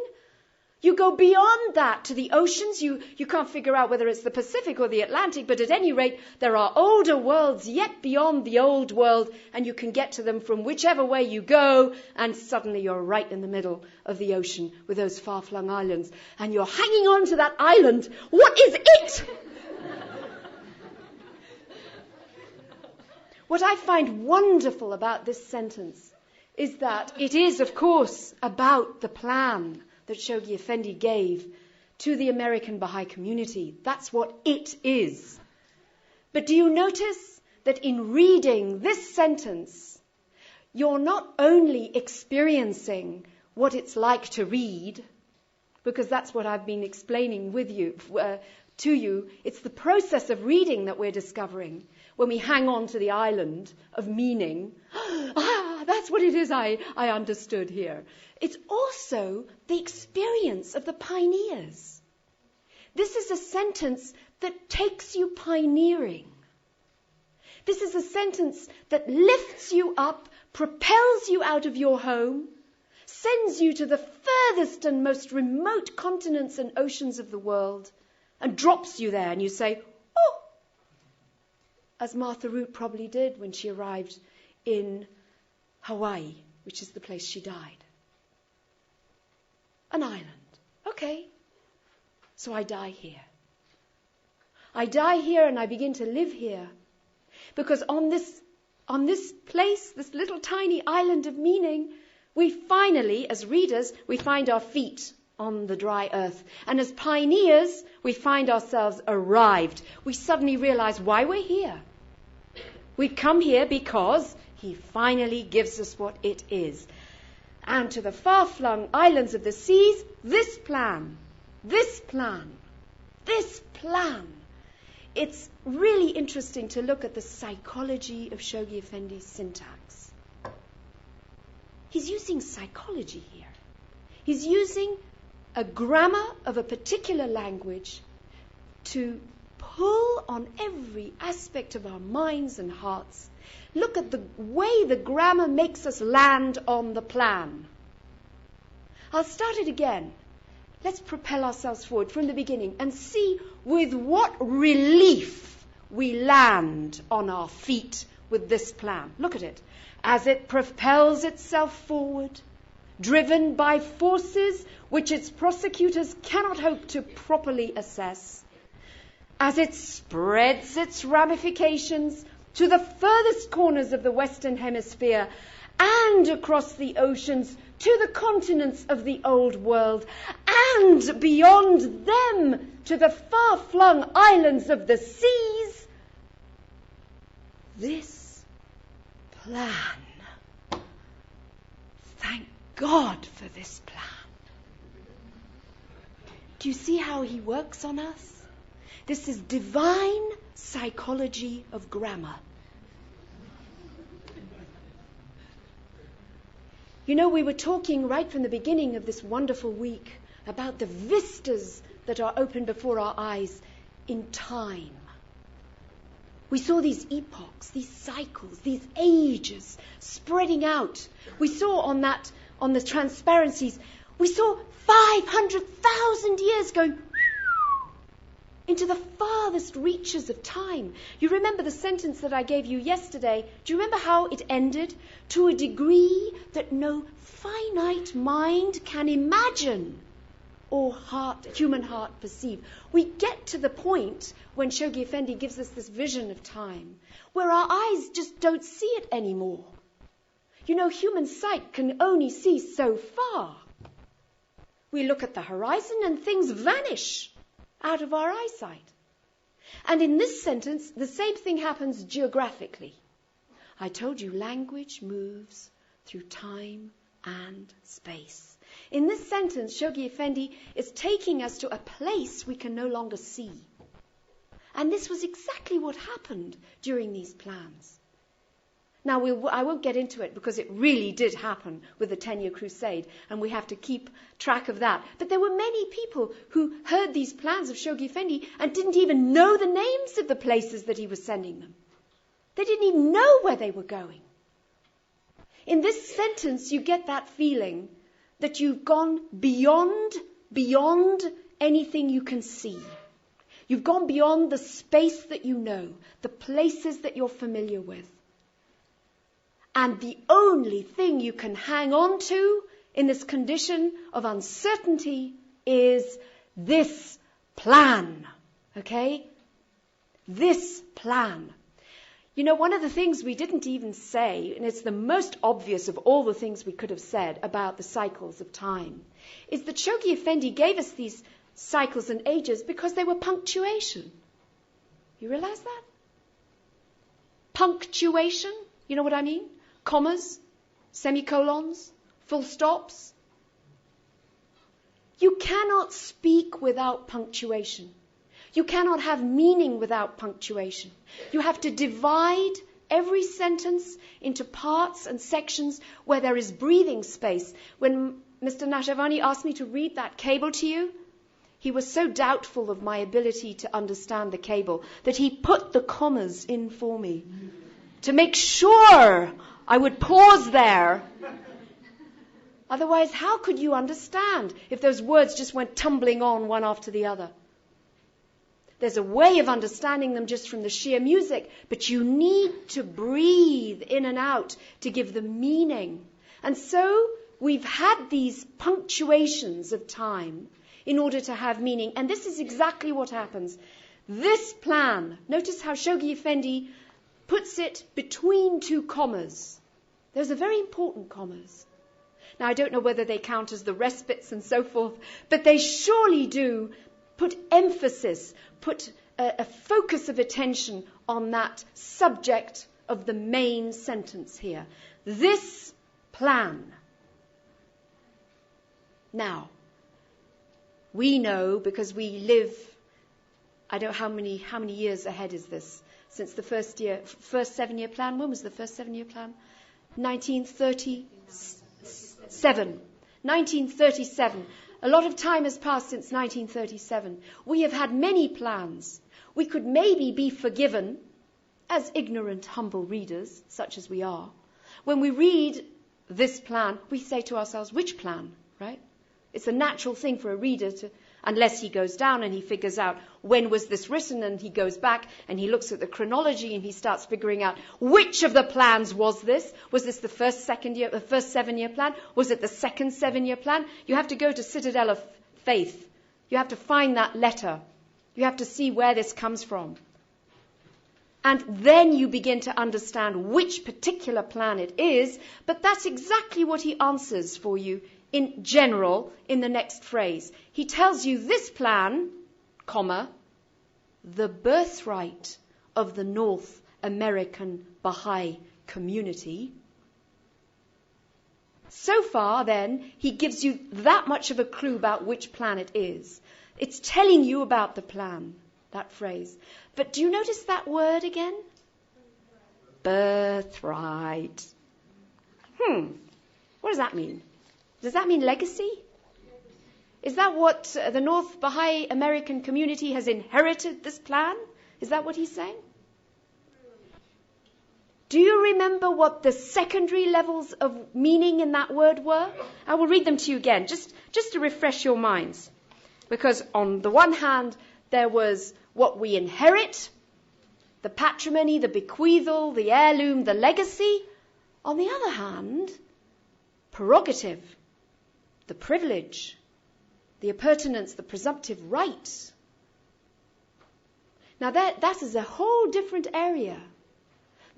S1: You go beyond that to the oceans. You can't figure out whether it's the Pacific or the Atlantic, but at any rate, there are older worlds yet beyond the old world, and you can get to them from whichever way you go, and suddenly you're right in the middle of the ocean with those far-flung islands, and you're hanging on to that island. What is it? What I find wonderful about this sentence is that it is, of course, about the plan that Shoghi Effendi gave to the American Baha'i community. That's what it is. But do you notice that in reading this sentence, you're not only experiencing what it's like to read, because that's what I've been explaining with you, to you. It's the process of reading that we're discovering when we hang on to the island of meaning. That's what it is I understood here. It's also the experience of the pioneers. This is a sentence that takes you pioneering. This is a sentence that lifts you up, propels you out of your home, sends you to the furthest and most remote continents and oceans of the world, and drops you there, and you say, oh, as Martha Root probably did when she arrived in Hawaii, which is the place she died. An island. Okay. So I die here. I die here and I begin to live here. Because on this place, this little tiny island of meaning, we finally, as readers, we find our feet on the dry earth. And as pioneers, we find ourselves arrived. We suddenly realize why we're here. We've come here because he finally gives us what it is. And to the far-flung islands of the seas, this plan. It's really interesting to look at the psychology of Shoghi Effendi's syntax. He's using psychology here. He's using a grammar of a particular language to pull on every aspect of our minds and hearts. Look at the way the grammar makes us land on the plan. I'll start it again. Let's propel ourselves forward from the beginning and see with what relief we land on our feet with this plan. Look at it. As it propels itself forward, driven by forces which its prosecutors cannot hope to properly assess, as it spreads its ramifications to the furthest corners of the Western Hemisphere and across the oceans to the continents of the Old World and beyond them to the far-flung islands of the seas, this plan. Thank God for this plan. Do you see how he works on us? This is divine psychology of grammar. You know, we were talking right from the beginning of this wonderful week about the vistas that are open before our eyes in time. We saw these epochs, these cycles, these ages spreading out. We saw on the transparencies, we saw 500,000 years going into the farthest reaches of time. You remember the sentence that I gave you yesterday? Do you remember how it ended? To a degree that no finite mind can imagine or human heart perceive. We get to the point when Shoghi Effendi gives us this vision of time where our eyes just don't see it anymore. You know, human sight can only see so far. We look at the horizon and things vanish out of our eyesight. And in this sentence, the same thing happens geographically. I told you language moves through time and space. In this sentence, Shoghi Effendi is taking us to a place we can no longer see. And this was exactly what happened during these plans. Now, I won't get into it because it really did happen with the 10-year crusade, and we have to keep track of that. But there were many people who heard these plans of Shoghi Effendi and didn't even know the names of the places that he was sending them. They didn't even know where they were going. In this sentence, you get that feeling that you've gone beyond anything you can see. You've gone beyond the space that you know, the places that you're familiar with. And the only thing you can hang on to in this condition of uncertainty is this plan. Okay? This plan. You know, one of the things we didn't even say, and it's the most obvious of all the things we could have said about the cycles of time, is that Shoghi Effendi gave us these cycles and ages because they were punctuation. You realize that? Punctuation, you know what I mean? Commas, semicolons, full stops. You cannot speak without punctuation. You cannot have meaning without punctuation. You have to divide every sentence into parts and sections where there is breathing space. When Mr. Nakhjaváni asked me to read that cable to you, he was so doubtful of my ability to understand the cable that he put the commas in for me to make sure I would pause there. Otherwise, how could you understand if those words just went tumbling on one after the other? There's a way of understanding them just from the sheer music, but you need to breathe in and out to give them meaning. And so we've had these punctuations of time in order to have meaning. And this is exactly what happens. This plan, notice how Shoghi Effendi puts it between two commas. Those are very important commas. Now, I don't know whether they count as the respites and so forth, but they surely do put emphasis, put a focus of attention on that subject of the main sentence here. This plan. Now, we know because we live, I don't know how many years ahead is this since the first 7-year plan. When was the first 7-year plan? 1937. 1937. A lot of time has passed since 1937. We have had many plans. We could maybe be forgiven, as ignorant, humble readers, such as we are. When we read this plan, we say to ourselves, which plan, right? It's a natural thing for a reader to, unless he goes down and he figures out when was this written, and he goes back and he looks at the chronology and he starts figuring out which of the plans was this? Was this the first 7-year plan? Was it the second 7-year plan? You have to go to Citadel of Faith. You have to find that letter. You have to see where this comes from. And then you begin to understand which particular plan it is, but that's exactly what he answers for you in general in the next phrase. He tells you this plan, comma, the birthright of the North American Baha'i community. So far, then, he gives you that much of a clue about which plan it is. It's telling you about the plan, that phrase. But do you notice that word again? Birthright. What does that mean? Does that mean legacy? Is that what the North Baha'i American community has inherited, this plan? Is that what he's saying? Do you remember what the secondary levels of meaning in that word were? I will read them to you again, just to refresh your minds. Because on the one hand, there was what we inherit, the patrimony, the bequeathal, the heirloom, the legacy. On the other hand, prerogative, the privilege, the appurtenance, the presumptive right. Now that is a whole different area.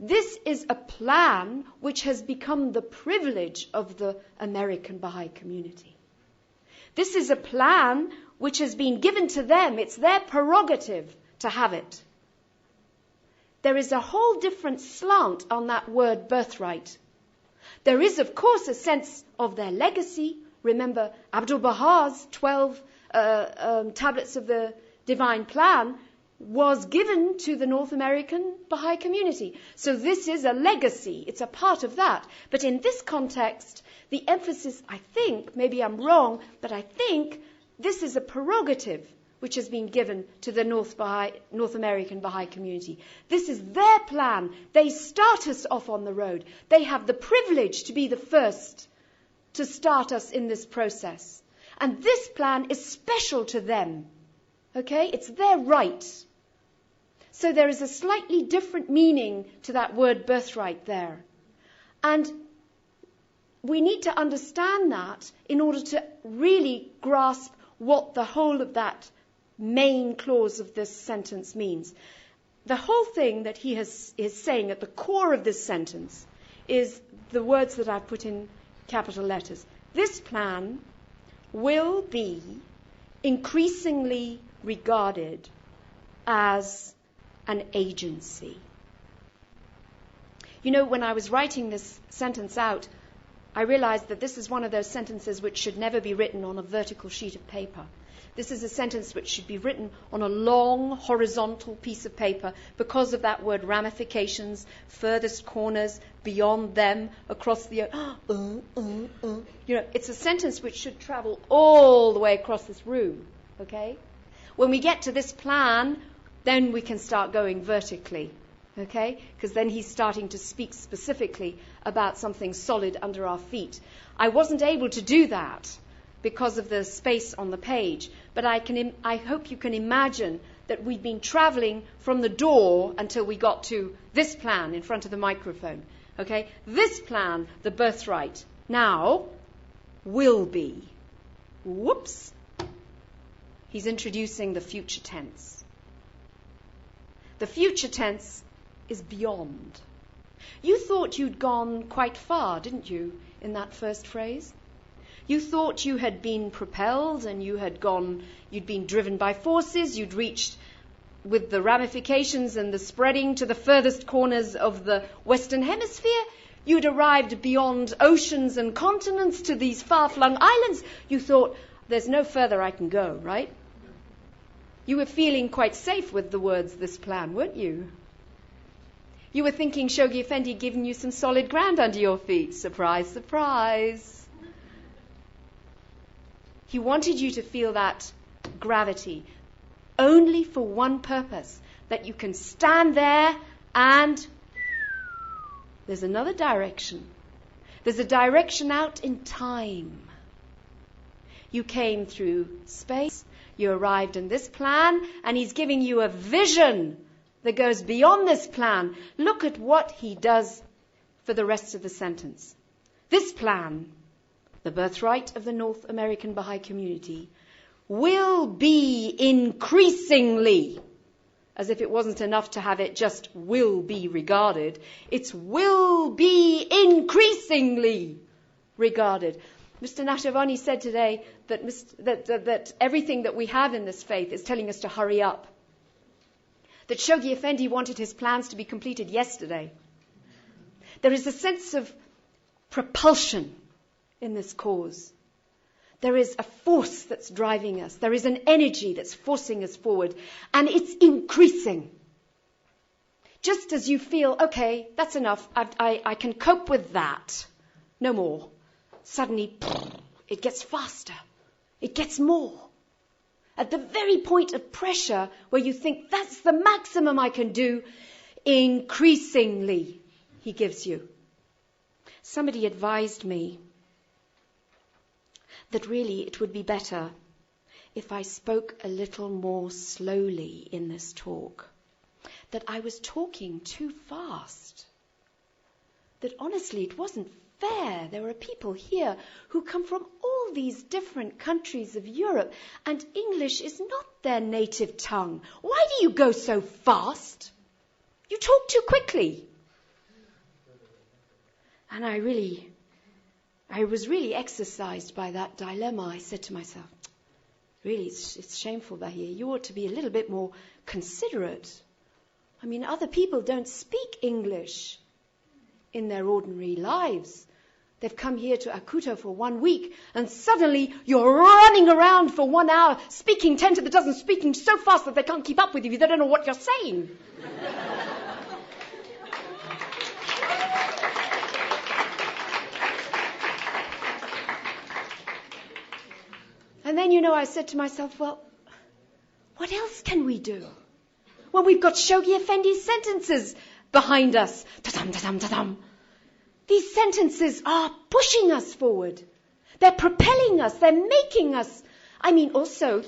S1: This is a plan which has become the privilege of the American Baha'i community. This is a plan which has been given to them. It's their prerogative to have it. There is a whole different slant on that word birthright. There is, of course, a sense of their legacy. Remember, Abdul Baha's 12 tablets of the divine plan. was given to the North American Baha'i community. So this is a legacy. It's a part of that. But in this context, the emphasis, I think, maybe I'm wrong, but I think this is a prerogative which has been given to the North American Baha'i community. This is their plan. They start us off on the road. They have the privilege to be the first to start us in this process. And this plan is special to them. Okay? It's their right. So there is a slightly different meaning to that word birthright there. And we need to understand that in order to really grasp what the whole of that main clause of this sentence means. The whole thing that he is saying at the core of this sentence is the words that I've put in capital letters. This plan will be increasingly regarded as an agency. You know, when I was writing this sentence out, I realized that this is one of those sentences which should never be written on a vertical sheet of paper. This is a sentence which should be written on a long, horizontal piece of paper because of that word ramifications, furthest corners, beyond them, across the... You know, it's a sentence which should travel all the way across this room, okay? When we get to this plan, then we can start going vertically, okay? Because then he's starting to speak specifically about something solid under our feet. I wasn't able to do that because of the space on the page. But I hope you can imagine that we've been traveling from the door until we got to this plan in front of the microphone. Okay? This plan, the birthright, now will be. Whoops. He's introducing the future tense. The future tense is beyond. You thought you'd gone quite far, didn't you, in that first phrase? You thought you had been propelled and you'd been driven by forces, you'd reached with the ramifications and the spreading to the furthest corners of the Western Hemisphere. You'd arrived beyond oceans and continents to these far-flung islands. You thought, there's no further I can go, right? You were feeling quite safe with the words, this plan, weren't you? You were thinking Shoghi Effendi had given you some solid ground under your feet. Surprise, surprise. He wanted you to feel that gravity only for one purpose, that you can stand there and there's another direction. There's a direction out in time. You came through space, you arrived in this plan, and he's giving you a vision that goes beyond this plan. Look at what he does for the rest of the sentence. This plan, the birthright of the North American Baha'i community, will be increasingly, as if it wasn't enough to have it just will be regarded, it's will be increasingly regarded. Mr. Nakhjaváni said today that everything that we have in this faith is telling us to hurry up. That Shoghi Effendi wanted his plans to be completed yesterday. There is a sense of propulsion in this cause. There is a force that's driving us. There is an energy that's forcing us forward. And it's increasing. Just as you feel, okay, that's enough. I can cope with that. No more. Suddenly, it gets faster. It gets more. At the very point of pressure where you think that's the maximum I can do, increasingly he gives you. Somebody advised me that really it would be better if I spoke a little more slowly in this talk. That I was talking too fast. That honestly it wasn't fair. There are people here who come from all these different countries of Europe, and English is not their native tongue. Why do you go so fast? You talk too quickly. And I was really exercised by that dilemma. I said to myself, really, it's shameful, Bahiyyih. You ought to be a little bit more considerate. I mean, other people don't speak English in their ordinary lives. They've come here to Acuto for 1 week, and suddenly you're running around for 1 hour, speaking 10 to the dozen, speaking so fast that they can't keep up with you. They don't know what you're saying. And then, I said to myself, well, what else can we do? Well, we've got Shoghi Effendi's sentences behind us. Ta-dum, ta-dum, ta-dum. These sentences are pushing us forward. They're propelling us. They're making us. I mean, also,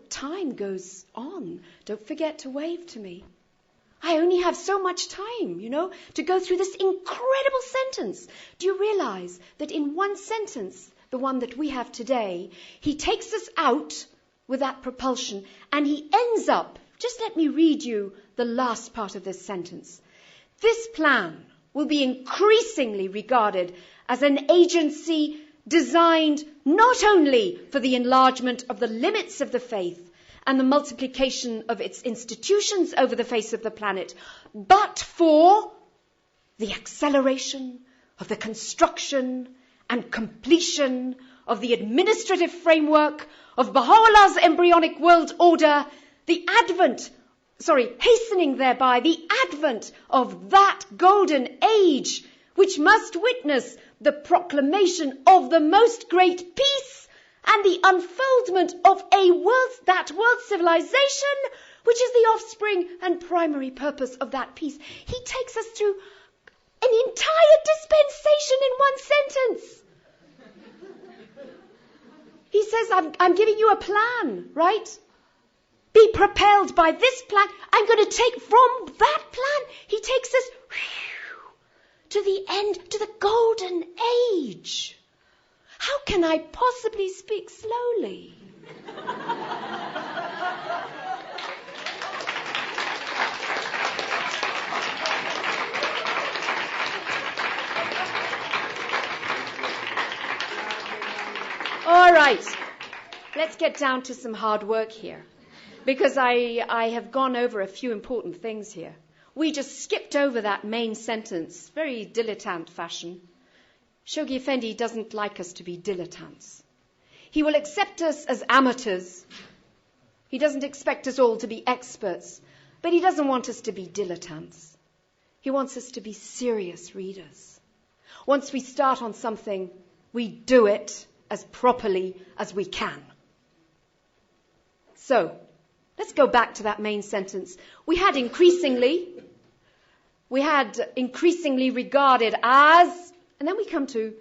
S1: time goes on. Don't forget to wave to me. I only have so much time, to go through this incredible sentence. Do you realize that in one sentence, the one that we have today, he takes us out with that propulsion and he ends up, just let me read you the last part of this sentence. This plan will be increasingly regarded as an agency designed not only for the enlargement of the limits of the faith and the multiplication of its institutions over the face of the planet, but for the acceleration of the construction and completion of the administrative framework of Baha'u'llah's embryonic world order, hastening thereby the advent of that golden age, which must witness the proclamation of the most great peace and the unfoldment of that world civilization, which is the offspring and primary purpose of that peace. He takes us through an entire dispensation in one sentence. He says, I'm giving you a plan, right? Be propelled by this plan. I'm going to take from that plan. He takes us to the end, to the golden age. How can I possibly speak slowly? All right, let's get down to some hard work here, because I have gone over a few important things here. We just skipped over that main sentence, very dilettante fashion. Shoghi Effendi doesn't like us to be dilettantes. He will accept us as amateurs. He doesn't expect us all to be experts, but he doesn't want us to be dilettantes. He wants us to be serious readers. Once we start on something, we do it as properly as we can. So, let's go back to that main sentence. We had increasingly regarded as, and then we come to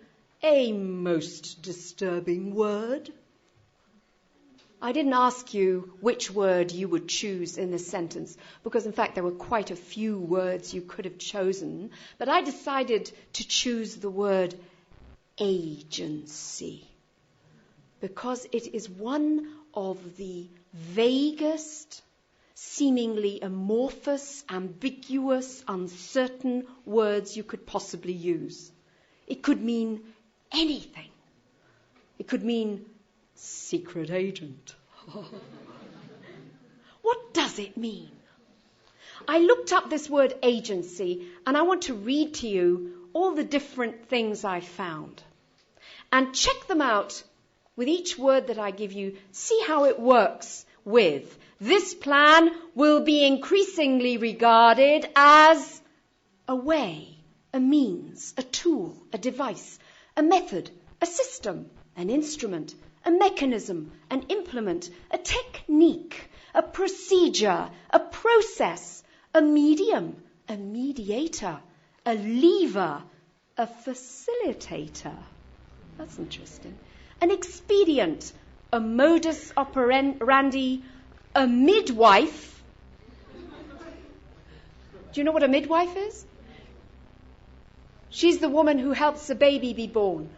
S1: a most disturbing word. I didn't ask you which word you would choose in this sentence, because in fact there were quite a few words you could have chosen, but I decided to choose the word agency, because it is one of the vaguest, seemingly amorphous, ambiguous, uncertain words you could possibly use. It could mean anything. It could mean secret agent. What does it mean? I looked up this word agency, and I want to read to you all the different things I found. And check them out with each word that I give you. See how it works with. This plan will be increasingly regarded as a way, a means, a tool, a device, a method, a system, an instrument, a mechanism, an implement, a technique, a procedure, a process, a medium, a mediator, a lever, a facilitator. That's interesting. An expedient, a modus operandi, a midwife. Do you know what a midwife is? She's the woman who helps a baby be born.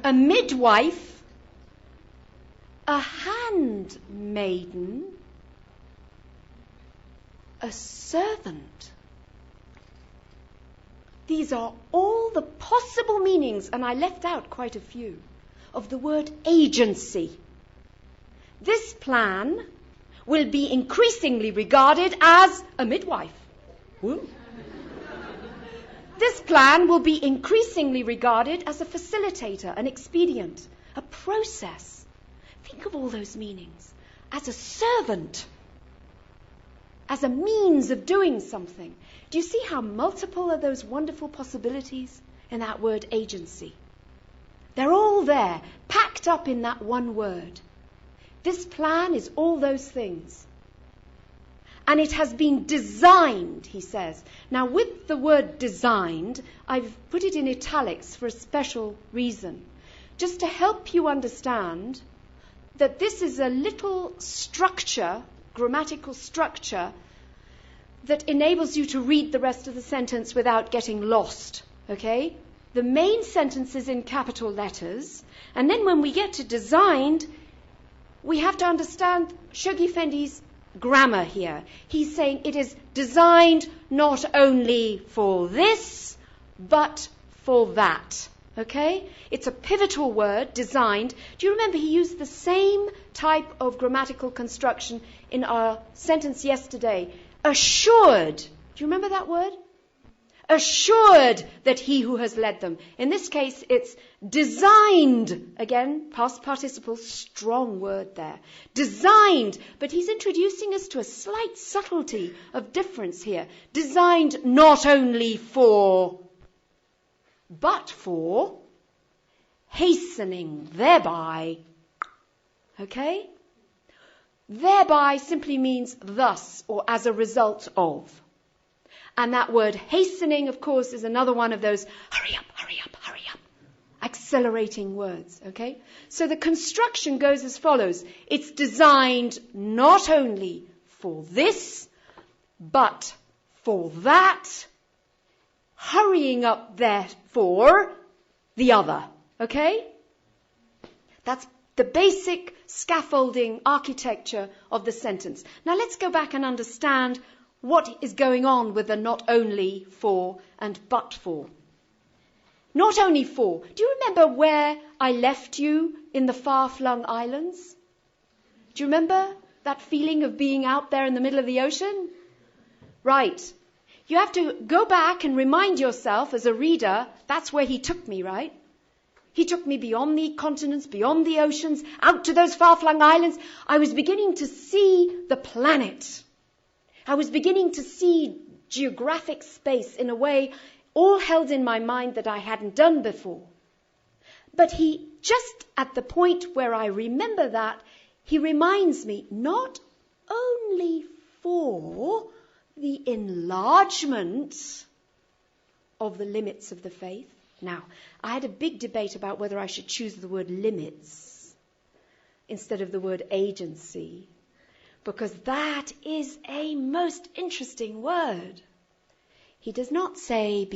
S1: A midwife, a handmaiden, a servant. These are all the possible meanings, and I left out quite a few, of the word agency. This plan will be increasingly regarded as a midwife. Woo. This plan will be increasingly regarded as a facilitator, an expedient, a process. Think of all those meanings. As a servant, as a means of doing something. Do you see how multiple are those wonderful possibilities in that word agency? They're all there, packed up in that one word. This plan is all those things. And it has been designed, he says. Now, with the word designed, I've put it in italics for a special reason. Just to help you understand that this is a little structure, grammatical structure, that enables you to read the rest of the sentence without getting lost. Okay? The main sentence is in capital letters, and then when we get to designed, we have to understand Shoghi Effendi's grammar here. He's saying it is designed not only for this, but for that. Okay? It's a pivotal word, designed. Do you remember he used the same type of grammatical construction in our sentence yesterday? Assured. Do you remember that word? Assured that he who has led them. In this case, it's designed. Again, past participle, strong word there. Designed. But he's introducing us to a slight subtlety of difference here. Designed not only for, but for hastening thereby. Okay? Thereby simply means thus or as a result of. And that word hastening, of course, is another one of those hurry up, hurry up, hurry up, accelerating words, okay? So the construction goes as follows. It's designed not only for this, but for that, hurrying up therefore the other, okay? That's the basic scaffolding architecture of the sentence. Now let's go back and understand what is going on with the not only for and but for. Not only for. Do you remember where I left you in the far-flung islands? Do you remember that feeling of being out there in the middle of the ocean? Right. You have to go back and remind yourself as a reader, that's where he took me, right? He took me beyond the continents, beyond the oceans, out to those far-flung islands. I was beginning to see the planet. I was beginning to see geographic space in a way all held in my mind that I hadn't done before. But he, just at the point where I remember that, he reminds me not only for the enlargement of the limits of the faith. Now, I had a big debate about whether I should choose the word limits instead of the word agency, because that is a most interesting word. He does not say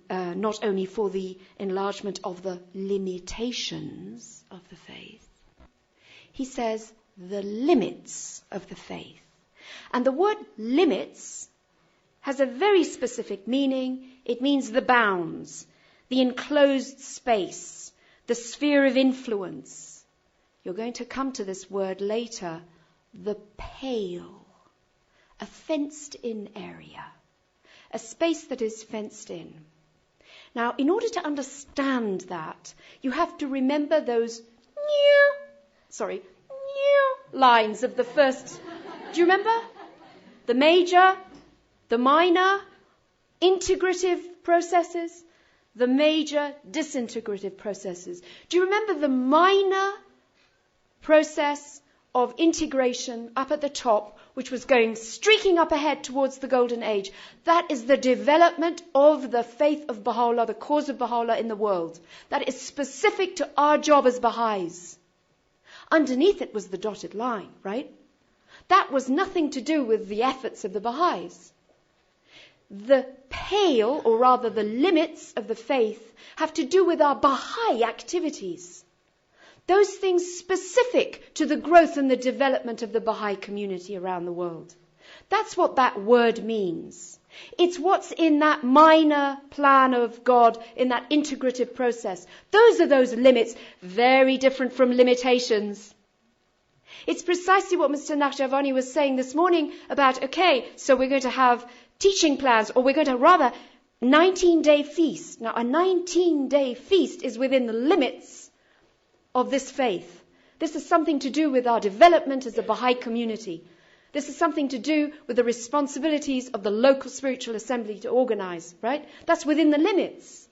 S1: not only for the enlargement of the limitations of the faith. He says the limits of the faith. And the word limits has a very specific meaning. It means the bounds, the enclosed space, the sphere of influence. You're going to come to this word later, the pale, a fenced-in area, a space that is fenced in. Now, in order to understand that, you have to remember those lines of the first. Do you remember? The major, the minor, integrative processes, the major disintegrative processes. Do you remember the minor process of integration up at the top, which was going streaking up ahead towards the golden age? That is the development of the faith of Baha'u'llah, the cause of Baha'u'llah in the world. That is specific to our job as Baha'is. Underneath it was the dotted line, right? That was nothing to do with the efforts of the Baha'is. The pale, or rather the limits of the faith, have to do with our Baha'i activities. Those things specific to the growth and the development of the Baha'i community around the world. That's what that word means. It's what's in that minor plan of God, in that integrative process. Those are those limits, very different from limitations. It's precisely what Mr. Nakhjáváni was saying this morning about, okay, so we're going to have teaching plans, or we're going to rather 19-day feast. Now, a 19-day feast is within the limits of this faith. This is something to do with our development as a Baha'i community. This is something to do with the responsibilities of the local spiritual assembly to organize, right? That's within the limits.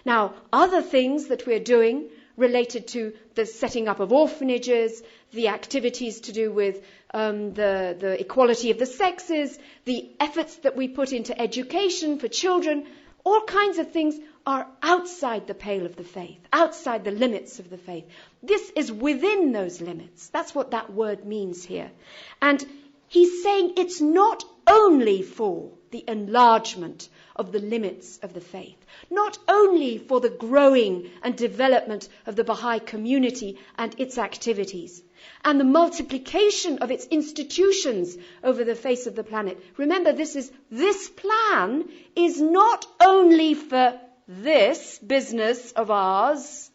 S1: Now, other things that we're doing related to the setting up of orphanages, the activities to do with the equality of the sexes, the efforts that we put into education for children, all kinds of things are outside the pale of the faith, outside the limits of the faith. This is within those limits. That's what that word means here. And he's saying it's not only for the enlargement of the limits of the faith, not only for the growing and development of the Baha'i community and its activities, and the multiplication of its institutions over the face of the planet. Remember, this plan is not only for this business of ours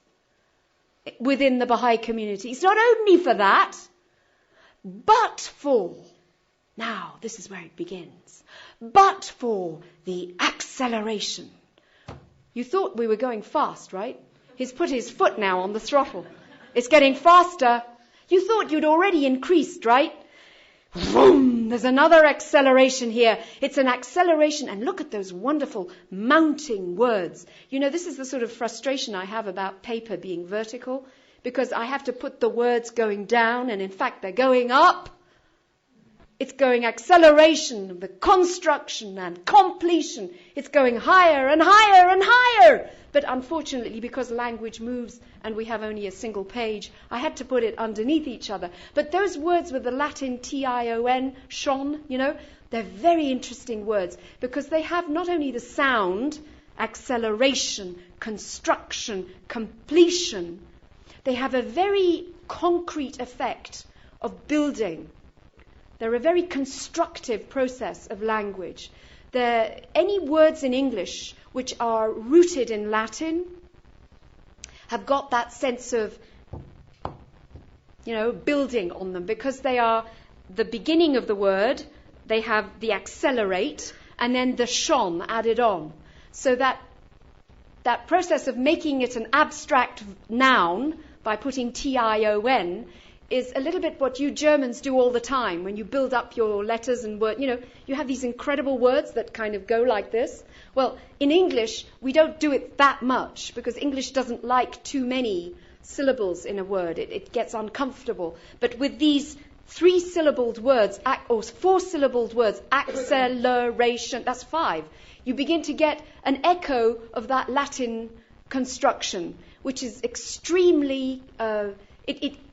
S1: within the Baha'i community. It's not only for that, but for, now this is where it begins, but for the acceleration. You thought we were going fast, right? He's put his foot now on the throttle. It's getting faster. You thought you'd already increased, right? Vroom! There's another acceleration here. It's an acceleration, and look at those wonderful mounting words. You know, this is the sort of frustration I have about paper being vertical, because I have to put the words going down, and in fact they're going up. It's going acceleration of the construction and completion. It's going higher and higher and higher. But unfortunately, because language moves and we have only a single page, I had to put it underneath each other. But those words with the Latin T-I-O-N, shon, you know, they're very interesting words because they have not only the sound, acceleration, construction, completion, they have a very concrete effect of building. They're a very constructive process of language. Any words in English which are rooted in Latin have got that sense of, you know, building on them because they are the beginning of the word, they have the accelerate, and then the shon added on. So that process of making it an abstract noun by putting T-I-O-N is a little bit what you Germans do all the time when you build up your letters and words. You know, you have these incredible words that kind of go like this. Well, in English, we don't do it that much because English doesn't like too many syllables in a word. It gets uncomfortable. But with these 3-syllabled words, or 4-syllabled words, acceleration, that's 5. You begin to get an echo of that Latin construction, which is extremely...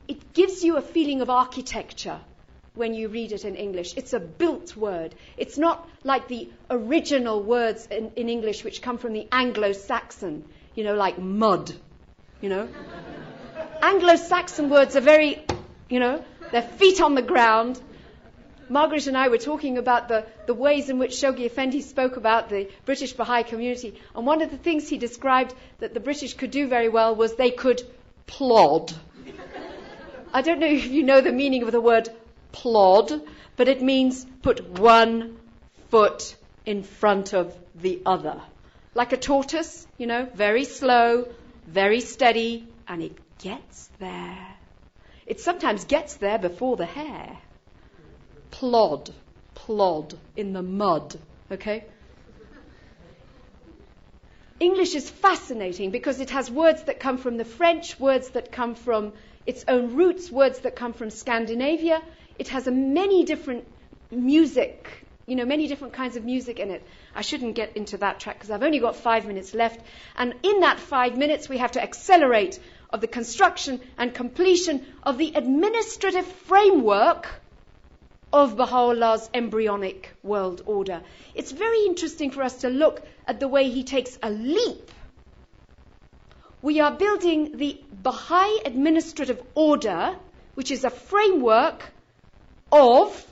S1: It gives you a feeling of architecture when you read it in English. It's a built word. It's not like the original words in English which come from the Anglo-Saxon, you know, like mud, you know. Anglo-Saxon words are very, you know, their feet on the ground. Margaret and I were talking about the ways in which Shoghi Effendi spoke about the British Baha'i community. And one of the things he described that the British could do very well was they could plod. I don't know if you know the meaning of the word plod, but it means put one foot in front of the other. Like a tortoise, you know, very slow, very steady, and it gets there. It sometimes gets there before the hare. Plod in the mud, okay? English is fascinating because it has words that come from the French, words that come from its own roots, words that come from Scandinavia. It has many different music, you know, many different kinds of music in it. I shouldn't get into that track because I've only got 5 minutes left. And in that 5 minutes, we have to accelerate of the construction and completion of the administrative framework of Baha'u'llah's embryonic world order. It's very interesting for us to look at the way he takes a leap. We are building the Baha'i administrative order, which is a framework of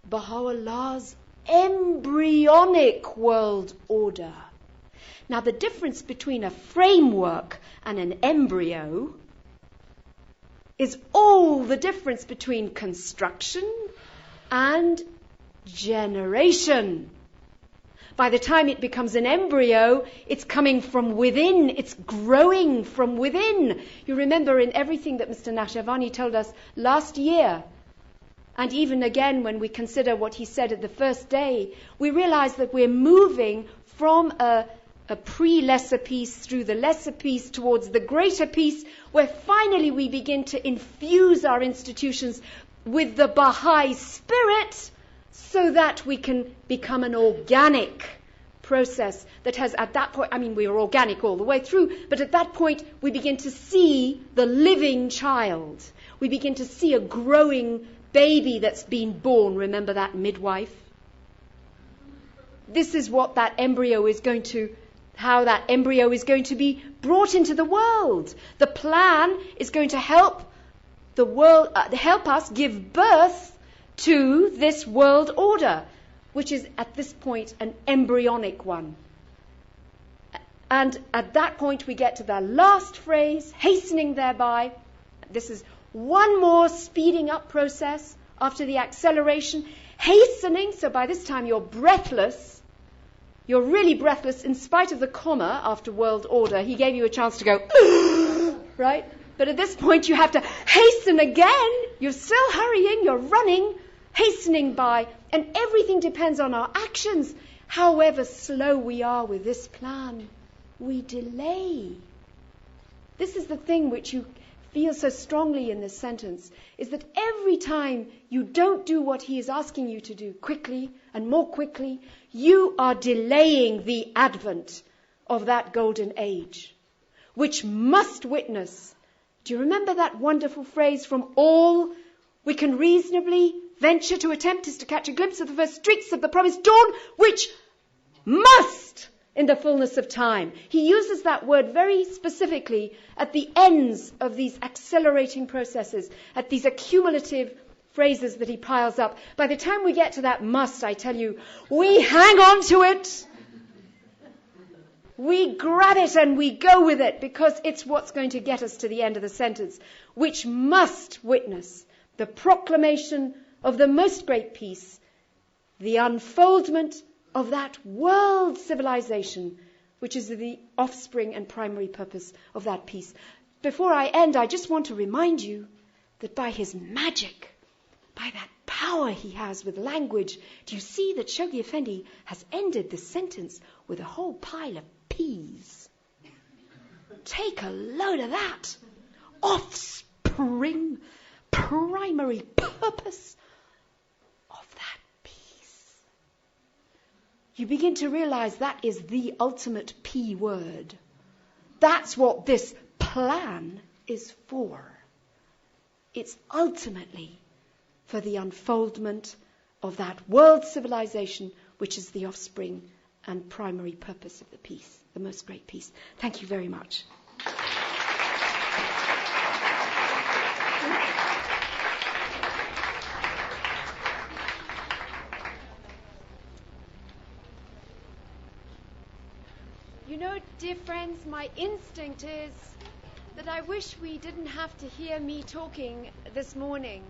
S1: Baha'u'llah's embryonic world order. Now, the difference between a framework and an embryo is all the difference between construction and generation. By the time it becomes an embryo, it's coming from within. It's growing from within. You remember in everything that Mr. Nakhjaváni told us last year, and even again when we consider what he said at the first day, we realize that we're moving from a pre-lesser peace through the lesser peace towards the greater peace, where finally we begin to infuse our institutions with the Baha'i spirit so that we can become an organic process that has at that point, I mean we are organic all the way through, but at that point we begin to see the living child. We begin to see a growing baby that's been born. Remember that midwife? This is what that embryo is going to, how that embryo is going to be brought into the world. The plan is going to help the world, help us give birth to this world order, which is at this point an embryonic one. And at that point we get to the last phrase, hastening thereby. This is one more speeding up process after the acceleration. Hastening, so by this time you're breathless. You're really breathless in spite of the comma after world order. He gave you a chance to go, right? But at this point you have to hasten again. You're still hurrying, you're running, hastening by. And everything depends on our actions. However slow we are with this plan, we delay. This is the thing which you feel so strongly in this sentence, is that every time you don't do what he is asking you to do quickly and more quickly, you are delaying the advent of that golden age, which must witness. Do you remember that wonderful phrase, from all we can reasonably venture to attempt is to catch a glimpse of the first streaks of the promised dawn, which must in the fullness of time. He uses that word very specifically at the ends of these accelerating processes, at these accumulative phrases that he piles up. By the time we get to that must, I tell you, we hang on to it. We grab it and we go with it, because it's what's going to get us to the end of the sentence, which must witness the proclamation of the most great peace, the unfoldment of that world civilization, which is the offspring and primary purpose of that peace. Before I end, I just want to remind you that by his magic, by that power he has with language, do you see that Shoghi Effendi has ended the sentence with a whole pile of peas? Take a load of that. Offspring, primary purpose of that peace. You begin to realize that is the ultimate P word. That's what this plan is for. It's ultimately for the unfoldment of that world civilization, which is the offspring and primary purpose of the peace, the most great peace. Thank you very much.
S2: You know, dear friends, my instinct is that I wish we didn't have to hear me talking this morning,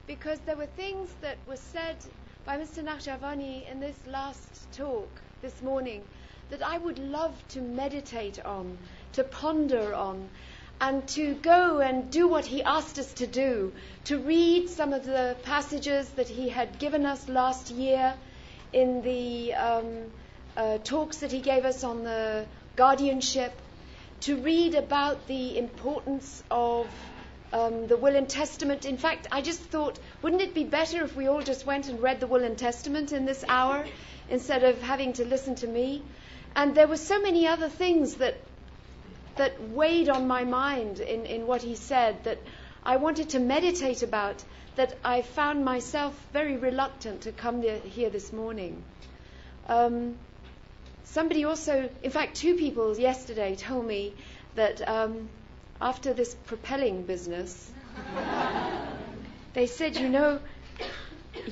S2: because there were things that were said by Mr. Nakhjaváni in this last talk this morning that I would love to meditate on, to ponder on, and to go and do what he asked us to do, to read some of the passages that he had given us last year in the talks that he gave us on the guardianship, to read about the importance of the Will and Testament. In fact, I just thought, wouldn't it be better if we all just went and read the Will and Testament in this hour instead of having to listen to me? And there were so many other things that weighed on my mind in what he said that I wanted to meditate about, that I found myself very reluctant to come here this morning. Somebody also, in fact, two people yesterday told me that after this propelling business, they said, you know,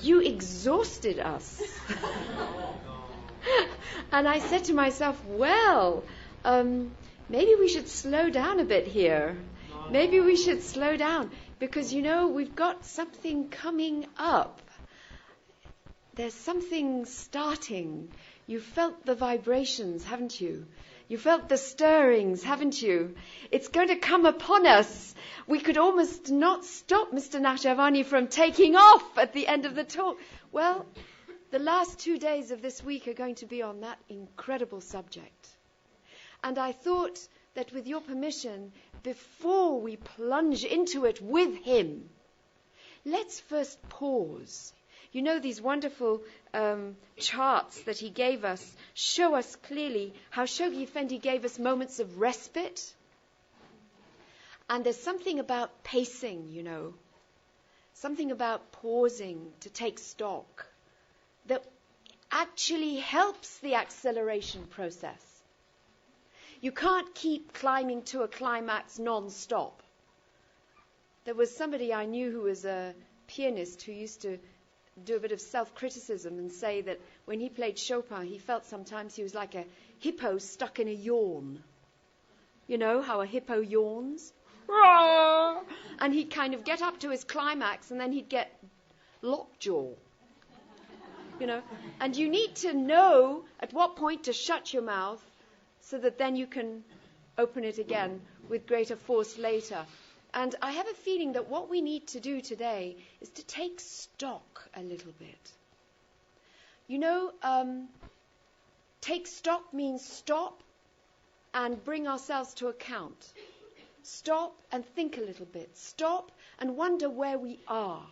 S2: you exhausted us. And I said to myself, well, maybe we should slow down a bit here. Maybe we should slow down, because, you know, we've got something coming up. There's something starting.
S1: You felt the vibrations, haven't you? You felt the stirrings, haven't you? It's going to come upon us. We could almost not stop Mr. Nakhjáváni from taking off at the end of the talk. Well, the last 2 days of this week are going to be on that incredible subject. And I thought that with your permission, before we plunge into it with him, let's first pause. You know, these wonderful charts that he gave us show us clearly how Shoghi Effendi gave us moments of respite. And there's something about pacing, you know, something about pausing to take stock that actually helps the acceleration process. You can't keep climbing to a climax non-stop. There was somebody I knew who was a pianist who used to do a bit of self-criticism and say that when he played Chopin, he felt sometimes he was like a hippo stuck in a yawn. You know how a hippo yawns? And he'd kind of get up to his climax and then he'd get lockjaw. You know, and you need to know at what point to shut your mouth so that then you can open it again with greater force later. And I have a feeling that what we need to do today is to take stock a little bit. You know, take stock means stop and bring ourselves to account. Stop and think a little bit. Stop and wonder where we are.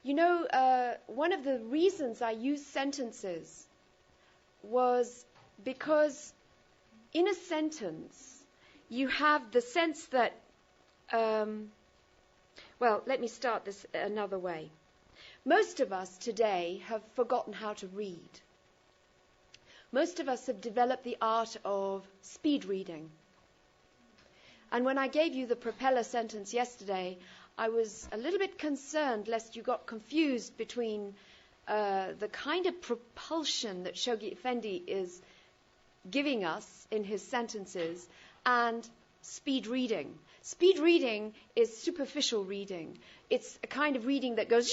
S1: You know, one of the reasons I used sentences was because in a sentence you have the sense that well, let me start this another way. Most of us today have forgotten how to read. Most of us have developed the art of speed reading. And when I gave you the propeller sentence yesterday, I was a little bit concerned lest you got confused between the kind of propulsion that Shoghi Effendi is giving us in his sentences and speed reading. Speed reading is superficial reading. It's a kind of reading that goes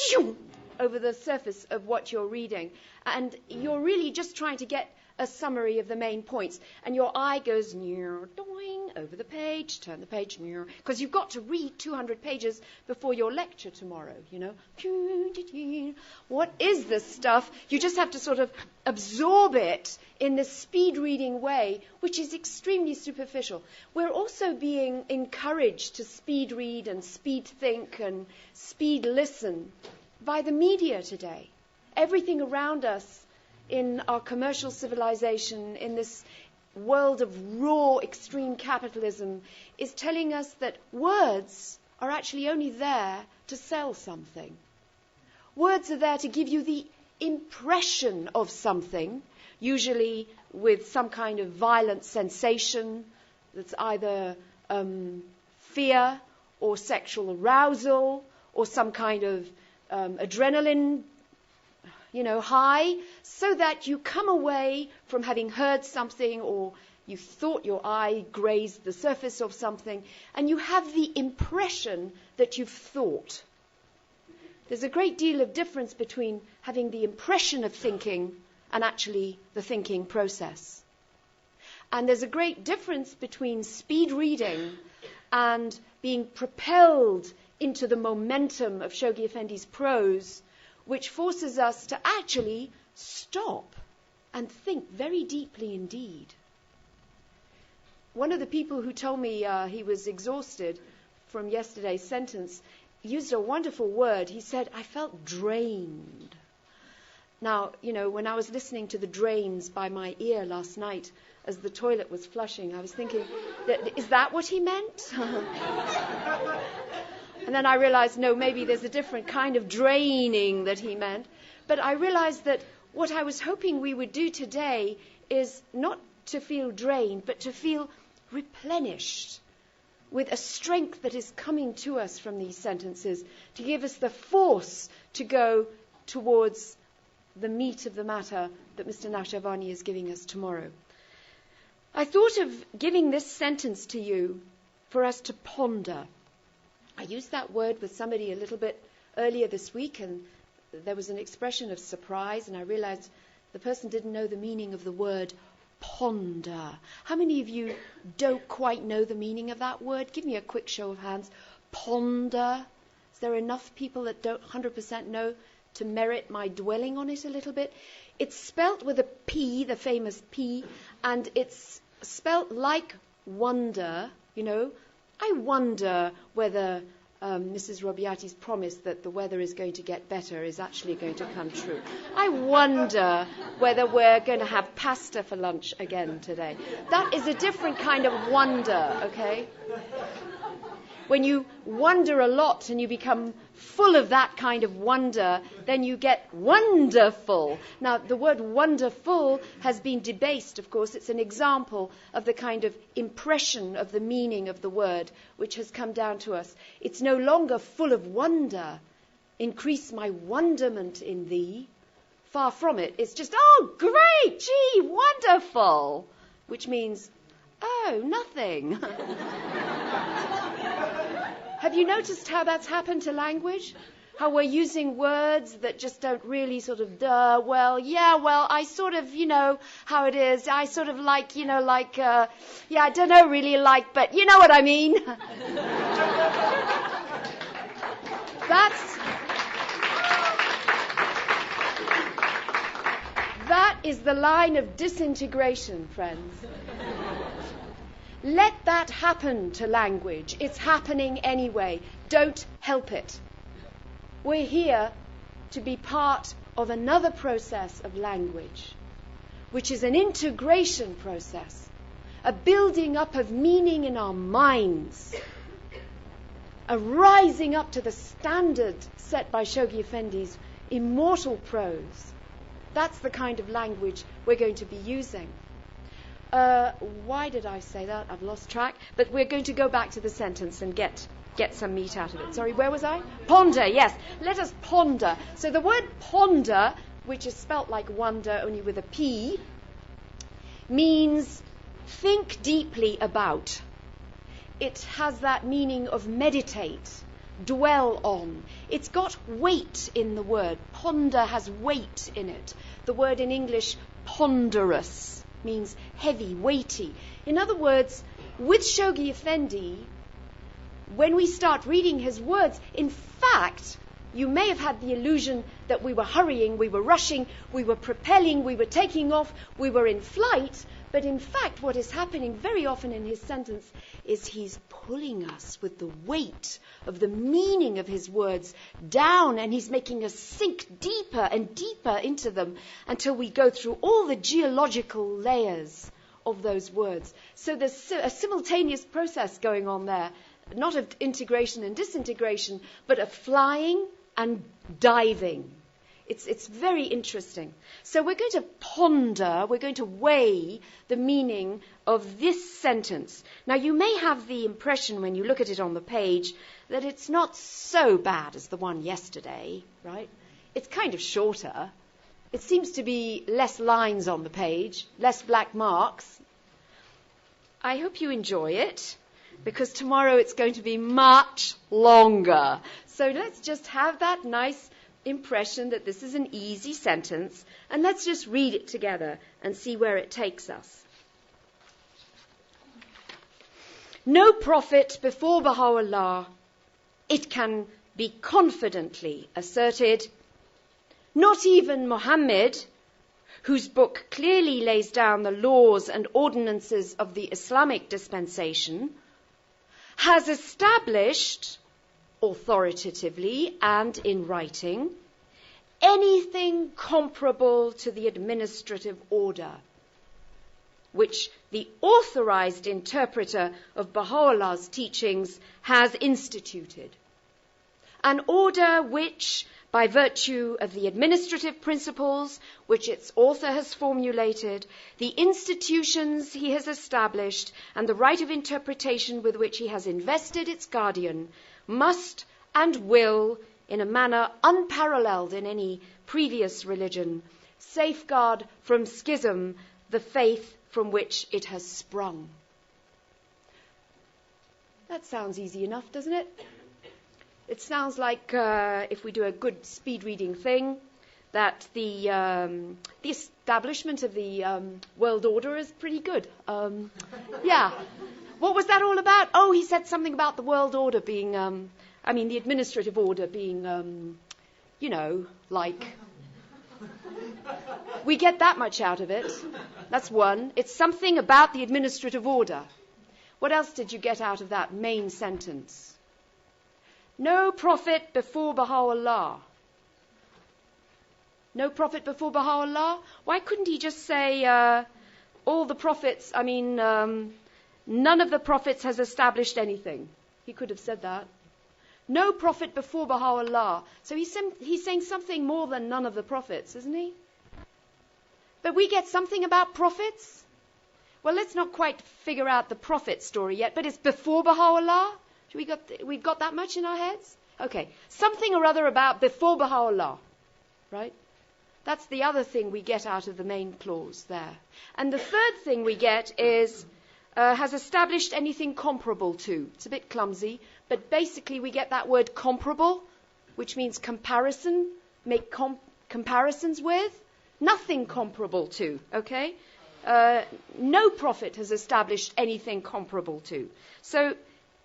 S1: over the surface of what you're reading. And you're really just trying to get a summary of the main points. And your eye goes doing over the page, turn the page, because you've got to read 200 pages before your lecture tomorrow, you know. What is this stuff? You just have to sort of absorb it in this speed reading way, which is extremely superficial. We're also being encouraged to speed read and speed think and speed listen by the media today. Everything around us in our commercial civilization, in this world of raw extreme capitalism, is telling us that words are actually only there to sell something. Words are there to give you the impression of something, usually with some kind of violent sensation that's either fear or sexual arousal or some kind of adrenaline high, so that you come away from having heard something or you thought your eye grazed the surface of something and you have the impression that you've thought. There's a great deal of difference between having the impression of thinking and actually the thinking process. And there's a great difference between speed reading and being propelled into the momentum of Shoghi Effendi's prose, which forces us to actually stop and think very deeply indeed. One of the people who told me he was exhausted from yesterday's sentence used a wonderful word. He said, I felt drained. Now, when I was listening to the drains by my ear last night as the toilet was flushing, I was thinking, is that what he meant? And then I realized, no, maybe there's a different kind of draining that he meant. But I realized that what I was hoping we would do today is not to feel drained, but to feel replenished with a strength that is coming to us from these sentences, to give us the force to go towards the meat of the matter that Mr. Nakhjáváni is giving us tomorrow. I thought of giving this sentence to you for us to ponder. I used that word with somebody a little bit earlier this week, and there was an expression of surprise, and I realized the person didn't know the meaning of the word ponder. How many of you don't quite know the meaning of that word? Give me a quick show of hands. Ponder. Is there enough people that don't 100% know to merit my dwelling on it a little bit? It's spelt with a P, the famous P, and it's spelt like wonder, you know. I wonder whether Mrs. Robiati's promise that the weather is going to get better is actually going to come true. I wonder whether we're going to have pasta for lunch again today. That is a different kind of wonder, okay? When you wonder a lot and you become full of that kind of wonder, then you get wonderful. Now, the word wonderful has been debased, of course. It's an example of the kind of impression of the meaning of the word which has come down to us. It's no longer full of wonder. Increase my wonderment in thee. Far from it. It's just, oh, great, gee, wonderful. Which means, oh, nothing. Have you noticed how that's happened to language? How we're using words that just don't really sort of, I sort of, you know how it is. I sort of like, I don't know really like, but you know what I mean. That is the line of disintegration, friends. Let that happen to language. It's happening anyway. Don't help it. We're here to be part of another process of language, which is an integration process, a building up of meaning in our minds, a rising up to the standard set by Shoghi Effendi's immortal prose. That's the kind of language we're going to be using. Why did I say that? I've lost track. But we're going to go back to the sentence and get some meat out of it. Sorry, where was I? Ponder, yes. Let us ponder. So the word ponder, which is spelt like wonder, only with a P, means think deeply about. It has that meaning of meditate, dwell on. It's got weight in the word. Ponder has weight in it. The word in English, ponderous, means heavy, weighty. In other words, with Shoghi Effendi, when we start reading his words, in fact, you may have had the illusion that we were hurrying, we were rushing, we were propelling, we were taking off, we were in flight. But in fact, what is happening very often in his sentence is he's pulling us with the weight of the meaning of his words down, and he's making us sink deeper and deeper into them until we go through all the geological layers of those words. So there's a simultaneous process going on there, not of integration and disintegration, but of flying and diving. It's very interesting. So we're going to ponder, we're going to weigh the meaning of this sentence. Now, you may have the impression when you look at it on the page that it's not so bad as the one yesterday, right? It's kind of shorter. It seems to be less lines on the page, less black marks. I hope you enjoy it, because tomorrow it's going to be much longer. So let's just have that nice impression that this is an easy sentence, and let's just read it together and see where it takes us. No prophet before Baha'u'llah, it can be confidently asserted, not even Muhammad, whose book clearly lays down the laws and ordinances of the Islamic dispensation, has established authoritatively and in writing anything comparable to the administrative order, which the authorized interpreter of Baha'u'llah's teachings has instituted. An order which, by virtue of the administrative principles which its author has formulated, the institutions he has established, and the right of interpretation with which he has invested its guardian, must and will, in a manner unparalleled in any previous religion, safeguard from schism the faith from which it has sprung. That sounds easy enough, doesn't it? It sounds like, if we do a good speed reading thing, that the establishment of the world order is pretty good. Yeah. What was that all about? Oh, he said something about the world order being, the administrative order being, like... We get that much out of it. That's one. It's something about the administrative order. What else did you get out of that main sentence? No prophet before Baha'u'llah. No prophet before Baha'u'llah? Why couldn't he just say all the prophets, none of the prophets has established anything? He could have said that. No prophet before Baha'u'llah. So he's saying something more than none of the prophets, isn't he? But we get something about prophets. Well, let's not quite figure out the prophet story yet, but it's before Baha'u'llah. We've got that much in our heads? Okay, something or other about before Baha'u'llah, right? That's the other thing we get out of the main clause there. And the third thing we get is, has established anything comparable to. It's a bit clumsy, but basically we get that word comparable, which means comparison, make comparisons with. Nothing comparable to, okay? No prophet has established anything comparable to. So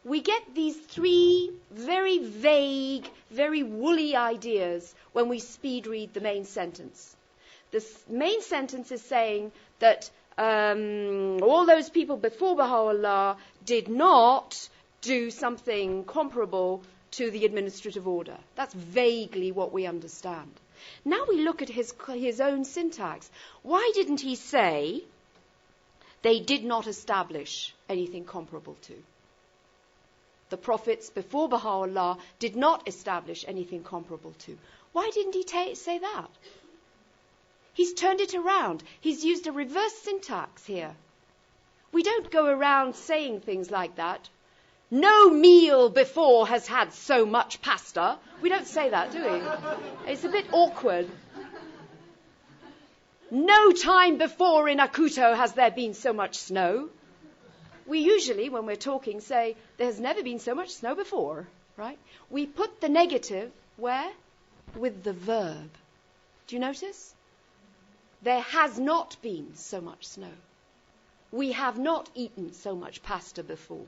S1: we get these three very vague, very woolly ideas when we speed read the main sentence. The main sentence is saying that all those people before Baha'u'llah did not do something comparable to the administrative order. That's vaguely what we understand. Now we look at his own syntax. Why didn't he say they did not establish anything comparable to? The prophets before Baha'u'llah did not establish anything comparable to. Why didn't he say that? He's turned it around. He's used a reverse syntax here. We don't go around saying things like that. No meal before has had so much pasta. We don't say that, do we? It's a bit awkward. No time before in Acuto has there been so much snow. We usually, when we're talking, say, there's never been so much snow before, right? We put the negative where? With the verb. Do you notice? There has not been so much snow. We have not eaten so much pasta before.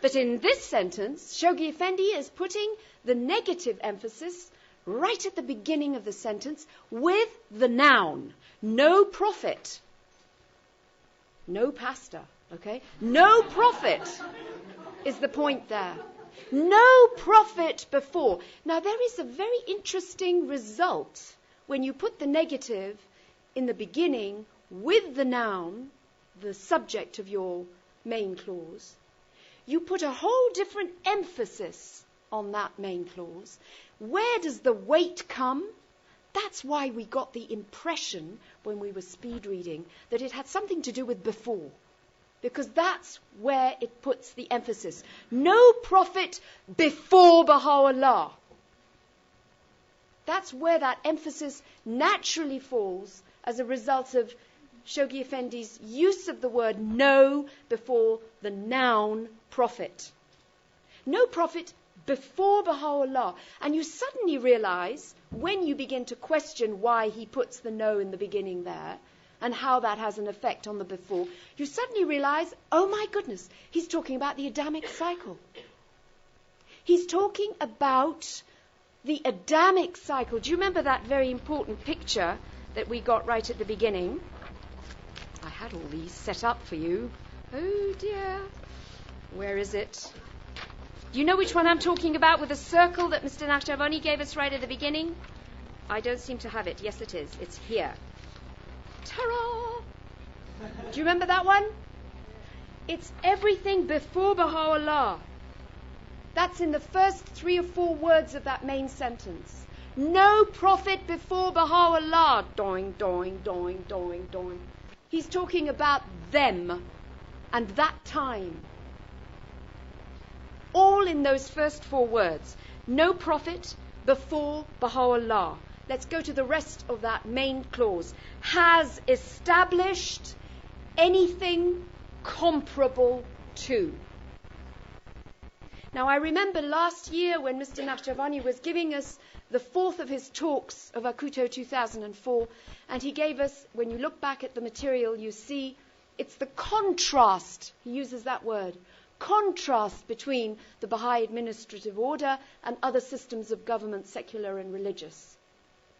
S1: But in this sentence, Shoghi Effendi is putting the negative emphasis right at the beginning of the sentence with the noun. No prophet. No pasta, okay? No prophet is the point there. No prophet before. Now, there is a very interesting result when you put the negative in the beginning with the noun, the subject of your main clause. You put a whole different emphasis on that main clause. Where does the weight come? That's why we got the impression when we were speed reading that it had something to do with before. Because that's where it puts the emphasis. No prophet before Baha'u'llah. That's where that emphasis naturally falls as a result of Shoghi Effendi's use of the word no before the noun prophet. No prophet before Baha'u'llah. And you suddenly realize, when you begin to question why he puts the no in the beginning there, and how that has an effect on the before, you suddenly realize, oh my goodness, he's talking about the Adamic cycle. He's talking about the Adamic cycle. Do you remember that very important picture that we got right at the beginning? I had all these set up for you. Oh dear. Where is it? Do you know which one I'm talking about with the circle that Mr. Nakhjaváni gave us right at the beginning? I don't seem to have it. Yes, it is. It's here. Ta-ra! Do you remember that one? It's everything before Baha'u'llah. That's in the first 3 or 4 words of that main sentence. No prophet before Baha'u'llah. Doing, doing, doing, doing, doing. He's talking about them and that time. All in those first 4 words. No prophet before Baha'u'llah. Let's go to the rest of that main clause. Has established anything comparable to. Now, I remember last year when Mr. Nakhjáváni was giving us the fourth of his talks of Acuto 2004, and he gave us, when you look back at the material, you see it's the contrast, he uses that word, contrast between the Baha'i administrative order and other systems of government, secular and religious.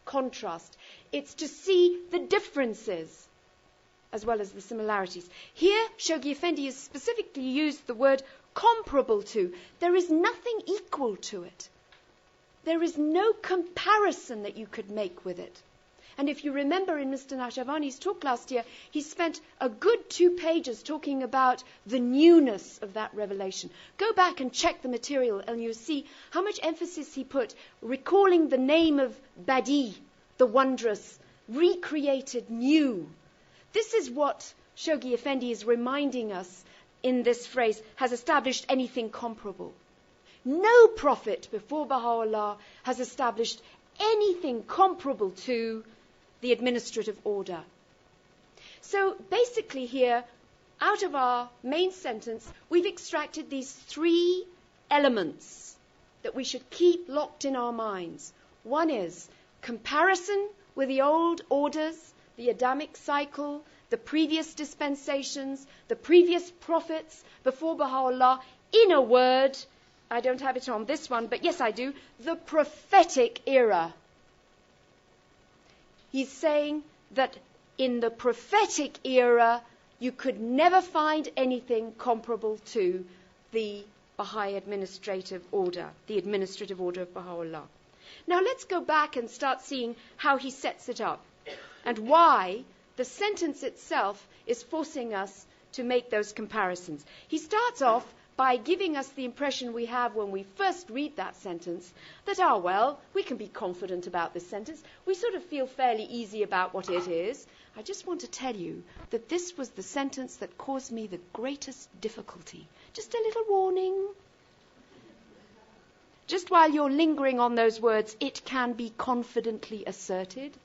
S1: Contrast. It's to see the differences as well as the similarities. Here, Shoghi Effendi has specifically used the word comparable to. There is nothing equal to it. There is no comparison that you could make with it. And if you remember in Mr. Nakhjáváni's talk last year, he spent a good 2 pages talking about the newness of that revelation. Go back and check the material and you'll see how much emphasis he put, recalling the name of Badi, the wondrous, recreated new. This is what Shoghi Effendi is reminding us in this phrase, has established anything comparable. No prophet before Baha'u'llah has established anything comparable to the administrative order. So basically here, out of our main sentence, we've extracted these 3 elements that we should keep locked in our minds. One is comparison with the old orders, the Adamic cycle, the previous dispensations, the previous prophets before Baha'u'llah. In a word, I don't have it on this one, but yes I do, the prophetic era. He's saying that in the prophetic era, you could never find anything comparable to the Baha'i administrative order, the administrative order of Baha'u'llah. Now let's go back and start seeing how he sets it up and why the sentence itself is forcing us to make those comparisons. He starts off by giving us the impression we have when we first read that sentence that, well, we can be confident about this sentence. We sort of feel fairly easy about what it is. I just want to tell you that this was the sentence that caused me the greatest difficulty. Just a little warning. Just while you're lingering on those words, it can be confidently asserted.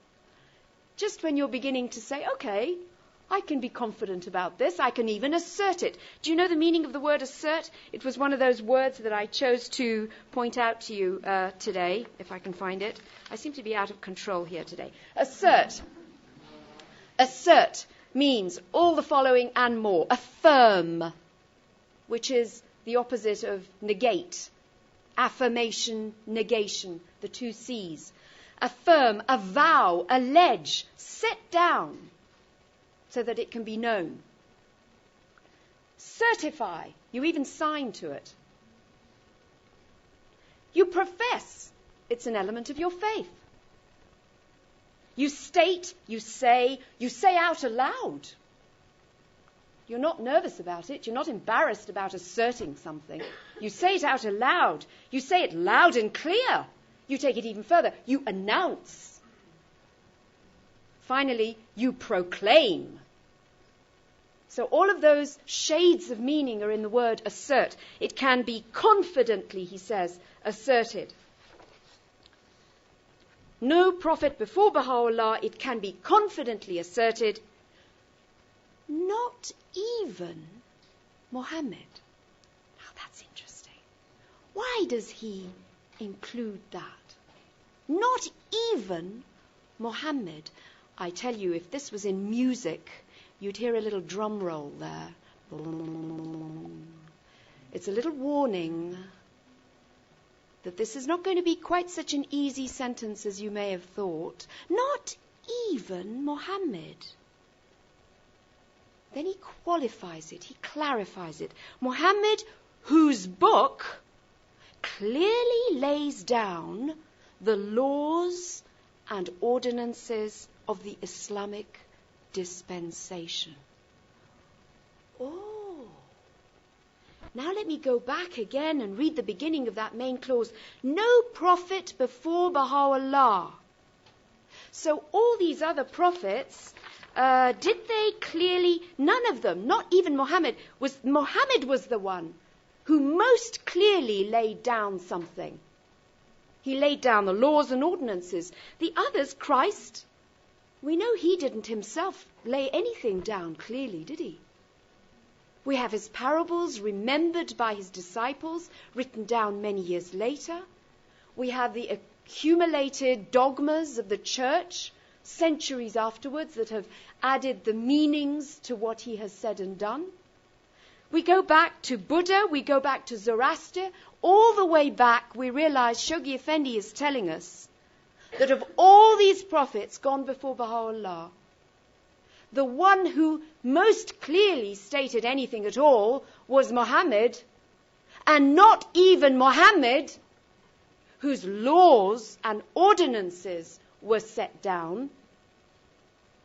S1: Just when you're beginning to say, okay, I can be confident about this, I can even assert it. Do you know the meaning of the word assert? It was one of those words that I chose to point out to you today, if I can find it. I seem to be out of control here today. Assert. Assert means all the following and more. Affirm, which is the opposite of negate. Affirmation, negation, the 2 C's. Affirm, avow, allege, set down so that it can be known. Certify, you even sign to it. You profess, it's an element of your faith. You state, you say out aloud. You're not nervous about it, you're not embarrassed about asserting something. You say it out aloud, you say it loud and clear. You take it even further. You announce. Finally, you proclaim. So all of those shades of meaning are in the word assert. It can be confidently, he says, asserted. No prophet before Baha'u'llah, it can be confidently asserted. Not even Muhammad. Now that's interesting. Why does he include that? Not even Muhammad. I tell you, if this was in music, you'd hear a little drum roll there. It's a little warning that this is not going to be quite such an easy sentence as you may have thought. Not even Muhammad. Then he qualifies it, he clarifies it. Muhammad, whose book clearly lays down the laws and ordinances of the Islamic dispensation. Oh. Now let me go back again and read the beginning of that main clause. No prophet before Baha'u'llah. So all these other prophets, did they clearly, none of them, not even Muhammad was the one who most clearly laid down something. He laid down the laws and ordinances. The others, Christ, we know he didn't himself lay anything down clearly, did he? We have his parables remembered by his disciples, written down many years later. We have the accumulated dogmas of the church, centuries afterwards, that have added the meanings to what he has said and done. We go back to Buddha, we go back to Zoroaster, all the way back we realize Shoghi Effendi is telling us that of all these prophets gone before Baha'u'llah, the one who most clearly stated anything at all was Muhammad, and not even Muhammad, whose laws and ordinances were set down.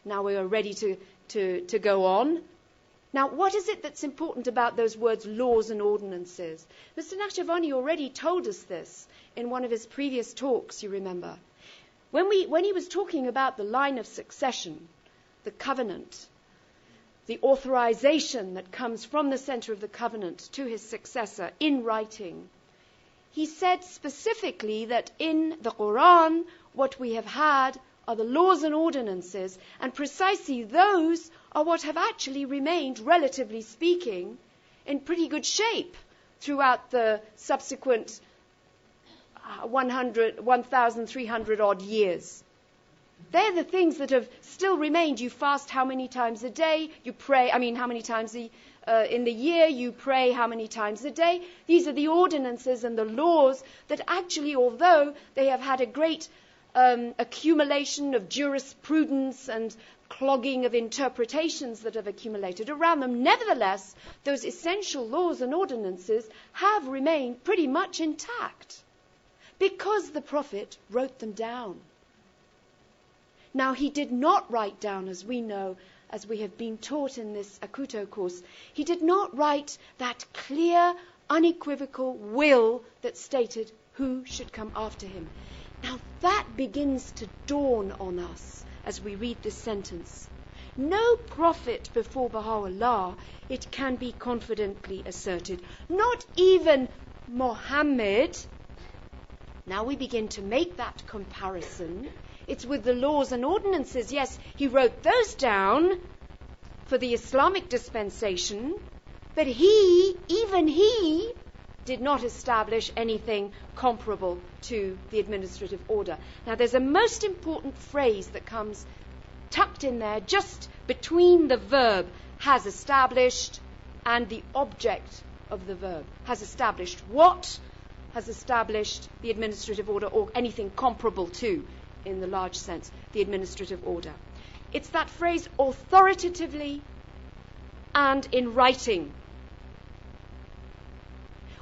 S1: Now we are ready to go on. Now, what is it that's important about those words, laws and ordinances? Mr. Nakhjaváni already told us this in one of his previous talks, you remember. When he was talking about the line of succession, the covenant, the authorization that comes from the center of the covenant to his successor in writing, he said specifically that in the Quran, what we have had are the laws and ordinances, and precisely those are what have actually remained, relatively speaking, in pretty good shape throughout the subsequent 1,300 odd years. They're the things that have still remained. You fast how many times a day? You pray, how many times in the year? You pray how many times a day? These are the ordinances and the laws that actually, although they have had a great accumulation of jurisprudence and clogging of interpretations that have accumulated around them, nevertheless, those essential laws and ordinances have remained pretty much intact because the Prophet wrote them down. Now, he did not write down, as we know, as we have been taught in this Acuto course, he did not write that clear, unequivocal will that stated who should come after him. Now, that begins to dawn on us as we read this sentence. No prophet before Baha'u'llah, it can be confidently asserted, not even Muhammad. Now we begin to make that comparison. It's with the laws and ordinances. Yes, he wrote those down for the Islamic dispensation, but even he, did not establish anything comparable to the administrative order. Now, there's a most important phrase that comes tucked in there just between the verb has established and the object of the verb. Has established what? Has established the administrative order, or anything comparable to, in the large sense, the administrative order. It's that phrase authoritatively and in writing.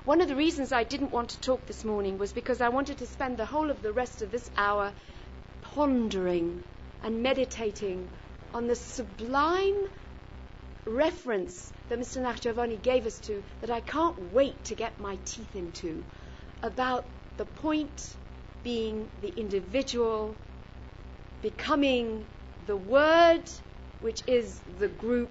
S1: One of the reasons I didn't want to talk this morning was because I wanted to spend the whole of the rest of this hour pondering and meditating on the sublime reference that Mr. Nakhjaváni gave us to, that I can't wait to get my teeth into, about the point being the individual becoming the word, which is the group,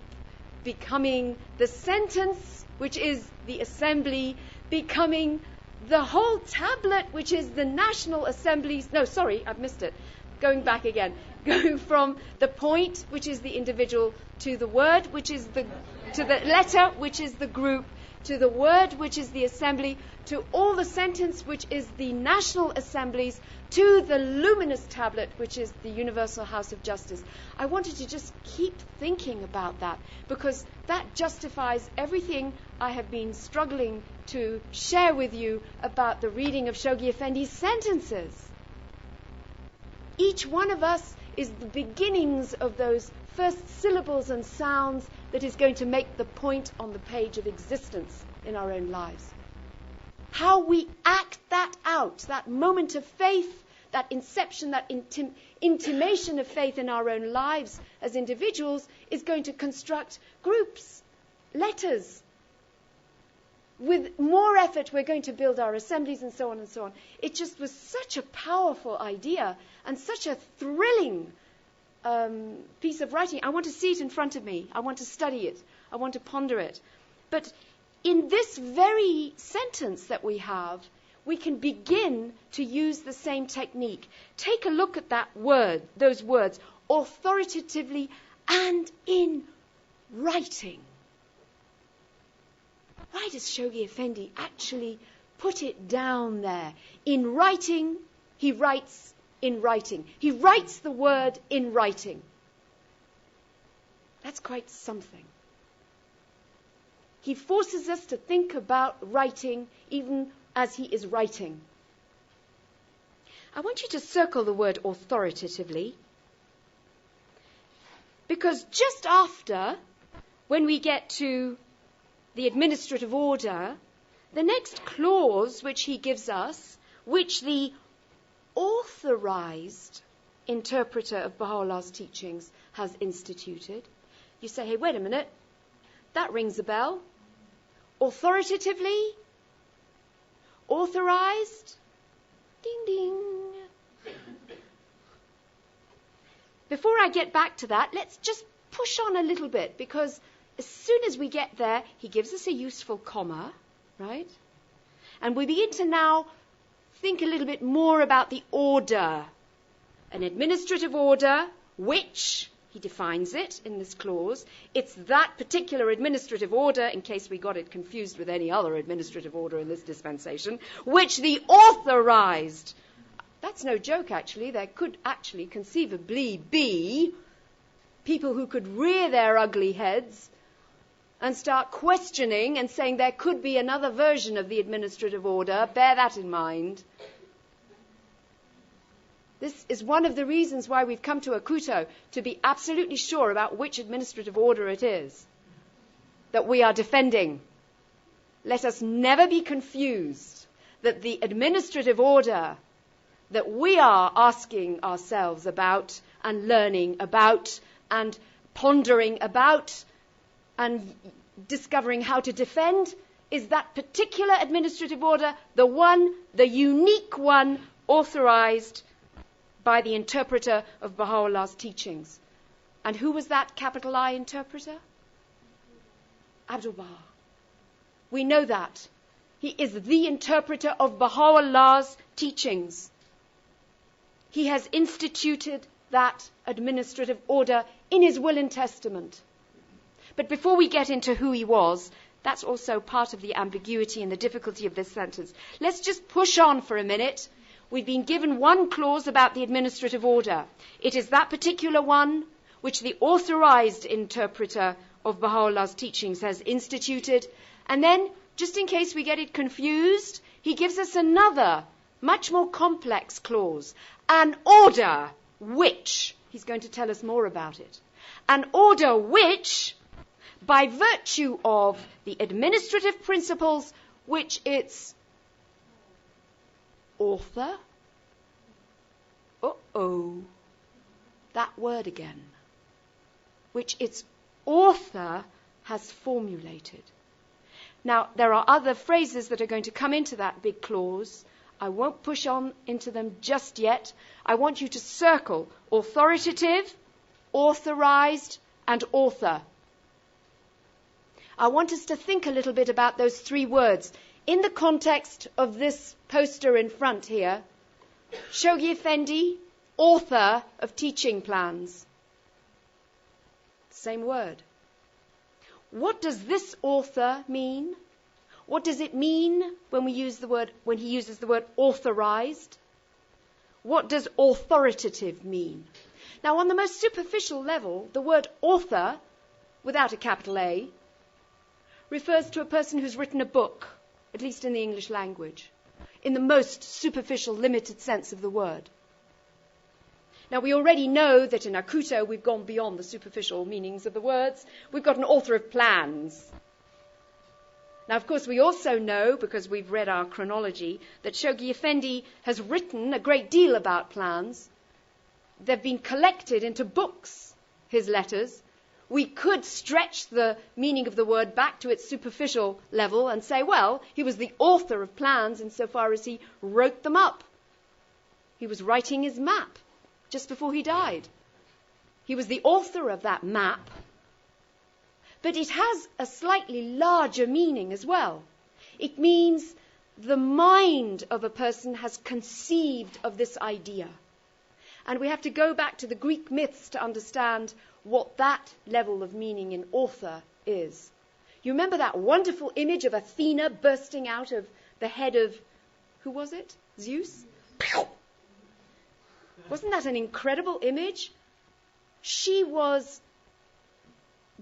S1: becoming the sentence, which is the assembly, becoming the whole tablet, which is the National Assembly's... No, sorry, I've missed it. Going back again. Going from the point, which is the individual, to the word, which is to the letter, which is the group, to the word, which is the assembly, to all the sentence, which is the National Assemblies, to the luminous tablet, which is the Universal House of Justice. I wanted to just keep thinking about that, because that justifies everything I have been struggling to share with you about the reading of Shoghi Effendi's sentences. Each one of us is the beginnings of those first syllables and sounds that is going to make the point on the page of existence in our own lives. How we act that out, that moment of faith, that inception, that intimation of faith in our own lives as individuals, is going to construct groups, letters. With more effort, we're going to build our assemblies and so on and so on. It just was such a powerful idea and such a thrilling piece of writing. I want to see it in front of me. I want to study it. I want to ponder it. But in this very sentence that we have, we can begin to use the same technique. Take a look at that word, those words, authoritatively and in writing. why does Shoghi Effendi actually put it down there? In writing, he writes in writing. He writes the word in writing. That's quite something. He forces us to think about writing even as he is writing. I want you to circle the word authoritatively, because just after, when we get to the administrative order, the next clause which he gives us, which the authorized interpreter of Baha'u'llah's teachings has instituted, you say, hey, wait a minute, that rings a bell. Authoritatively, authorized, ding ding. Before I get back to that, let's just push on a little bit, because as soon as we get there, he gives us a useful comma, right? And we begin to now think a little bit more about the order. An administrative order, which, he defines it in this clause, it's that particular administrative order, in case we got it confused with any other administrative order in this dispensation, which the authorized. That's no joke, actually. There could actually conceivably be people who could rear their ugly heads and start questioning and saying there could be another version of the administrative order. Bear that in mind. This is one of the reasons why we've come to Acuto, to be absolutely sure about which administrative order it is that we are defending. Let us never be confused that the administrative order that we are asking ourselves about and learning about and pondering about and discovering how to defend is that particular administrative order, the one, the unique one, authorized by the interpreter of Baha'u'llah's teachings. And who was that capital I interpreter? Abdul-Baha. We know that. He is the interpreter of Baha'u'llah's teachings. He has instituted that administrative order in his will and testament. But before we get into who he was, that's also part of the ambiguity and the difficulty of this sentence. Let's just push on for a minute. We've been given one clause about the administrative order. It is that particular one which the authorized interpreter of Baha'u'llah's teachings has instituted. And then, just in case we get it confused, he gives us another, much more complex clause. An order which, he's going to tell us more about it, an order which, by virtue of the administrative principles which its author, that word again, which its author has formulated. Now, there are other phrases that are going to come into that big clause. I won't push on into them just yet. I want you to circle authoritative, authorized, and author. I want us to think a little bit about those three words. In the context of this poster in front here, Shoghi Effendi, author of teaching plans. Same word. What does this author mean? What does it mean when he uses the word authorized? What does authoritative mean? Now, on the most superficial level, the word author, without a capital A, refers to a person who's written a book, at least in the English language, in the most superficial, limited sense of the word. Now, we already know that in Acuto we've gone beyond the superficial meanings of the words. We've got an author of plans. Now, of course, we also know, because we've read our chronology, that Shoghi Effendi has written a great deal about plans. They've been collected into books, his letters. We could stretch the meaning of the word back to its superficial level and say, well, he was the author of plans insofar as he wrote them up. He was writing his map just before he died. He was the author of that map. But it has a slightly larger meaning as well. It means the mind of a person has conceived of this idea. And we have to go back to the Greek myths to understand what that level of meaning in author is. You remember that wonderful image of Athena bursting out of the head of, who was it? Zeus? Wasn't that an incredible image? She was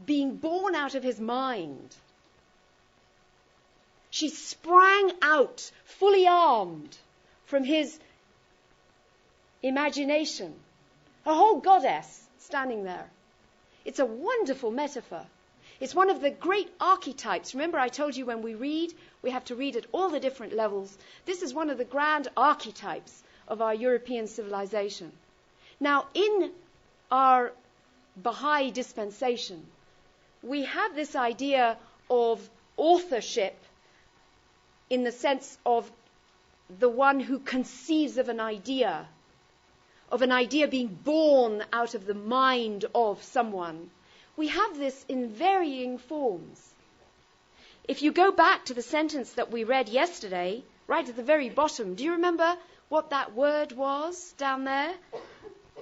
S1: being born out of his mind. She sprang out, fully armed, from his imagination. A whole goddess standing there. It's a wonderful metaphor. It's one of the great archetypes. Remember, I told you when we read, we have to read at all the different levels. This is one of the grand archetypes of our European civilization. Now, in our Baha'i dispensation, we have this idea of authorship in the sense of the one who conceives of an idea being born out of the mind of someone. We have this in varying forms. If you go back to the sentence that we read yesterday, right at the very bottom, do you remember what that word was down there? Do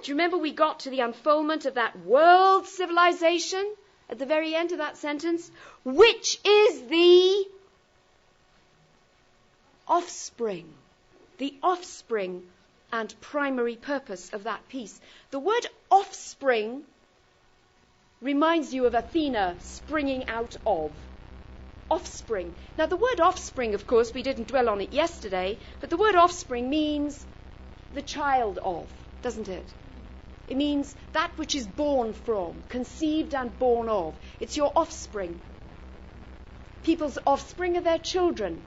S1: you remember we got to the unfoldment of that world civilization at the very end of that sentence? Which is the offspring and primary purpose of that piece. The word offspring reminds you of Athena springing out of. Offspring. Now, the word offspring, of course, we didn't dwell on it yesterday, but the word offspring means the child of, doesn't it? It means that which is born from, conceived and born of. It's your offspring. People's offspring are their children.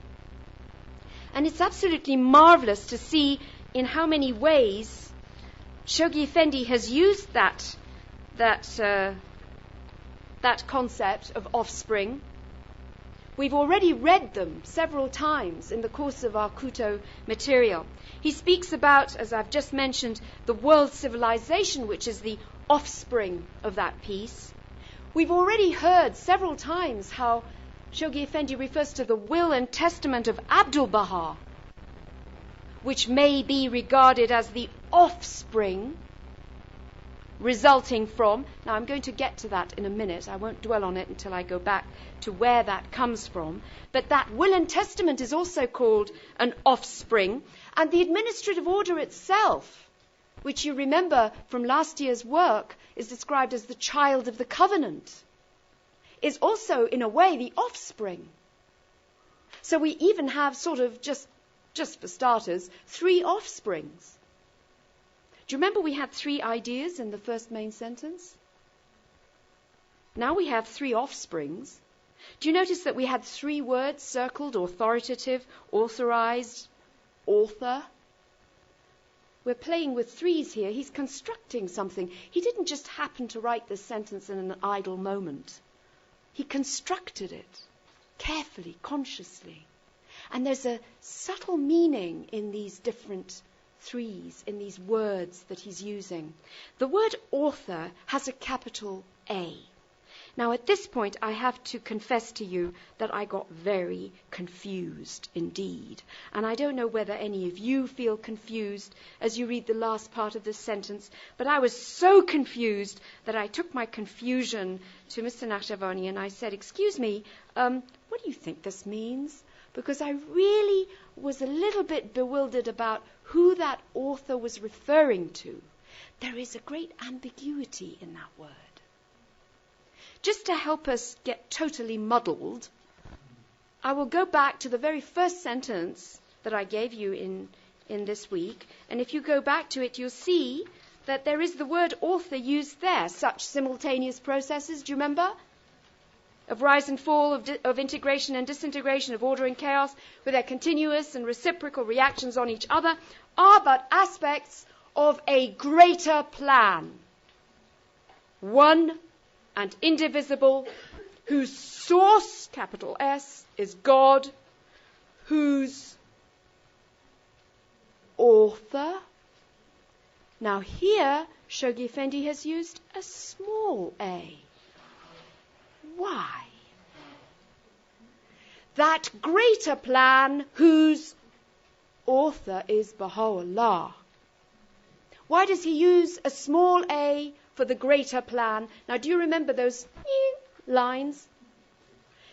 S1: And it's absolutely marvelous to see in how many ways Shoghi Effendi has used that concept of offspring. We've already read them several times in the course of our Acuto material. He speaks about, as I've just mentioned, the world civilization, which is the offspring of that piece. We've already heard several times how Shoghi Effendi refers to the will and testament of Abdul Baha, which may be regarded as the offspring resulting from. Now, I'm going to get to that in a minute. I won't dwell on it until I go back to where that comes from. But that will and testament is also called an offspring. And the administrative order itself, which you remember from last year's work, is described as the child of the covenant, is also, in a way, the offspring. So we even have sort of, just for starters, 3 offsprings. Do you remember we had 3 ideas in the first main sentence? Now we have 3 offsprings. Do you notice that we had 3 words circled: authoritative, authorized, author? We're playing with 3s here. He's constructing something. He didn't just happen to write this sentence in an idle moment. He constructed it carefully, consciously. And there's a subtle meaning in these different 3s, in these words that he's using. The word author has a capital A. Now, at this point, I have to confess to you that I got very confused indeed. And I don't know whether any of you feel confused as you read the last part of this sentence, but I was so confused that I took my confusion to Mr. Nakhjaváni and I said, "Excuse me, what do you think this means?" Because I really was a little bit bewildered about who that author was referring to. There is a great ambiguity in that word. Just to help us get totally muddled, I will go back to the very first sentence that I gave you in this week. And if you go back to it, you'll see that there is the word author used there. Such simultaneous processes, do you remember? Of rise and fall, of integration and disintegration, of order and chaos, with their continuous and reciprocal reactions on each other, are but aspects of a greater plan. One and indivisible, whose source, capital S, is God, whose author. Now here, Shoghi Effendi has used a small a. Why? That greater plan whose author is Baha'u'llah. Why does he use a small a for the greater plan? Now, do you remember those lines?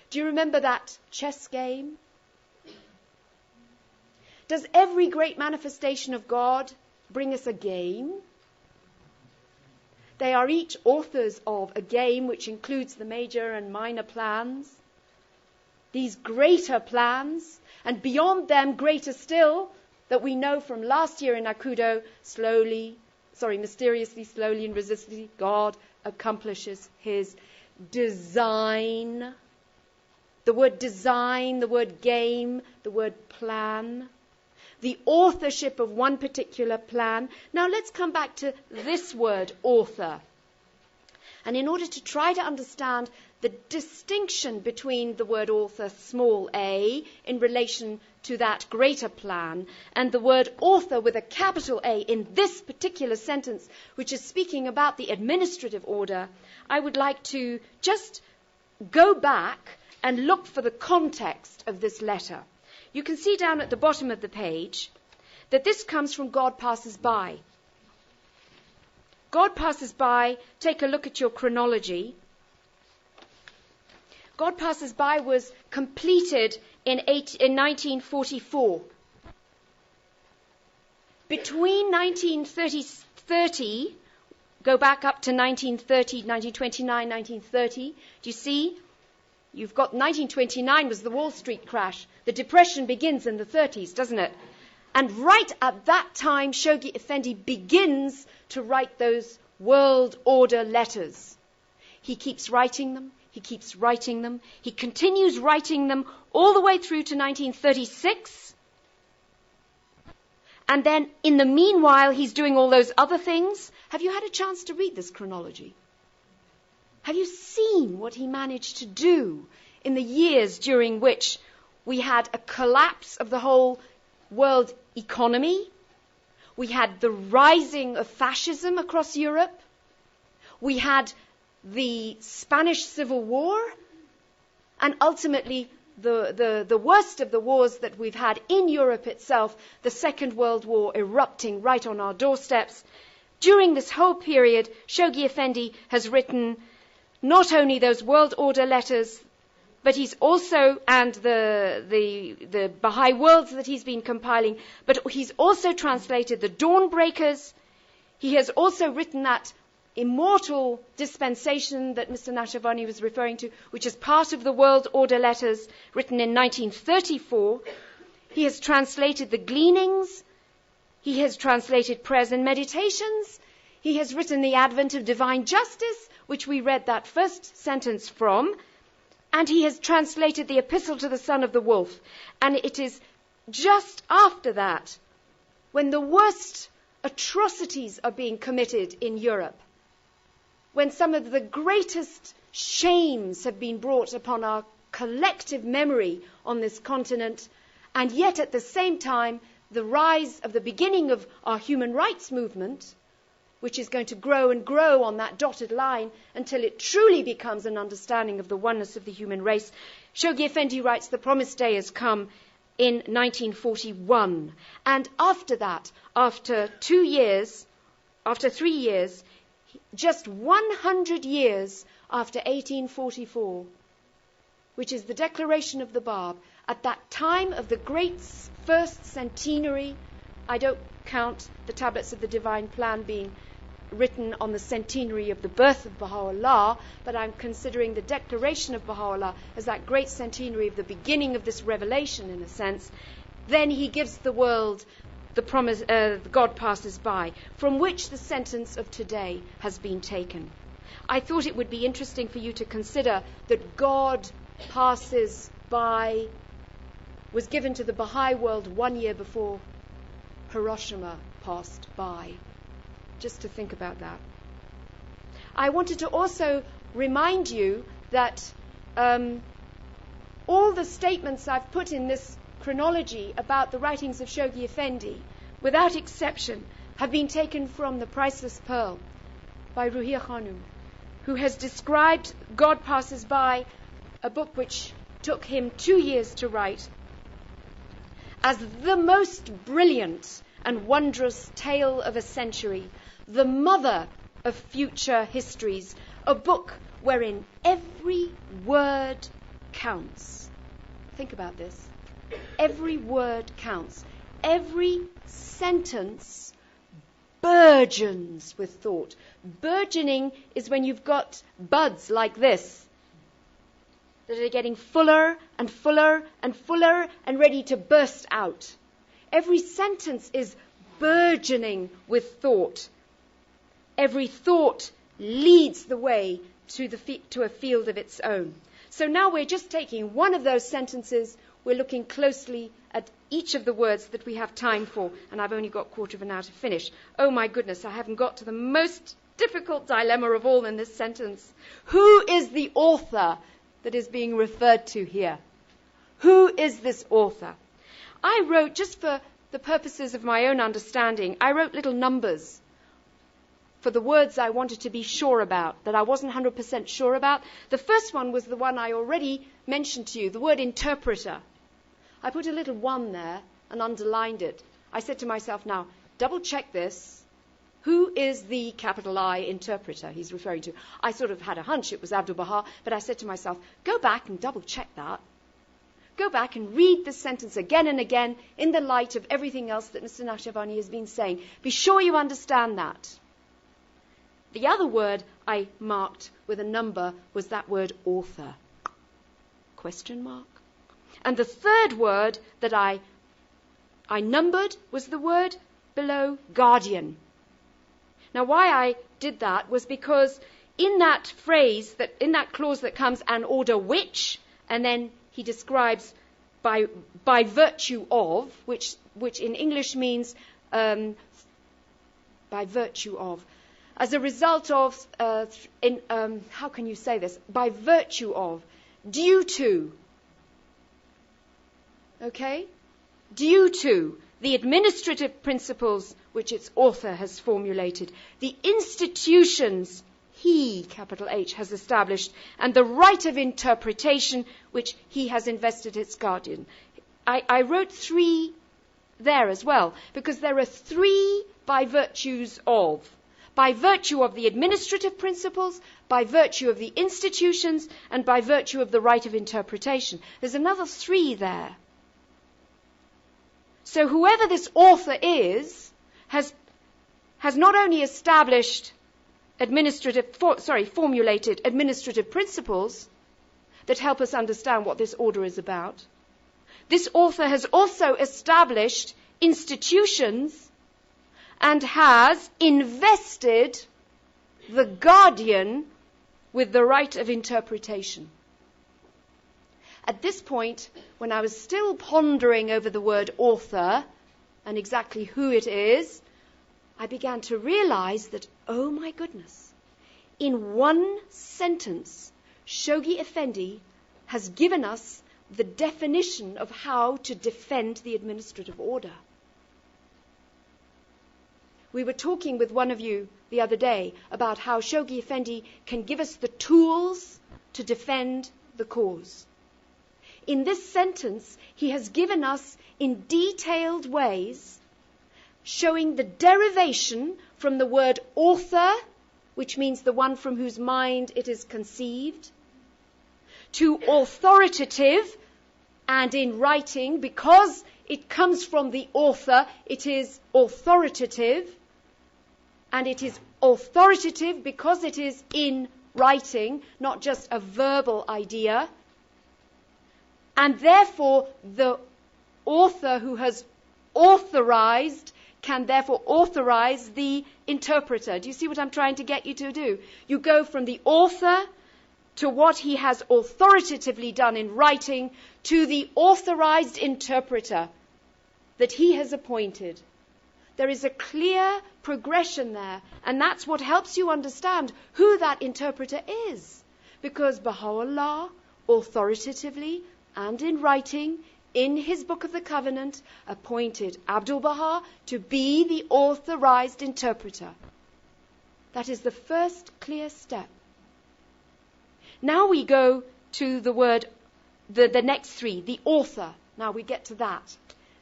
S1: Do you remember that chess game? Does every great manifestation of God bring us a game? They are each authors of a game which includes the major and minor plans. These greater plans, and beyond them greater still, that we know from last year in Acuto, mysteriously, slowly and resistlessly, God accomplishes his design. The word design, the word game, the word plan. The authorship of one particular plan. Now let's come back to this word, author. And in order to try to understand the distinction between the word author, small a, in relation to that greater plan, and the word author with a capital A in this particular sentence, which is speaking about the administrative order, I would like to just go back and look for the context of this letter. You can see down at the bottom of the page that this comes from God Passes By. God Passes By, take a look at your chronology. God Passes By was completed in 1944. Between 1930, go back up to 1930, 1929, 1930, do you see? You've got 1929 was the Wall Street crash. The Depression begins in the 30s, doesn't it? And right at that time, Shoghi Effendi begins to write those world order letters. He keeps writing them. He keeps writing them. He continues writing them all the way through to 1936. And then, in the meanwhile, he's doing all those other things. Have you had a chance to read this chronology? Have you seen what he managed to do in the years during which we had a collapse of the whole world economy? We had the rising of fascism across Europe. We had the Spanish Civil War. And ultimately, the worst of the wars that we've had in Europe itself, the Second World War erupting right on our doorsteps. During this whole period, Shoghi Effendi has written not only those world order letters, but he's also, and the Baha'i worlds that he's been compiling, but he's also translated the Dawnbreakers. He has also written that immortal dispensation that Mr. Nakhjaváni was referring to, which is part of the world order letters, written in 1934. He has translated the Gleanings. He has translated Prayers and Meditations. He has written the Advent of Divine Justice, which we read that first sentence from, and he has translated the Epistle to the Son of the Wolf. And it is just after that, when the worst atrocities are being committed in Europe, when some of the greatest shames have been brought upon our collective memory on this continent, and yet at the same time, the rise of the beginning of our human rights movement, which is going to grow and grow on that dotted line until it truly becomes an understanding of the oneness of the human race. Shoghi Effendi writes, the promised day has come in 1941. And after that, after 3 years, just 100 years after 1844, which is the declaration of the Bab, at that time of the great first centenary, I don't count the tablets of the divine plan being written on the centenary of the birth of Baha'u'llah, but I'm considering the declaration of Baha'u'llah as that great centenary of the beginning of this revelation, in a sense. Then he gives the world the promise, God Passes By, from which the sentence of today has been taken. I thought it would be interesting for you to consider that God Passes By was given to the Baha'i world 1 year before Hiroshima passed by. Just to think about that. I wanted to also remind you that all the statements I've put in this chronology about the writings of Shoghi Effendi, without exception, have been taken from The Priceless Pearl by Ruhia Khanum, who has described God Passes By, a book which took him 2 years to write, as the most brilliant and wondrous tale of a century, the mother of future histories, a book wherein every word counts. Think about this. Every word counts. Every sentence burgeons with thought. Burgeoning is when you've got buds like this that are getting fuller and fuller and fuller and ready to burst out. Every sentence is burgeoning with thought. Every thought leads the way to a field of its own. So now we're just taking one of those sentences. We're looking closely at each of the words that we have time for, and I've only got a quarter of an hour to finish. Oh my goodness, I haven't got to the most difficult dilemma of all in this sentence. Who is the author that is being referred to here? Who is this author? I wrote, just for the purposes of my own understanding, I wrote little numbers for the words I wanted to be sure about, that I wasn't 100% sure about. The first one was the one I already mentioned to you, the word interpreter. I put a little 1 there and underlined it. I said to myself, now, double check this. Who is the capital I interpreter he's referring to? I sort of had a hunch it was Abdu'l-Baha, but I said to myself, go back and double check that. Go back and read the sentence again and again in the light of everything else that Mr. Nakhjaváni has been saying. Be sure you understand that. The other word I marked with a number was that word author. Question mark. And the third word that I numbered was the word below guardian. Now why I did that was because in that phrase, in that clause that comes an order which, and then he describes by virtue of, which in English means by virtue of. As a result of, how can you say this? By virtue of, due to. Okay? Due to the administrative principles which its author has formulated, the institutions he, capital H, has established, and the right of interpretation which he has invested its guardian. I wrote 3 there as well, because there are 3 by virtues of. By virtue of the administrative principles, by virtue of the institutions, and by virtue of the right of interpretation. There's another 3 there. So whoever this author is has not only established formulated administrative principles that help us understand what this order is about. This author has also established institutions and has invested the guardian with the right of interpretation. At this point, when I was still pondering over the word author and exactly who it is, I began to realize that, oh my goodness, in one sentence, Shoghi Effendi has given us the definition of how to defend the administrative order. We were talking with one of you the other day about how Shoghi Effendi can give us the tools to defend the cause. In this sentence, he has given us in detailed ways, showing the derivation from the word author, which means the one from whose mind it is conceived, to authoritative, and in writing, because it comes from the author, it is authoritative, and it is authoritative because it is in writing, not just a verbal idea. And therefore, the author who has authorized can therefore authorize the interpreter. Do you see what I'm trying to get you to do? You go from the author to what he has authoritatively done in writing to the authorized interpreter that he has appointed. There is a clear progression there, and that's what helps you understand who that interpreter is. Because Baha'u'llah, authoritatively and in writing, in his Book of the Covenant, appointed Abdu'l-Baha to be the authorized interpreter. That is the first clear step. Now we go to the word, the next 3, the author. Now we get to that,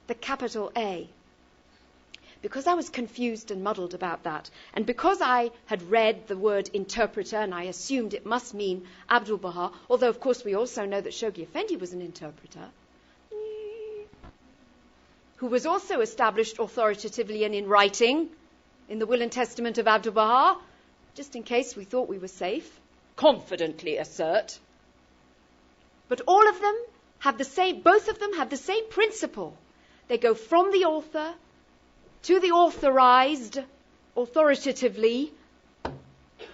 S1: the capital A. because I was confused and muddled about that, and because I had read the word interpreter and I assumed it must mean Abdul Baha, although of course we also know that Shoghi Effendi was an interpreter, who was also established authoritatively and in writing in the will and testament of Abdul Baha, just in case we thought we were safe, confidently assert. But all of them have the same, both of them have the same principle. They go from the author to the authorized, authoritatively.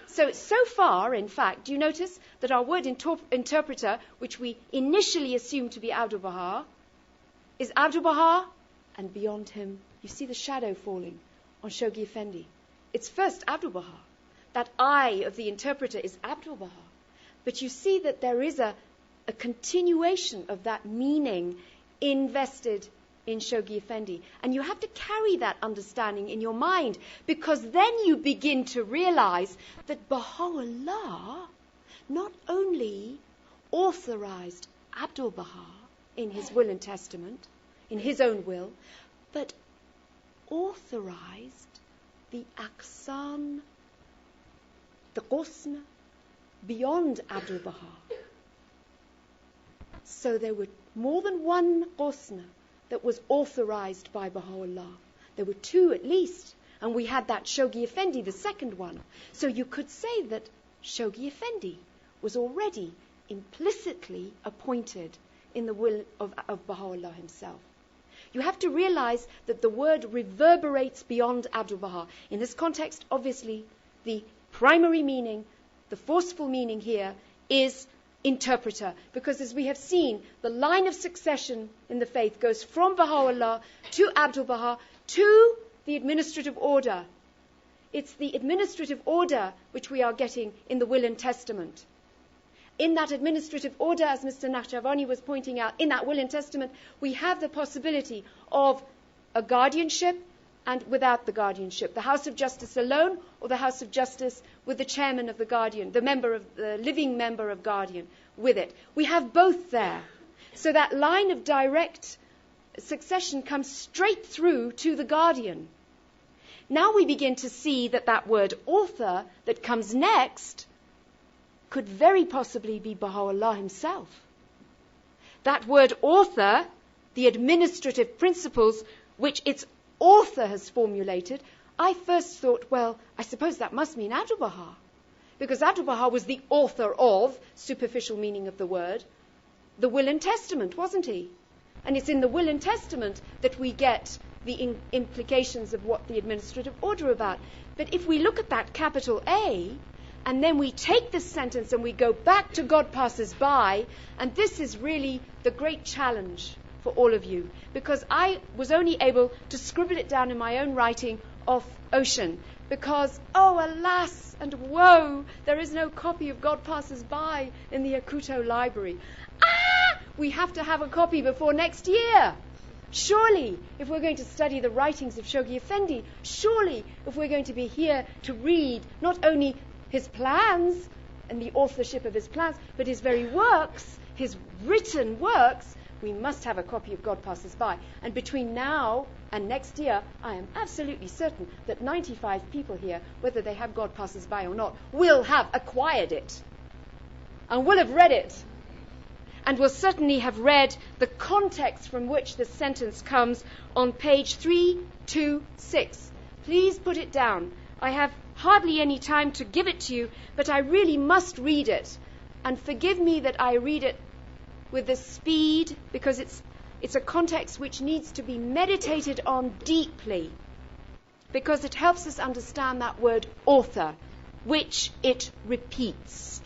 S1: So far, in fact, do you notice that our word interpreter, which we initially assumed to be Abdul Baha, is Abdul Baha, and beyond him, you see the shadow falling on Shoghi Effendi. It's first Abdul Baha. That eye of the interpreter is Abdul Baha. But you see that there is a continuation of that meaning invested in Shoghi Effendi. And you have to carry that understanding in your mind, because then you begin to realize that Baha'u'llah not only authorized Abdul Baha in his will and testament, in his own will, but authorized the aqsan, the qusm, beyond Abdul Baha. So there were more than one qusm that was authorized by Baha'u'llah. There were two at least, and we had that Shoghi Effendi, the second one. So you could say that Shoghi Effendi was already implicitly appointed in the will of Baha'u'llah himself. You have to realize that the word reverberates beyond Abdul Baha. In this context, obviously, the primary meaning, the forceful meaning here is interpreter, because as we have seen, the line of succession in the faith goes from Baha'u'llah to Abdul Baha to the administrative order. It's the administrative order which we are getting in the will and testament. In that administrative order, as Mr. Nakhjáváni was pointing out, in that will and testament, we have the possibility of a guardianship and without the guardianship. The House of Justice alone, or the House of Justice with the chairman of the guardian, the living member of guardian with it. We have both there. So that line of direct succession comes straight through to the guardian. Now we begin to see that that word author that comes next could very possibly be Baha'u'llah himself. That word author, the administrative principles which its author has formulated, I first thought, well, I suppose that must mean Abdul Baha, because Abdul Baha was the author of, superficial meaning of the word, the will and testament, wasn't he? And it's in the will and testament that we get the implications of what the administrative order are about. But if we look at that capital A, and then we take this sentence and we go back to God passes by, and this is really the great challenge for all of you, because I was only able to scribble it down in my own writing off ocean, because, oh, alas and woe, there is no copy of God Passes By in the Acuto library. We have to have a copy before next year. Surely, if we're going to study the writings of Shoghi Effendi, surely, if we're going to be here to read not only his plans and the authorship of his plans, but his very works, his written works, we must have a copy of God Passes By. And between now and next year, I am absolutely certain that 95 people here, whether they have God Passes By or not, will have acquired it and will have read it, and will certainly have read the context from which the sentence comes on page 326. Please put it down. I have hardly any time to give it to you, but I really must read it. And forgive me that I read it with the speed, because it's a context which needs to be meditated on deeply, because it helps us understand that word author, which it repeats.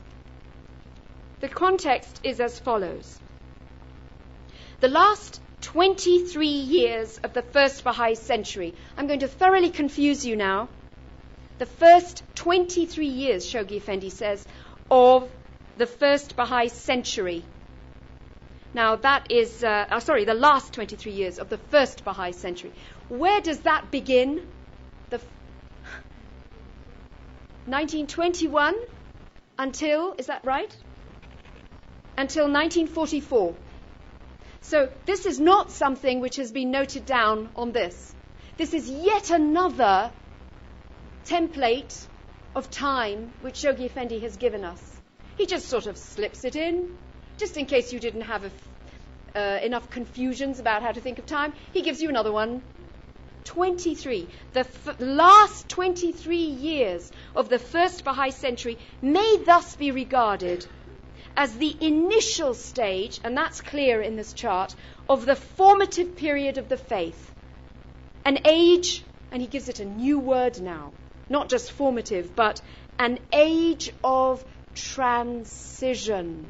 S1: The context is as follows. The last 23 years of the first Baha'i century. I'm going to thoroughly confuse you now. The first 23 years, Shoghi Effendi says, of the first Baha'i century. Now that is, the last 23 years of the first Baha'i century. Where does that begin? 1921 until, is that right? Until 1944. So this is not something which has been noted down on this. This is yet another template of time which Shoghi Effendi has given us. He just sort of slips it in, just in case you didn't have enough confusions about how to think of time. He gives you another one. 23. The last 23 years of the first Baha'i century may thus be regarded as the initial stage, and that's clear in this chart, of the formative period of the faith. An age, and he gives it a new word now, not just formative, but an age of transition.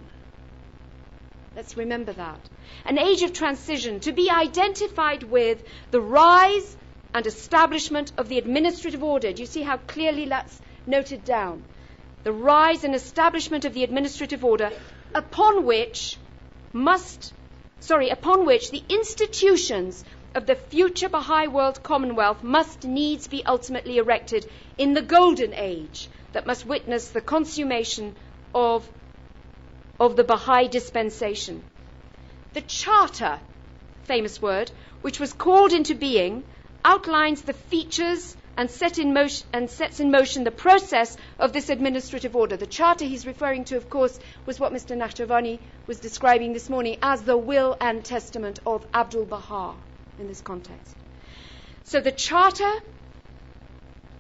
S1: Let's remember that. An age of transition to be identified with the rise and establishment of the administrative order. Do you see how clearly that's noted down? The rise and establishment of the administrative order upon which the institutions of the future Baha'i world commonwealth must needs be ultimately erected in the golden age that must witness the consummation of the Baha'i dispensation. The Charter, famous word, which was called into being, outlines the features and sets in motion the process of this administrative order. The Charter he's referring to, of course, was what Mr. Nakhjaváni was describing this morning as the will and testament of Abdul Baha in this context. So the Charter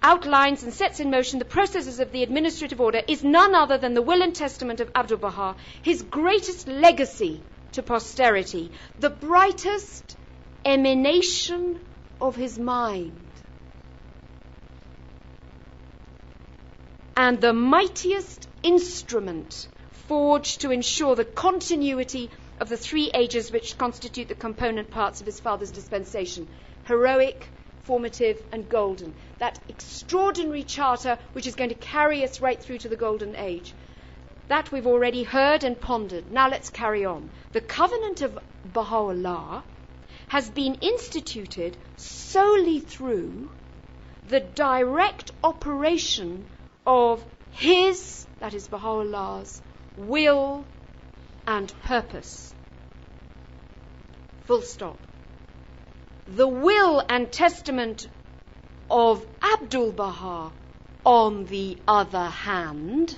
S1: outlines and sets in motion the processes of the administrative order is none other than the will and testament of Abdul Baha, his greatest legacy to posterity, the brightest emanation of his mind, and the mightiest instrument forged to ensure the continuity of the three ages which constitute the component parts of his father's dispensation: heroic, formative, and golden. That extraordinary charter which is going to carry us right through to the golden age. That we've already heard and pondered. Now let's carry on. The covenant of Baha'u'llah has been instituted solely through the direct operation of his, that is Baha'u'llah's, will and purpose. Full stop. The will and testament of Abdul Baha, on the other hand,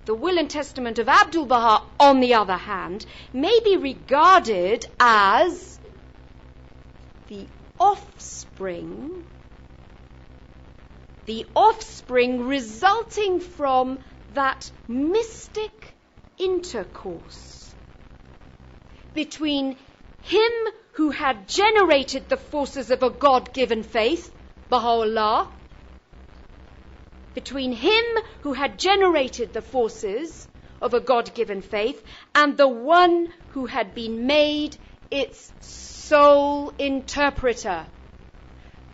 S1: the will and testament of Abdul Baha, on the other hand, may be regarded as the offspring resulting from that mystic intercourse between him who had generated the forces of a God-given faith, Baha'u'llah, between him who had generated the forces of a God-given faith and the one who had been made its sole interpreter.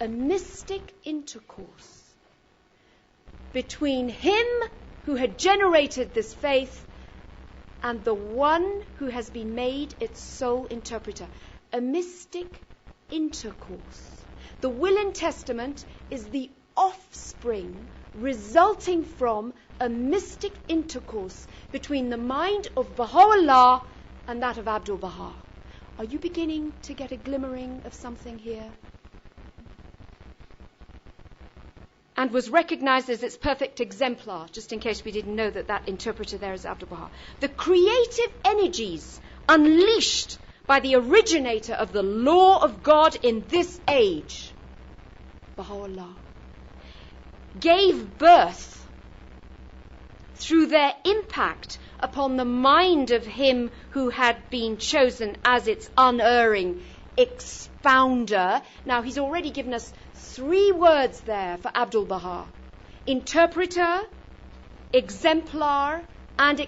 S1: A mystic intercourse between him who had generated this faith and the one who has been made its sole interpreter. A mystic intercourse. The will and testament is the offspring resulting from a mystic intercourse between the mind of Baha'u'llah and that of Abdul Baha. Are you beginning to get a glimmering of something here? And was recognized as its perfect exemplar, just in case we didn't know that interpreter there is Abdul Baha. The creative energies unleashed by the originator of the law of God in this age, Baha'u'llah, gave birth through their impact upon the mind of him who had been chosen as its unerring expounder. Now, he's already given us 3 words there for Abdul Baha: interpreter, exemplar, and